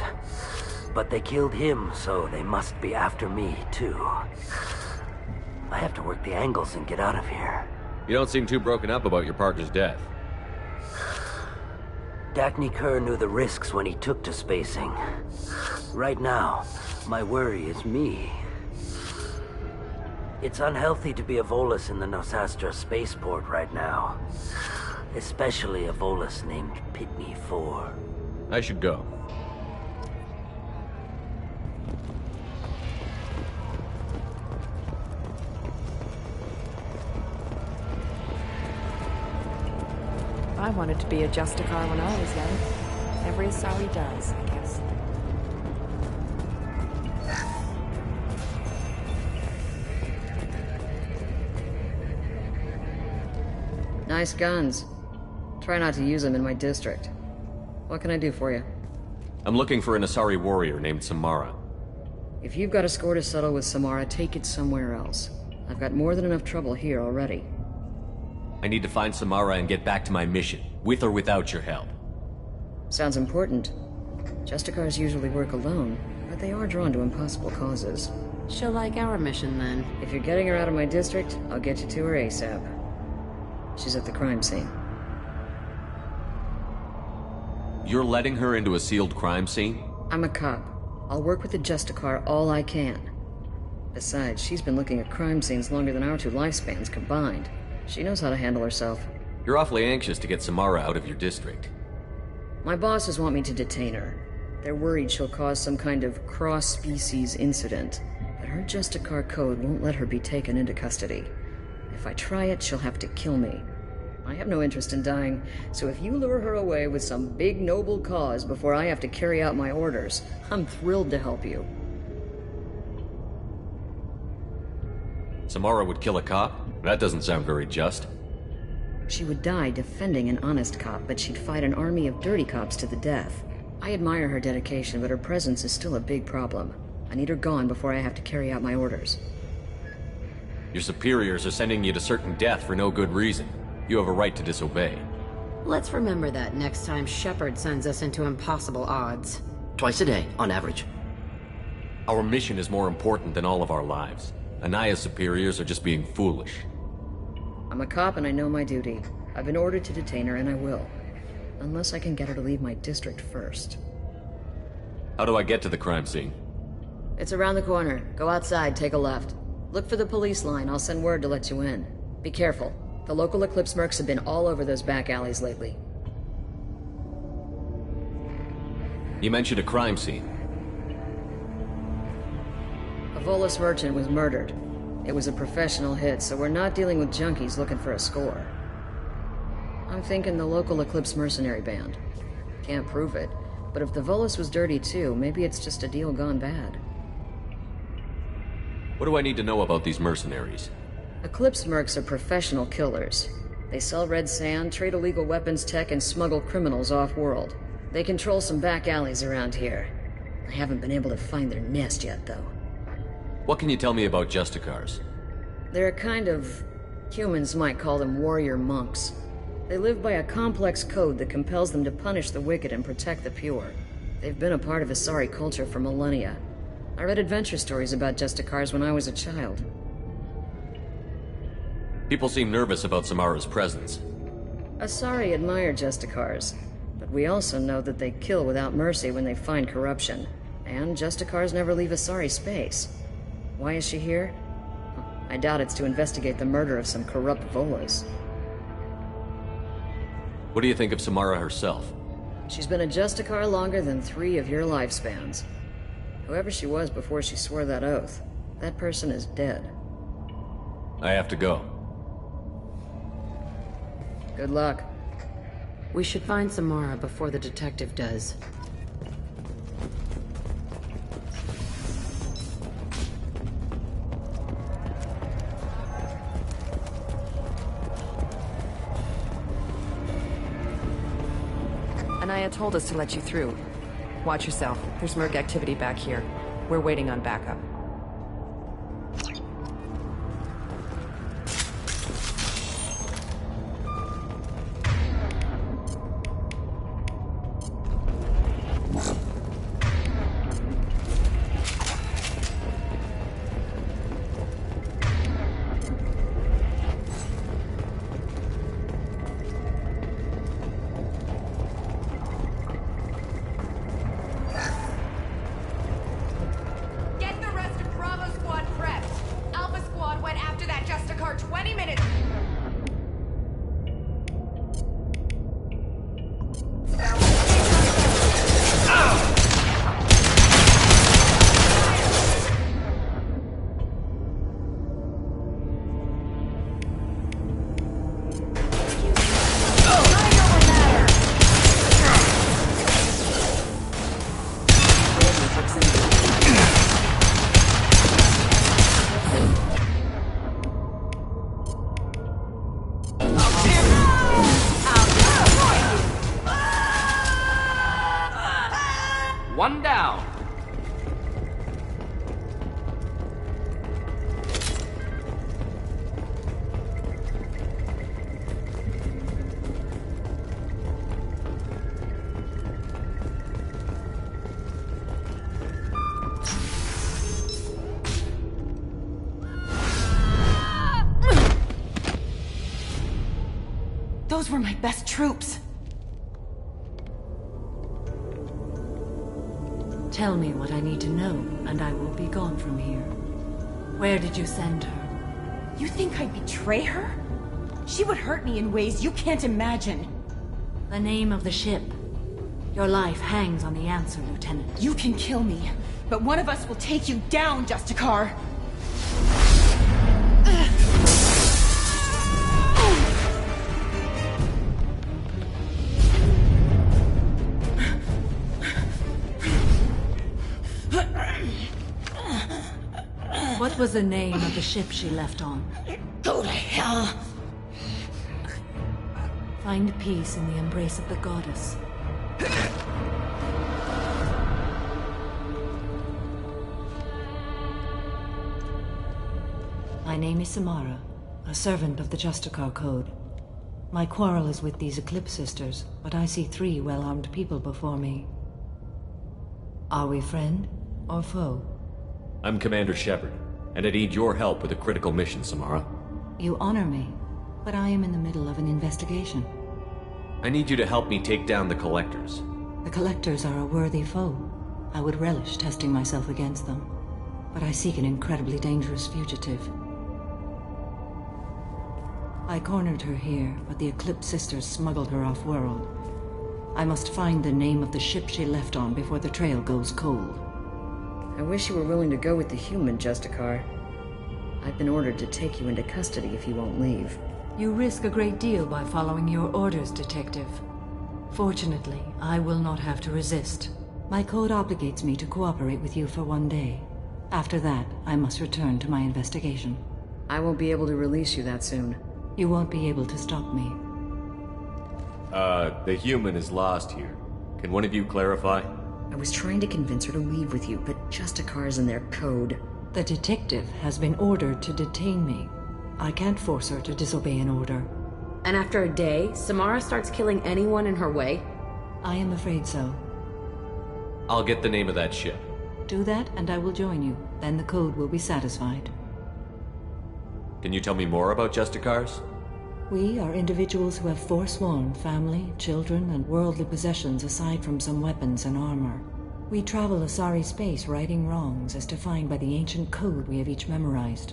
But they killed him, so they must be after me, too. I have to work the angles and get out of here. You don't seem too broken up about your partner's death. Dacne Kerr knew the risks when he took to spacing. Right now, my worry is me. It's unhealthy to be a Volus in the Nosastra spaceport right now. Especially a Volus named Pitney 4. I should go. I wanted to be a Justicar when I was young. Every Asari does, I guess. Nice guns. Try not to use them in my district. What can I do for you? I'm looking for an Asari warrior named Samara. If you've got a score to settle with Samara, take it somewhere else. I've got more than enough trouble here already. I need to find Samara and get back to my mission, with or without your help. Sounds important. Justicars usually work alone, but they are drawn to impossible causes. She'll like our mission, then. If you're getting her out of my district, I'll get you to her ASAP. She's at the crime scene. You're letting her into a sealed crime scene? I'm a cop. I'll work with the Justicar all I can. Besides, she's been looking at crime scenes longer than our 2 lifespans combined. She knows how to handle herself. You're awfully anxious to get Samara out of your district. My bosses want me to detain her. They're worried she'll cause some kind of cross-species incident, but her Justicar code won't let her be taken into custody. If I try it, she'll have to kill me. I have no interest in dying, so if you lure her away with some big noble cause before I have to carry out my orders, I'm thrilled to help you. Samara would kill a cop? That doesn't sound very just. She would die defending an honest cop, but she'd fight an army of dirty cops to the death. I admire her dedication, but her presence is still a big problem. I need her gone before I have to carry out my orders. Your superiors are sending you to certain death for no good reason. You have a right to disobey. Let's remember that next time Shepard sends us into impossible odds. Twice a day, on average. Our mission is more important than all of our lives. Anaya's superiors are just being foolish. I'm a cop and I know my duty. I've been ordered to detain her and I will. Unless I can get her to leave my district first. How do I get to the crime scene? It's around the corner. Go outside, take a left. Look for the police line. I'll send word to let you in. Be careful. The local Eclipse mercs have been all over those back alleys lately. You mentioned a crime scene. A Volus merchant was murdered. It was a professional hit, so we're not dealing with junkies looking for a score. I'm thinking the local Eclipse mercenary band. Can't prove it, but if the Volus was dirty too, maybe it's just a deal gone bad. What do I need to know about these mercenaries? Eclipse mercs are professional killers. They sell red sand, trade illegal weapons tech, and smuggle criminals off-world. They control some back alleys around here. I haven't been able to find their nest yet, though. What can you tell me about Justicars? They're a kind of... humans might call them warrior monks. They live by a complex code that compels them to punish the wicked and protect the pure. They've been a part of Asari culture for millennia. I read adventure stories about Justicars when I was a child. People seem nervous about Samara's presence. Asari admire Justicars, but we also know that they kill without mercy when they find corruption. And Justicars never leave Asari space. Why is she here? I doubt it's to investigate the murder of some corrupt Volus. What do you think of Samara herself? She's been a Justicar longer than 3 of your lifespans. Whoever she was before she swore that oath, that person is dead. I have to go. Good luck. We should find Samara before the detective does. Anaya told us to let you through. Watch yourself. There's merc activity back here. We're waiting on backup. One down. Those were my best troops. Tell me what I need to know, and I will be gone from here. Where did you send her? You think I'd betray her? She would hurt me in ways you can't imagine. The name of the ship. Your life hangs on the answer, Lieutenant. You can kill me, but one of us will take you down, Justicar. What was the name of the ship she left on? Go to hell! Find peace in the embrace of the goddess. My name is Samara, a servant of the Justicar Code. My quarrel is with these Eclipse Sisters, but I see 3 well-armed people before me. Are we friend or foe? I'm Commander Shepard, and I need your help with a critical mission, Samara. You honor me, but I am in the middle of an investigation. I need you to help me take down the Collectors. The Collectors are a worthy foe. I would relish testing myself against them, but I seek an incredibly dangerous fugitive. I cornered her here, but the Eclipse Sisters smuggled her off-world. I must find the name of the ship she left on before the trail goes cold. I wish you were willing to go with the human, Justicar. I've been ordered to take you into custody if you won't leave. You risk a great deal by following your orders, Detective. Fortunately, I will not have to resist. My code obligates me to cooperate with you for 1 day. After that, I must return to my investigation. I won't be able to release you that soon. You won't be able to stop me. The human is lost here. Can one of you clarify? I was trying to convince her to leave with you, but Justicar's in their code. The detective has been ordered to detain me. I can't force her to disobey an order. And after a day, Samara starts killing anyone in her way? I am afraid so. I'll get the name of that ship. Do that, and I will join you. Then the code will be satisfied. Can you tell me more about Justicars? We are individuals who have forsworn family, children, and worldly possessions aside from some weapons and armor. We travel Asari space righting wrongs as defined by the ancient code we have each memorized.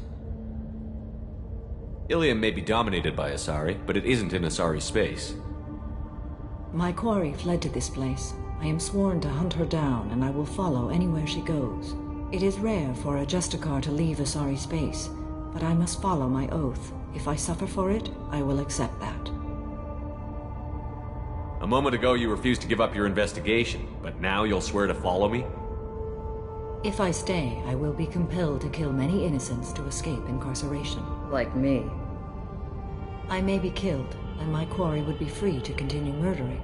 Ilium may be dominated by Asari, but it isn't in Asari space. My quarry fled to this place. I am sworn to hunt her down, and I will follow anywhere she goes. It is rare for a Justicar to leave Asari space, but I must follow my oath. If I suffer for it, I will accept that. A moment ago you refused to give up your investigation, but now you'll swear to follow me? If I stay, I will be compelled to kill many innocents to escape incarceration. Like me. I may be killed, and my quarry would be free to continue murdering.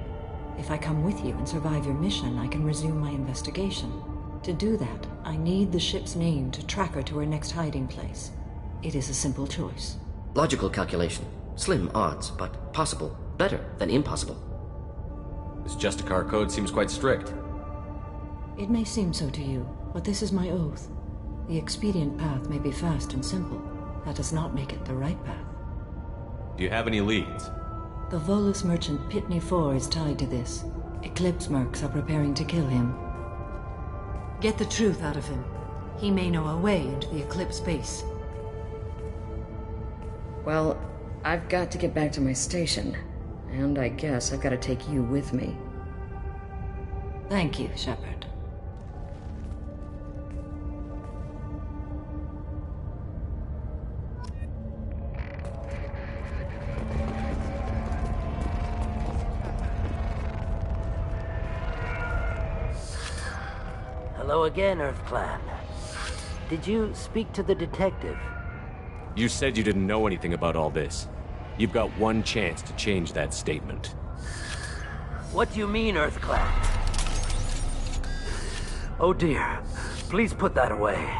If I come with you and survive your mission, I can resume my investigation. To do that, I need the ship's name to track her to her next hiding place. It is a simple choice. Logical calculation. Slim odds, but possible. Better than impossible. This Justicar code seems quite strict. It may seem so to you, but this is my oath. The expedient path may be fast and simple. That does not make it the right path. Do you have any leads? The Volus merchant Pitney IV is tied to this. Eclipse mercs are preparing to kill him. Get the truth out of him. He may know a way into the Eclipse base. Well, I've got to get back to my station. And I guess I've got to take you with me. Thank you, Shepard. Hello again, Earth Clan. Did you speak to the detective? You said you didn't know anything about all this. You've got one chance to change that statement. What do you mean, Earth Clan? Oh dear. Please put that away.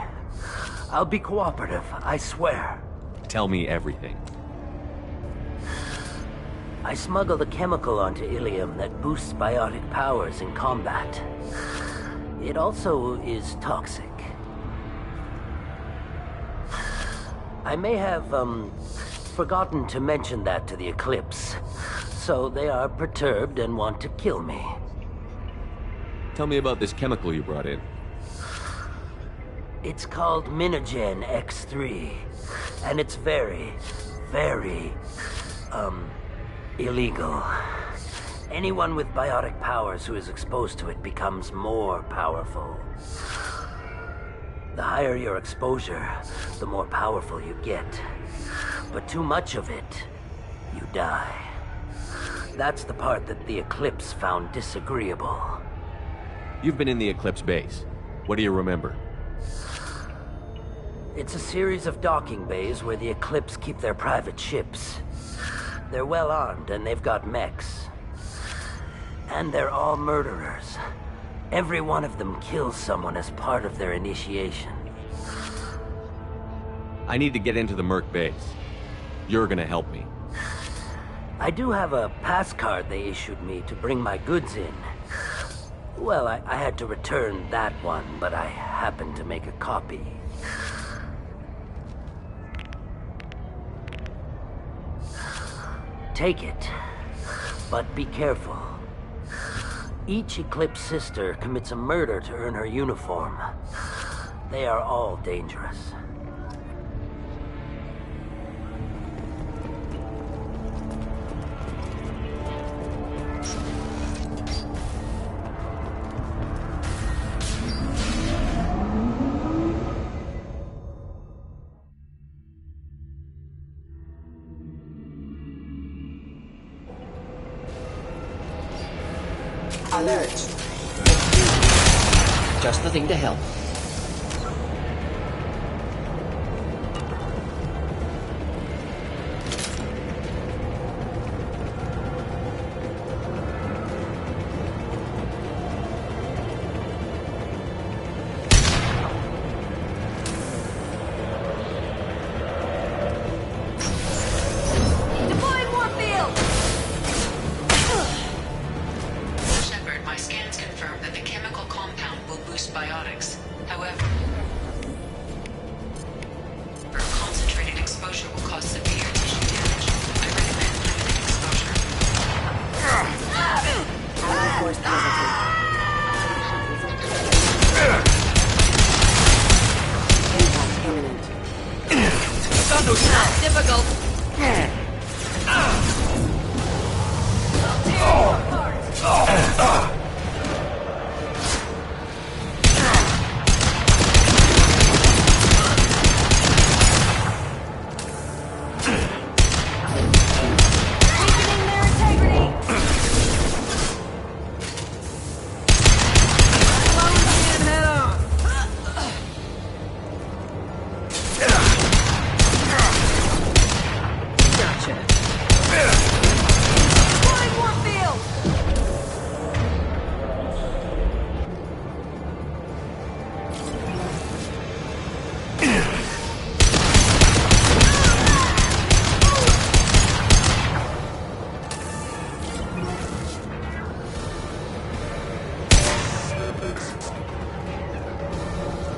I'll be cooperative, I swear. Tell me everything. I smuggled a chemical onto Ilium that boosts biotic powers in combat. It also is toxic. I may have, forgotten to mention that to the Eclipse. So they are perturbed and want to kill me. Tell me about this chemical you brought in. It's called Minogen X3. And it's very, very, illegal. Anyone with biotic powers who is exposed to it becomes more powerful. The higher your exposure, the more powerful you get. But too much of it, you die. That's the part that the Eclipse found disagreeable. You've been in the Eclipse base. What do you remember? It's a series of docking bays where the Eclipse keep their private ships. They're well armed and they've got mechs. And they're all murderers. Every one of them kills someone as part of their initiation. I need to get into the Merc base. You're gonna help me. I do have a pass card they issued me to bring my goods in. Well, I had to return that one, but I happened to make a copy. Take it, but be careful. Each Eclipse sister commits a murder to earn her uniform. They are all dangerous. Alert! Just the thing to help.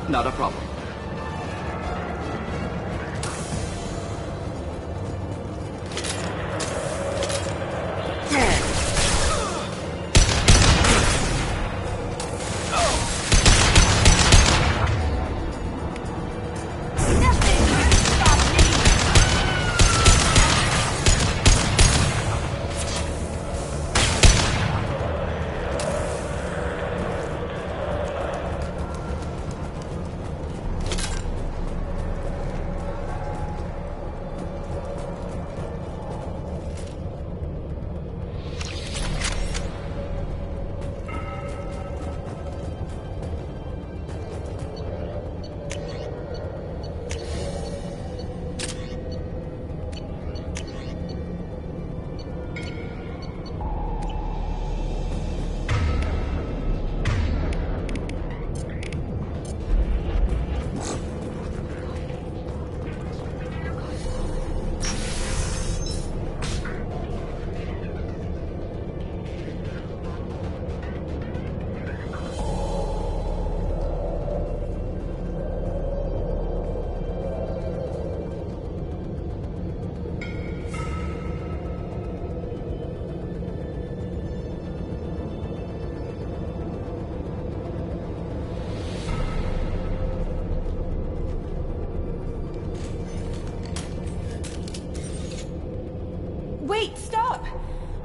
Not a problem.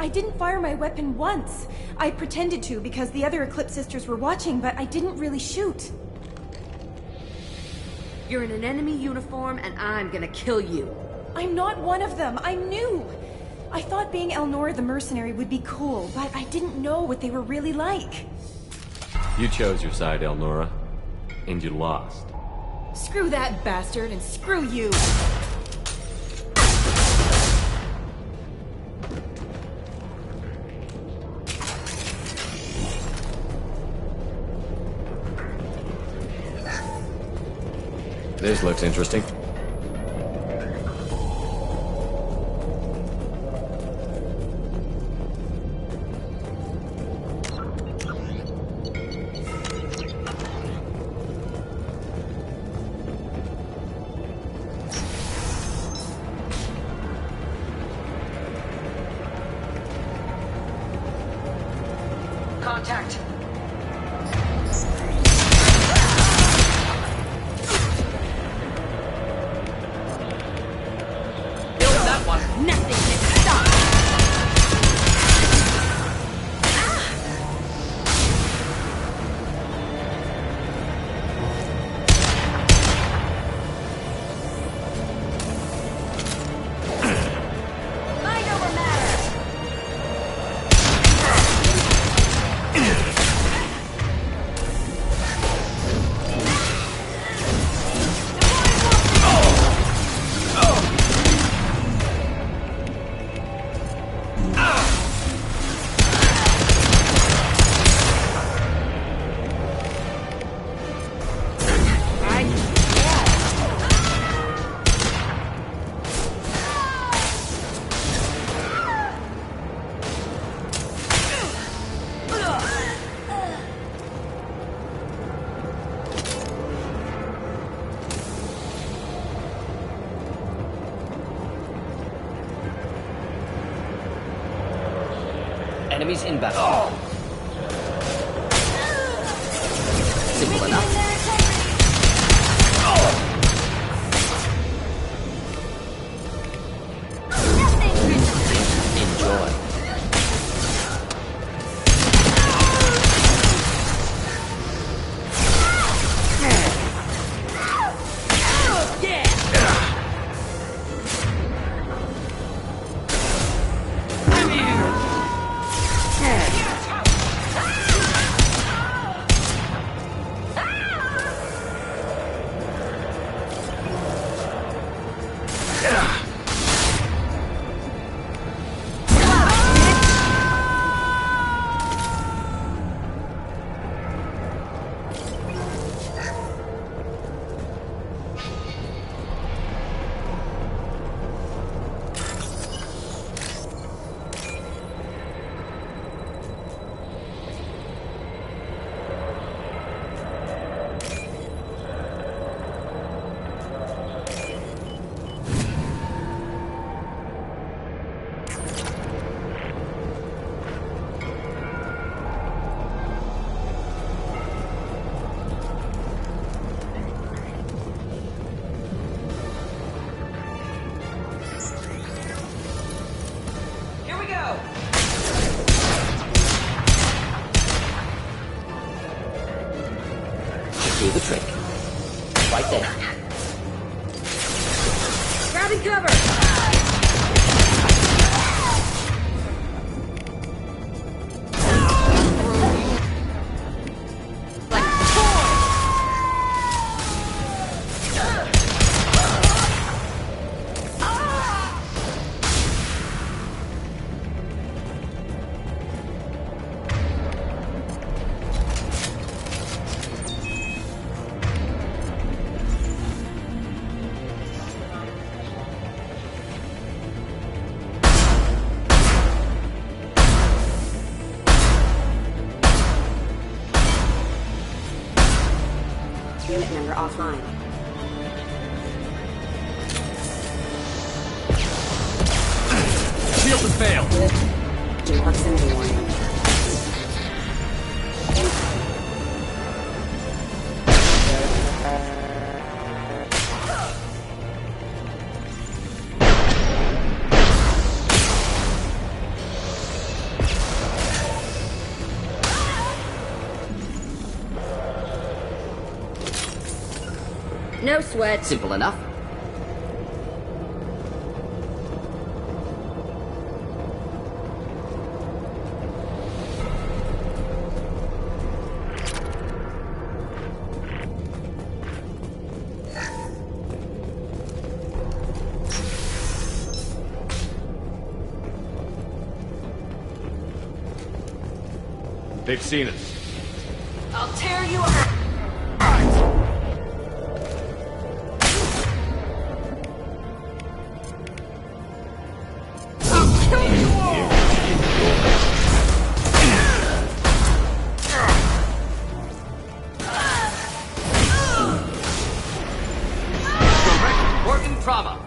I didn't fire my weapon once. I pretended to because the other Eclipse sisters were watching, but I didn't really shoot. You're in an enemy uniform, and I'm gonna kill you. I'm not one of them. I'm new. I thought being Elnora the mercenary would be cool, but I didn't know what they were really like. You chose your side, Elnora, and you lost. Screw that bastard, and screw you! This looks interesting. Contact. Nothing can stop. Mind over matter. Enemies inbound. Simple enough. Enjoy. Do the trick. Right there. Grabbing cover! Unit member offline. Shield has failed. Proximity warning. No sweat. Simple enough. They've seen us. I'll tear you apart. Organ trauma.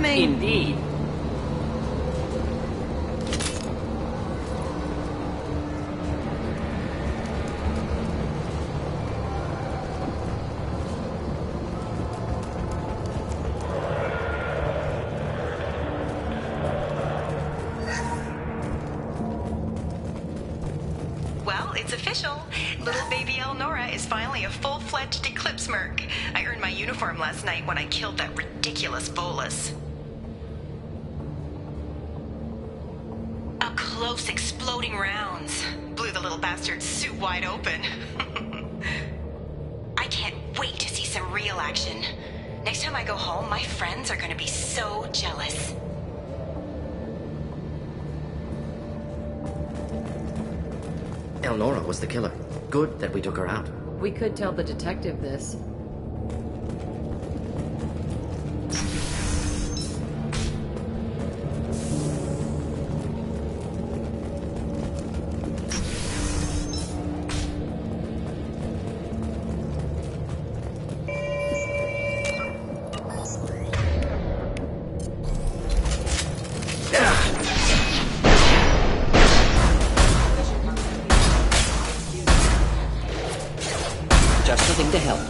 Indeed. Well, it's official. Little baby Elnora is finally a full-fledged Eclipse merc. I earned my uniform last night when I killed that ridiculous bolus. Up close, exploding rounds. Blew the little bastard's suit wide open. I can't wait to see some real action. Next time I go home, my friends are gonna be so jealous. Elnora was the killer. Good that we took her out. We could tell the detective this. Just the thing to help.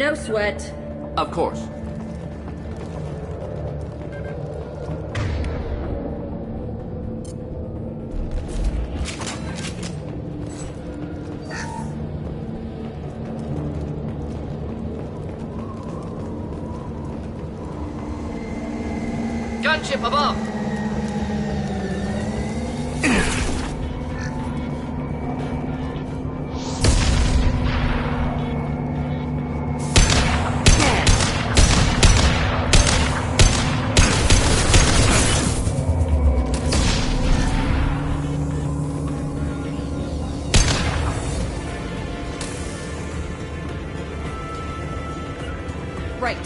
No sweat. Of course. Gunship above! Right.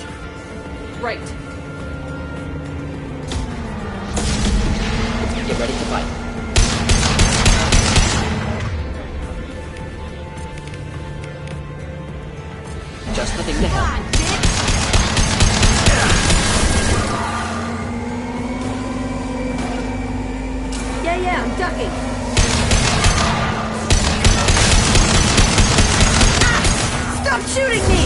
Right. Get ready to fight. Just the thing to help. Yeah, I'm ducking. Ah! Stop shooting me!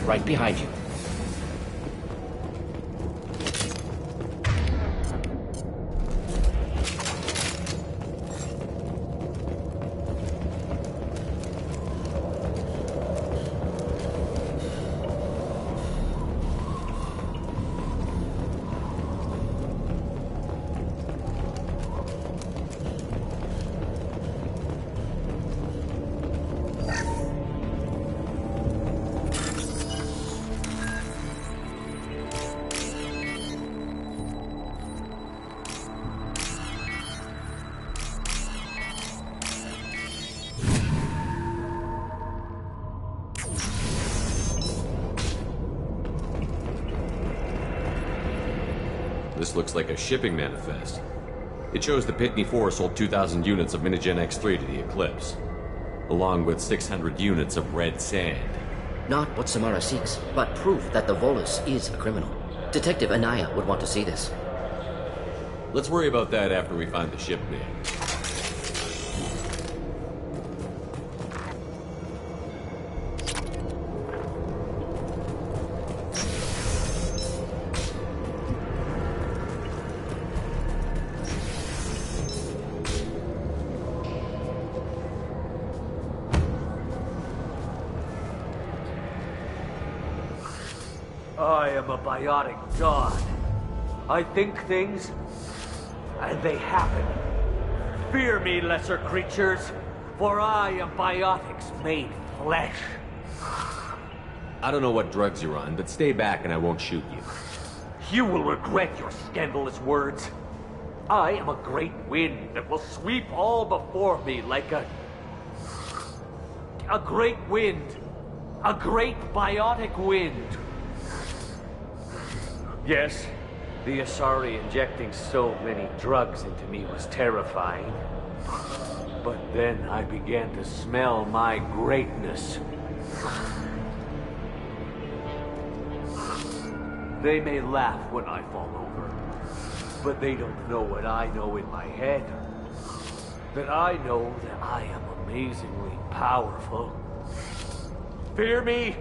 Right behind you. This looks like a shipping manifest. It shows the Pitney 4 sold 2,000 units of Minigen X3 to the Eclipse, along with 600 units of red sand. Not what Samara seeks, but proof that the Volus is a criminal. Detective Anaya would want to see this. Let's worry about that after we find the ship name. I am a biotic god. I think things, and they happen. Fear me, lesser creatures, for I am biotics made flesh. I don't know what drugs you're on, but stay back and I won't shoot you. You will regret your scandalous words. I am a great wind that will sweep all before me like a great wind. A great biotic wind. Yes, the Asari injecting so many drugs into me was terrifying. But then I began to smell my greatness. They may laugh when I fall over, but they don't know what I know in my head. That I know that I am amazingly powerful. Fear me?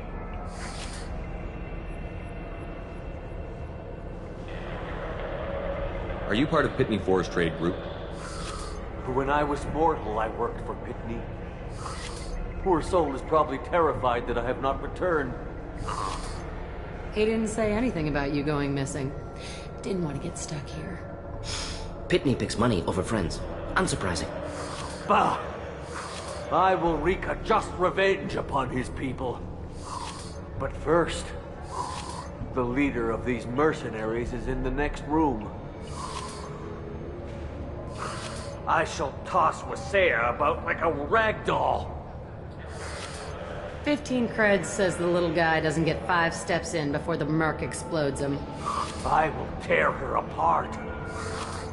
Are you part of Pitney 4's trade group? When I was mortal, I worked for Pitney. Poor soul is probably terrified that I have not returned. He didn't say anything about you going missing. Didn't want to get stuck here. Pitney picks money over friends. Unsurprising. Bah! I will wreak a just revenge upon his people. But first, the leader of these mercenaries is in the next room. I shall toss Wasea about like a rag doll. 15 creds says the little guy doesn't get 5 steps in before the merc explodes him. I will tear her apart.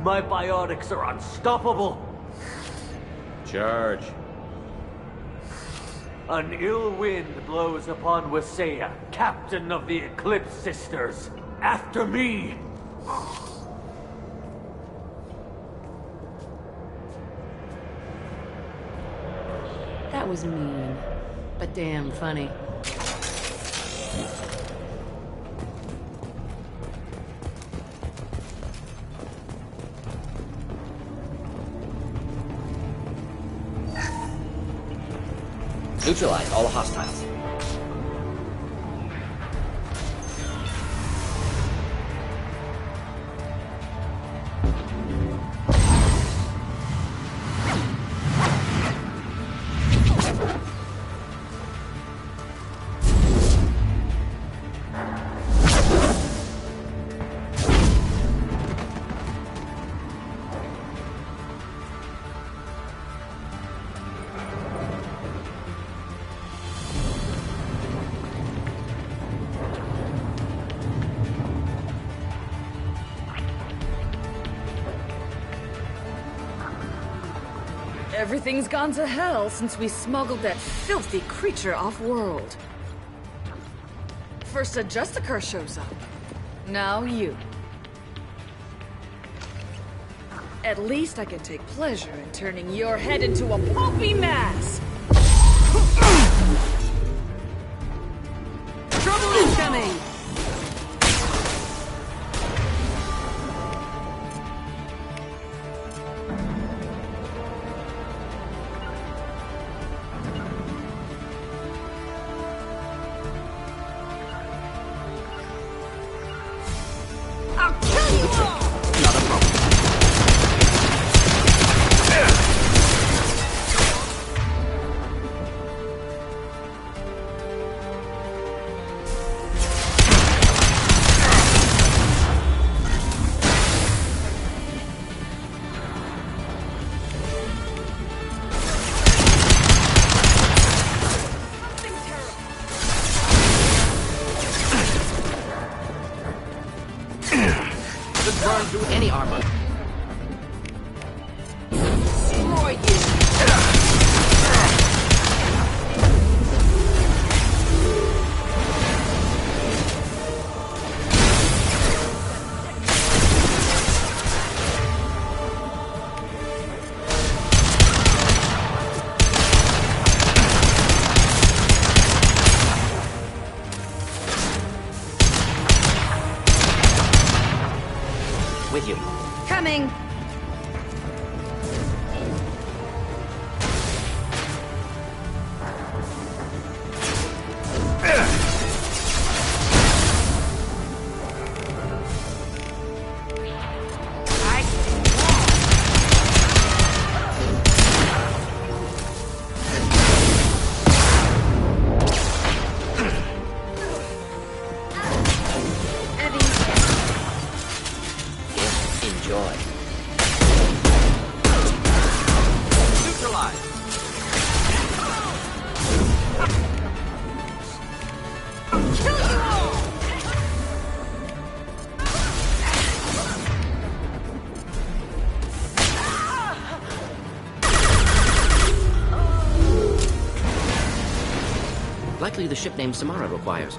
My biotics are unstoppable. Charge. An ill wind blows upon Wasea, captain of the Eclipse Sisters. After me! That was mean, but damn funny. Neutralize all hostiles. Everything's gone to hell since we smuggled that filthy creature off-world. First a Justicar shows up. Now you. At least I can take pleasure in turning your head into a pulpy mass! Trouble incoming! Burn through any armor. Destroy you! With you. Coming! Likely the ship name Samara requires.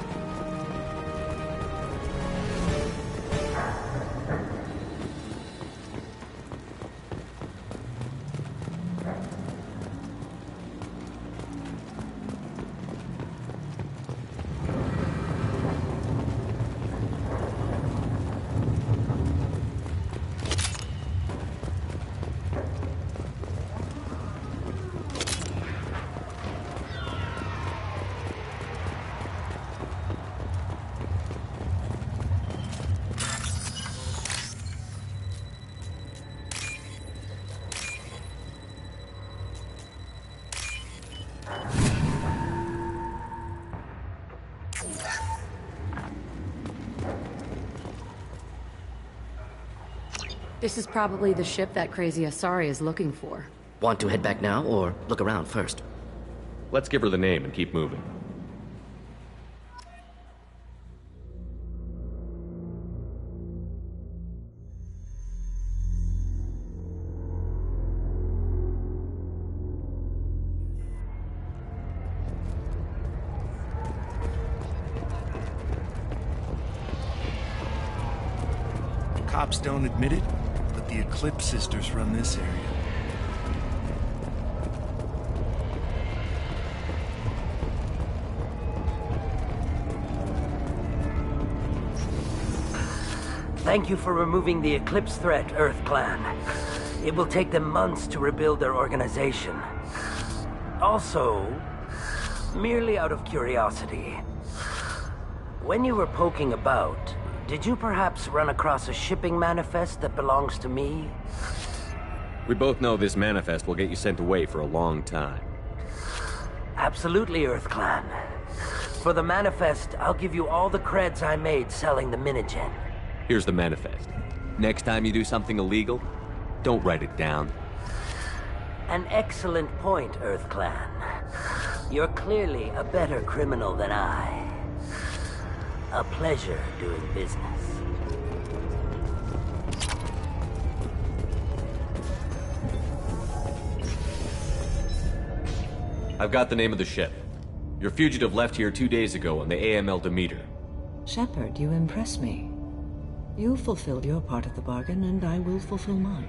This is probably the ship that crazy Asari is looking for. Want to head back now, or look around first? Let's give her the name and keep moving. Cops don't admit it, but the Eclipse sisters run this area. Thank you for removing the Eclipse threat, Earth Clan. It will take them months to rebuild their organization. Also, merely out of curiosity, when you were poking about, did you perhaps run across a shipping manifest that belongs to me? We both know this manifest will get you sent away for a long time. Absolutely, Earth Clan. For the manifest, I'll give you all the creds I made selling the Minigen. Here's the manifest. Next time you do something illegal, don't write it down. An excellent point, Earth Clan. You're clearly a better criminal than I. A pleasure doing business. I've got the name of the ship. Your fugitive left here 2 days ago on the AML Demeter. Shepard, you impress me. You fulfilled your part of the bargain, and I will fulfill mine.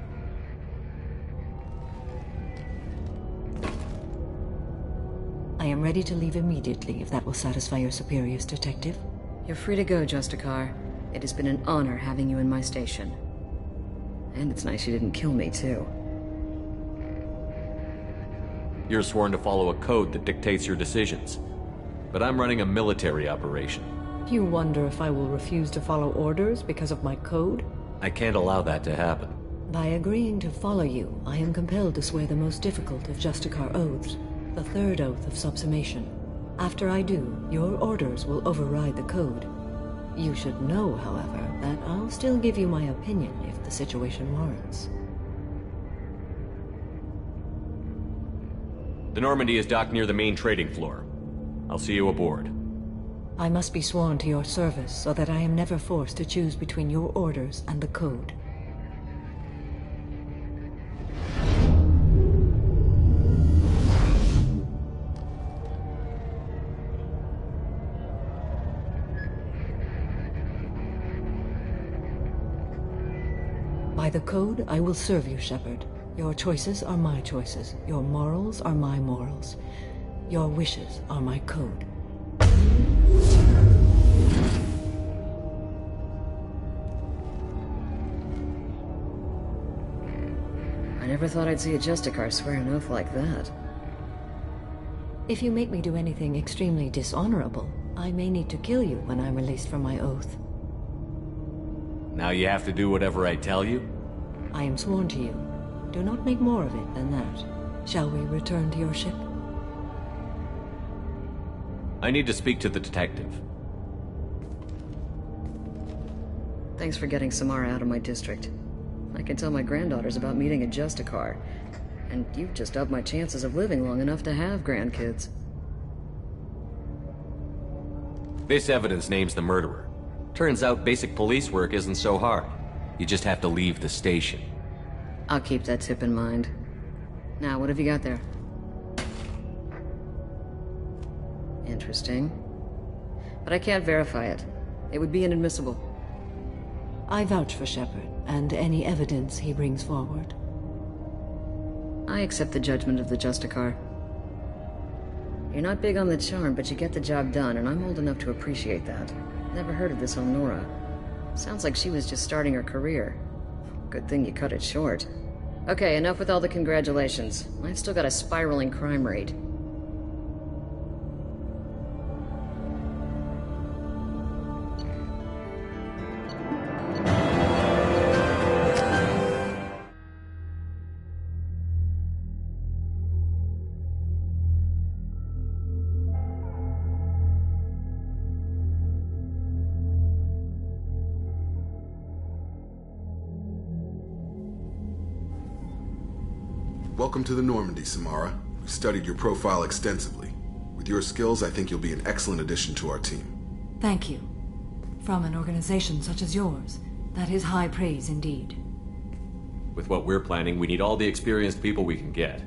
I am ready to leave immediately, if that will satisfy your superiors, Detective. You're free to go, Justicar. It has been an honor having you in my station. And it's nice you didn't kill me, too. You're sworn to follow a code that dictates your decisions. But I'm running a military operation. You wonder if I will refuse to follow orders because of my code? I can't allow that to happen. By agreeing to follow you, I am compelled to swear the most difficult of Justicar oaths, the third oath of subsumation. After I do, your orders will override the code. You should know, however, that I'll still give you my opinion if the situation warrants. The Normandy is docked near the main trading floor. I'll see you aboard. I must be sworn to your service so that I am never forced to choose between your orders and the code. By the code, I will serve you, Shepard. Your choices are my choices. Your morals are my morals. Your wishes are my code. I never thought I'd see a Justicar swear an oath like that. If you make me do anything extremely dishonorable, I may need to kill you when I'm released from my oath. Now you have to do whatever I tell you? I am sworn to you. Do not make more of it than that. Shall we return to your ship? I need to speak to the detective. Thanks for getting Samara out of my district. I can tell my granddaughters about meeting a Justicar. And you've just upped my chances of living long enough to have grandkids. This evidence names the murderer. Turns out basic police work isn't so hard. You just have to leave the station. I'll keep that tip in mind. Now, what have you got there? Interesting. But I can't verify it. It would be inadmissible. I vouch for Shepard, and any evidence he brings forward. I accept the judgment of the Justicar. You're not big on the charm, but you get the job done, and I'm old enough to appreciate that. Never heard of this Elnora. Sounds like she was just starting her career. Good thing you cut it short. Okay, enough with all the congratulations. I've still got a spiraling crime rate. Welcome to the Normandy, Samara. We've studied your profile extensively. With your skills, I think you'll be an excellent addition to our team. Thank you. From an organization such as yours, that is high praise indeed. With what we're planning, we need all the experienced people we can get.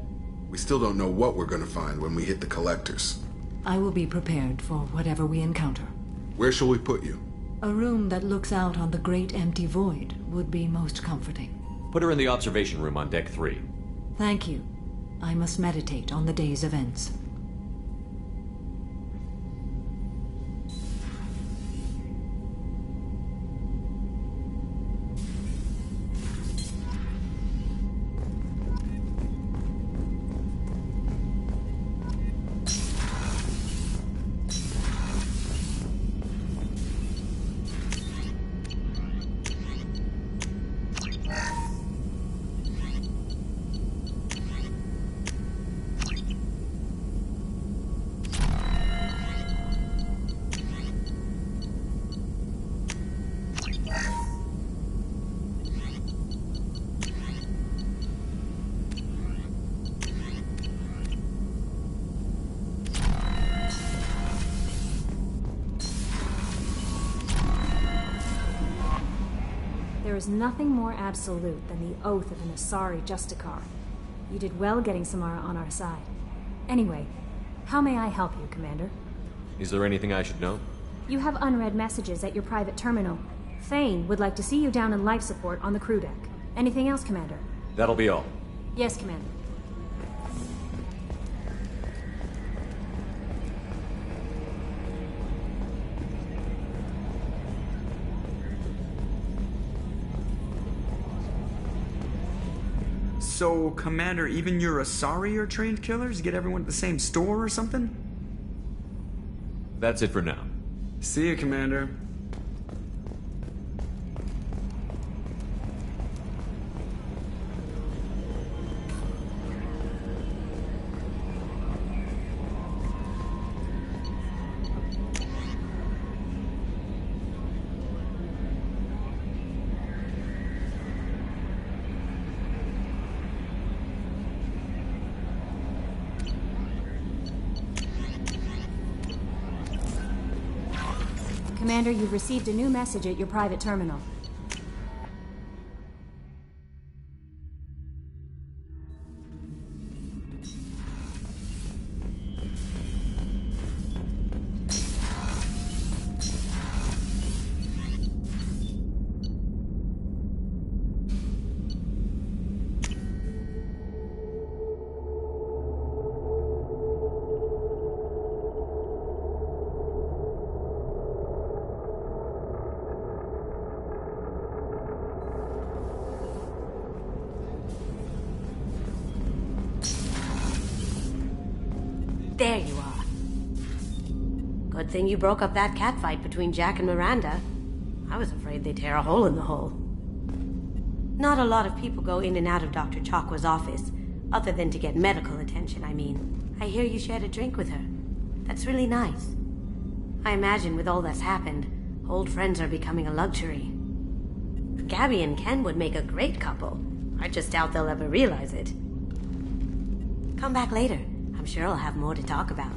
We still don't know what we're gonna find when we hit the collectors. I will be prepared for whatever we encounter. Where shall we put you? A room that looks out on the great empty void would be most comforting. Put her in the observation room on deck 3. Thank you. I must meditate on the day's events. There is nothing more absolute than the oath of an Asari Justicar. You did well getting Samara on our side. Anyway, how may I help you, Commander? Is there anything I should know? You have unread messages at your private terminal. Thane would like to see you down in life support on the crew deck. Anything else, Commander? That'll be all. Yes, Commander. So, Commander, even your Asari are trained killers? Get everyone at the same store or something? That's it for now. See you, Commander. Commander, you've received a new message at your private terminal. There you are. Good thing you broke up that catfight between Jack and Miranda. I was afraid they'd tear a hole in the hull. Not a lot of people go in and out of Dr. Chakwa's office, other than to get medical attention, I mean. I hear you shared a drink with her. That's really nice. I imagine with all that's happened, old friends are becoming a luxury. Gabby and Ken would make a great couple. I just doubt they'll ever realize it. Come back later. I'm sure I'll have more to talk about.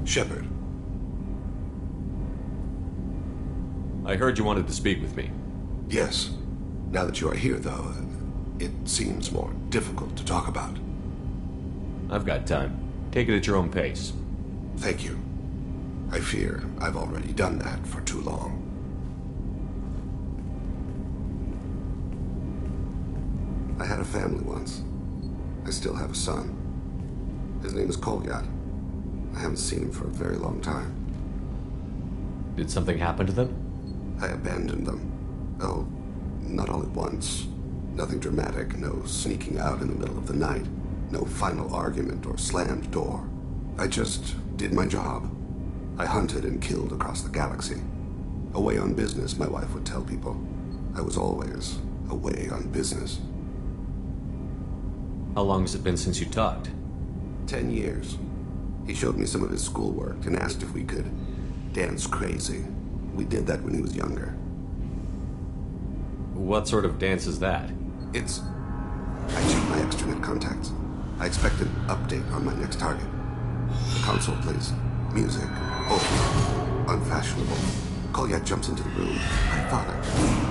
Shepard. I heard you wanted to speak with me. Yes. Now that you are here, though, it seems more difficult to talk about. I've got time. Take it at your own pace. Thank you. I fear I've already done that for too long. I had a family once. I still have a son. His name is Kolyat. I haven't seen him for a very long time. Did something happen to them? I abandoned them. Oh, not all at once. Nothing dramatic, no sneaking out in the middle of the night, no final argument or slammed door. I just did my job. I hunted and killed across the galaxy. Away on business, my wife would tell people. I was always away on business. How long has it been since you talked? 10 years. He showed me some of his schoolwork and asked if we could dance crazy. We did that when he was younger. What sort of dance is that? I check my extranet contacts. I expect an update on my next target. The console plays music, old, unfashionable. Kolyak jumps into the room. My father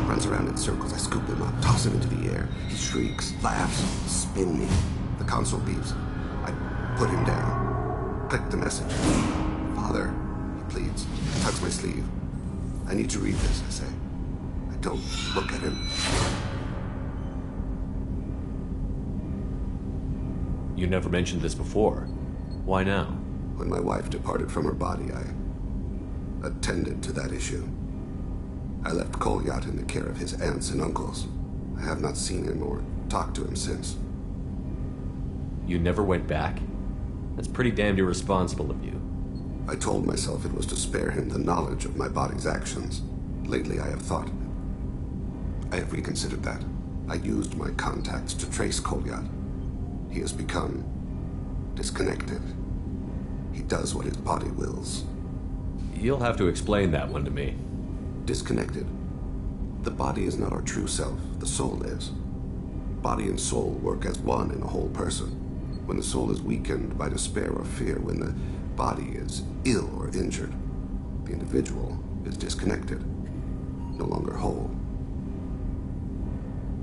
runs around in circles. I scoop him up, toss him into the air. He shrieks, laughs, spin me. The console beeps. I put him down. Click the message. Father, he pleads, tugs my sleeve. I need to read this, I say. I don't look at him. You never mentioned this before. Why now? When my wife departed from her body, I attended to that issue. I left Kolyak in the care of his aunts and uncles. I have not seen him or talked to him since. You never went back? That's pretty damned irresponsible of you. I told myself it was to spare him the knowledge of my body's actions. Lately I have reconsidered that. I used my contacts to trace Kolyak. He has become disconnected. He does what his body wills. You'll have to explain that one to me. Disconnected. The body is not our true self, the soul is. Body and soul work as one in a whole person. When the soul is weakened by despair or fear, when the body is ill or injured, the individual is disconnected, no longer whole.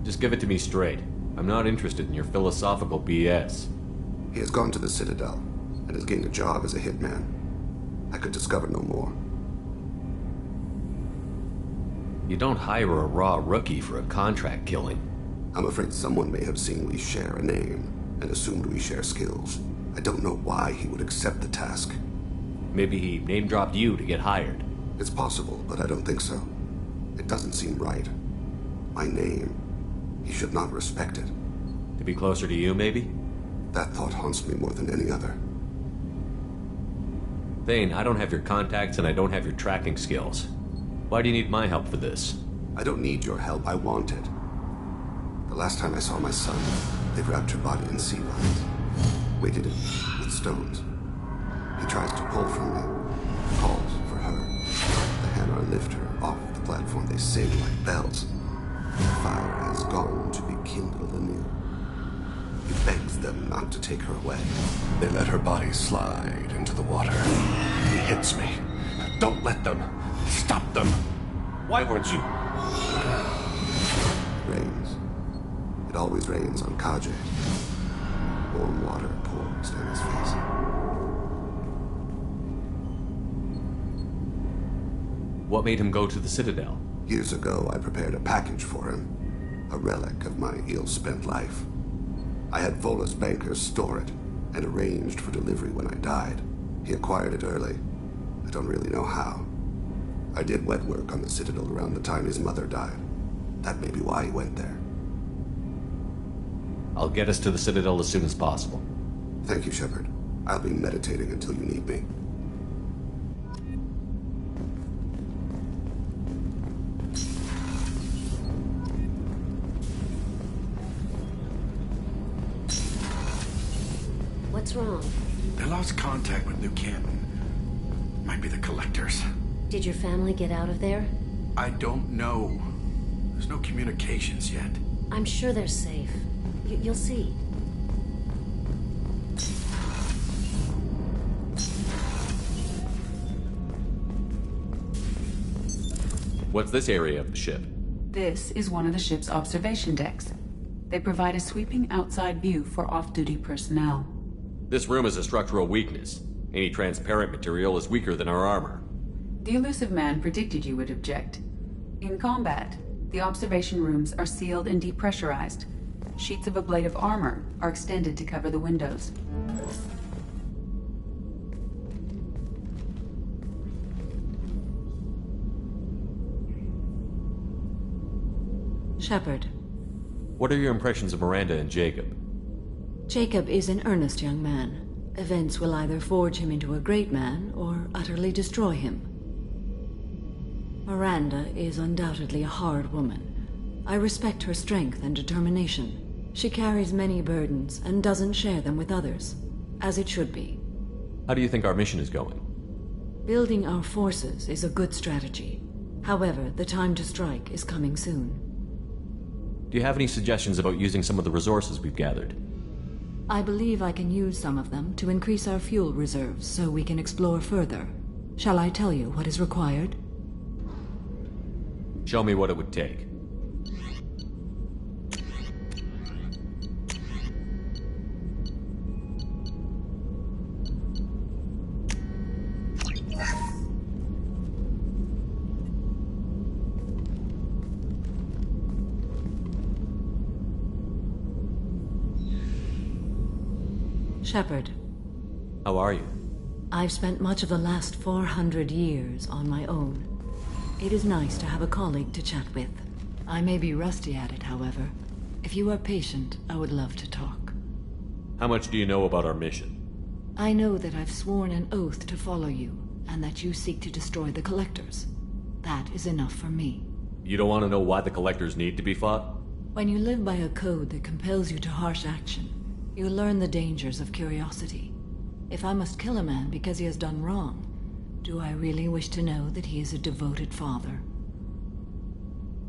Just give it to me straight. I'm not interested in your philosophical BS. He has gone to the Citadel and has gained a job as a hitman. I could discover no more. You don't hire a raw rookie for a contract killing. I'm afraid someone may have seen we share a name and assumed we share skills. I don't know why he would accept the task. Maybe he name-dropped you to get hired. It's possible, but I don't think so. It doesn't seem right. My name. He should not respect it. To be closer to you, maybe? That thought haunts me more than any other. Thane, I don't have your contacts and I don't have your tracking skills. Why do you need my help for this? I don't need your help. I want it. The last time I saw my son, they wrapped her body in sea lines, weighted it with stones. He tries to pull from me, calls for her. The hammer lift her off the platform. They sing like bells. The fire has gone to be kindled anew. He begs them not to take her away. They let her body slide into the water. He hits me. Don't let them. Stop them. Why weren't you? It rains. It always rains on Kaje. Warm water pours down his face. What made him go to the Citadel? Years ago, I prepared a package for him. A relic of my ill-spent life. I had Volus bankers store it, and arranged for delivery when I died. He acquired it early. I don't really know how. I did wet work on the Citadel around the time his mother died. That may be why he went there. I'll get us to the Citadel as soon as possible. Thank you, Shepard. I'll be meditating until you need me. What's wrong? They lost contact with New Canton. Might be the Collectors. Did your family get out of there? I don't know. There's no communications yet. I'm sure they're safe. You'll see. What's this area of the ship? This is one of the ship's observation decks. They provide a sweeping outside view for off-duty personnel. This room is a structural weakness. Any transparent material is weaker than our armor. The elusive man predicted you would object. In combat, the observation rooms are sealed and depressurized. Sheets of ablative armor are extended to cover the windows. Shepard. What are your impressions of Miranda and Jacob? Jacob is an earnest young man. Events will either forge him into a great man or utterly destroy him. Miranda is undoubtedly a hard woman. I respect her strength and determination. She carries many burdens and doesn't share them with others, as it should be. How do you think our mission is going? Building our forces is a good strategy. However, the time to strike is coming soon. Do you have any suggestions about using some of the resources we've gathered? I believe I can use some of them to increase our fuel reserves so we can explore further. Shall I tell you what is required? Show me what it would take. Shepard. How are you? I've spent much of the last 400 years on my own. It is nice to have a colleague to chat with. I may be rusty at it, however. If you are patient, I would love to talk. How much do you know about our mission? I know that I've sworn an oath to follow you, and that you seek to destroy the Collectors. That is enough for me. You don't want to know why the Collectors need to be fought? When you live by a code that compels you to harsh action, you learn the dangers of curiosity. If I must kill a man because he has done wrong, do I really wish to know that he is a devoted father?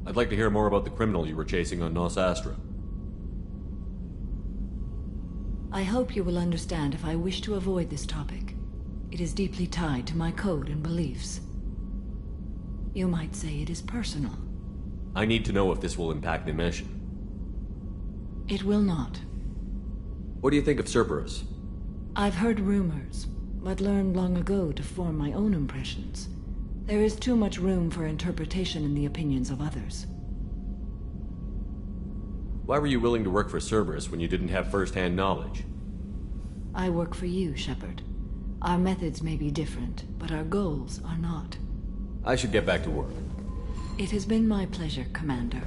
I'd like to hear more about the criminal you were chasing on Nos Astra. I hope you will understand if I wish to avoid this topic. It is deeply tied to my code and beliefs. You might say it is personal. I need to know if this will impact the mission. It will not. What do you think of Cerberus? I've heard rumors, but learned long ago to form my own impressions. There is too much room for interpretation in the opinions of others. Why were you willing to work for Cerberus when you didn't have first-hand knowledge? I work for you, Shepard. Our methods may be different, but our goals are not. I should get back to work. It has been my pleasure, Commander.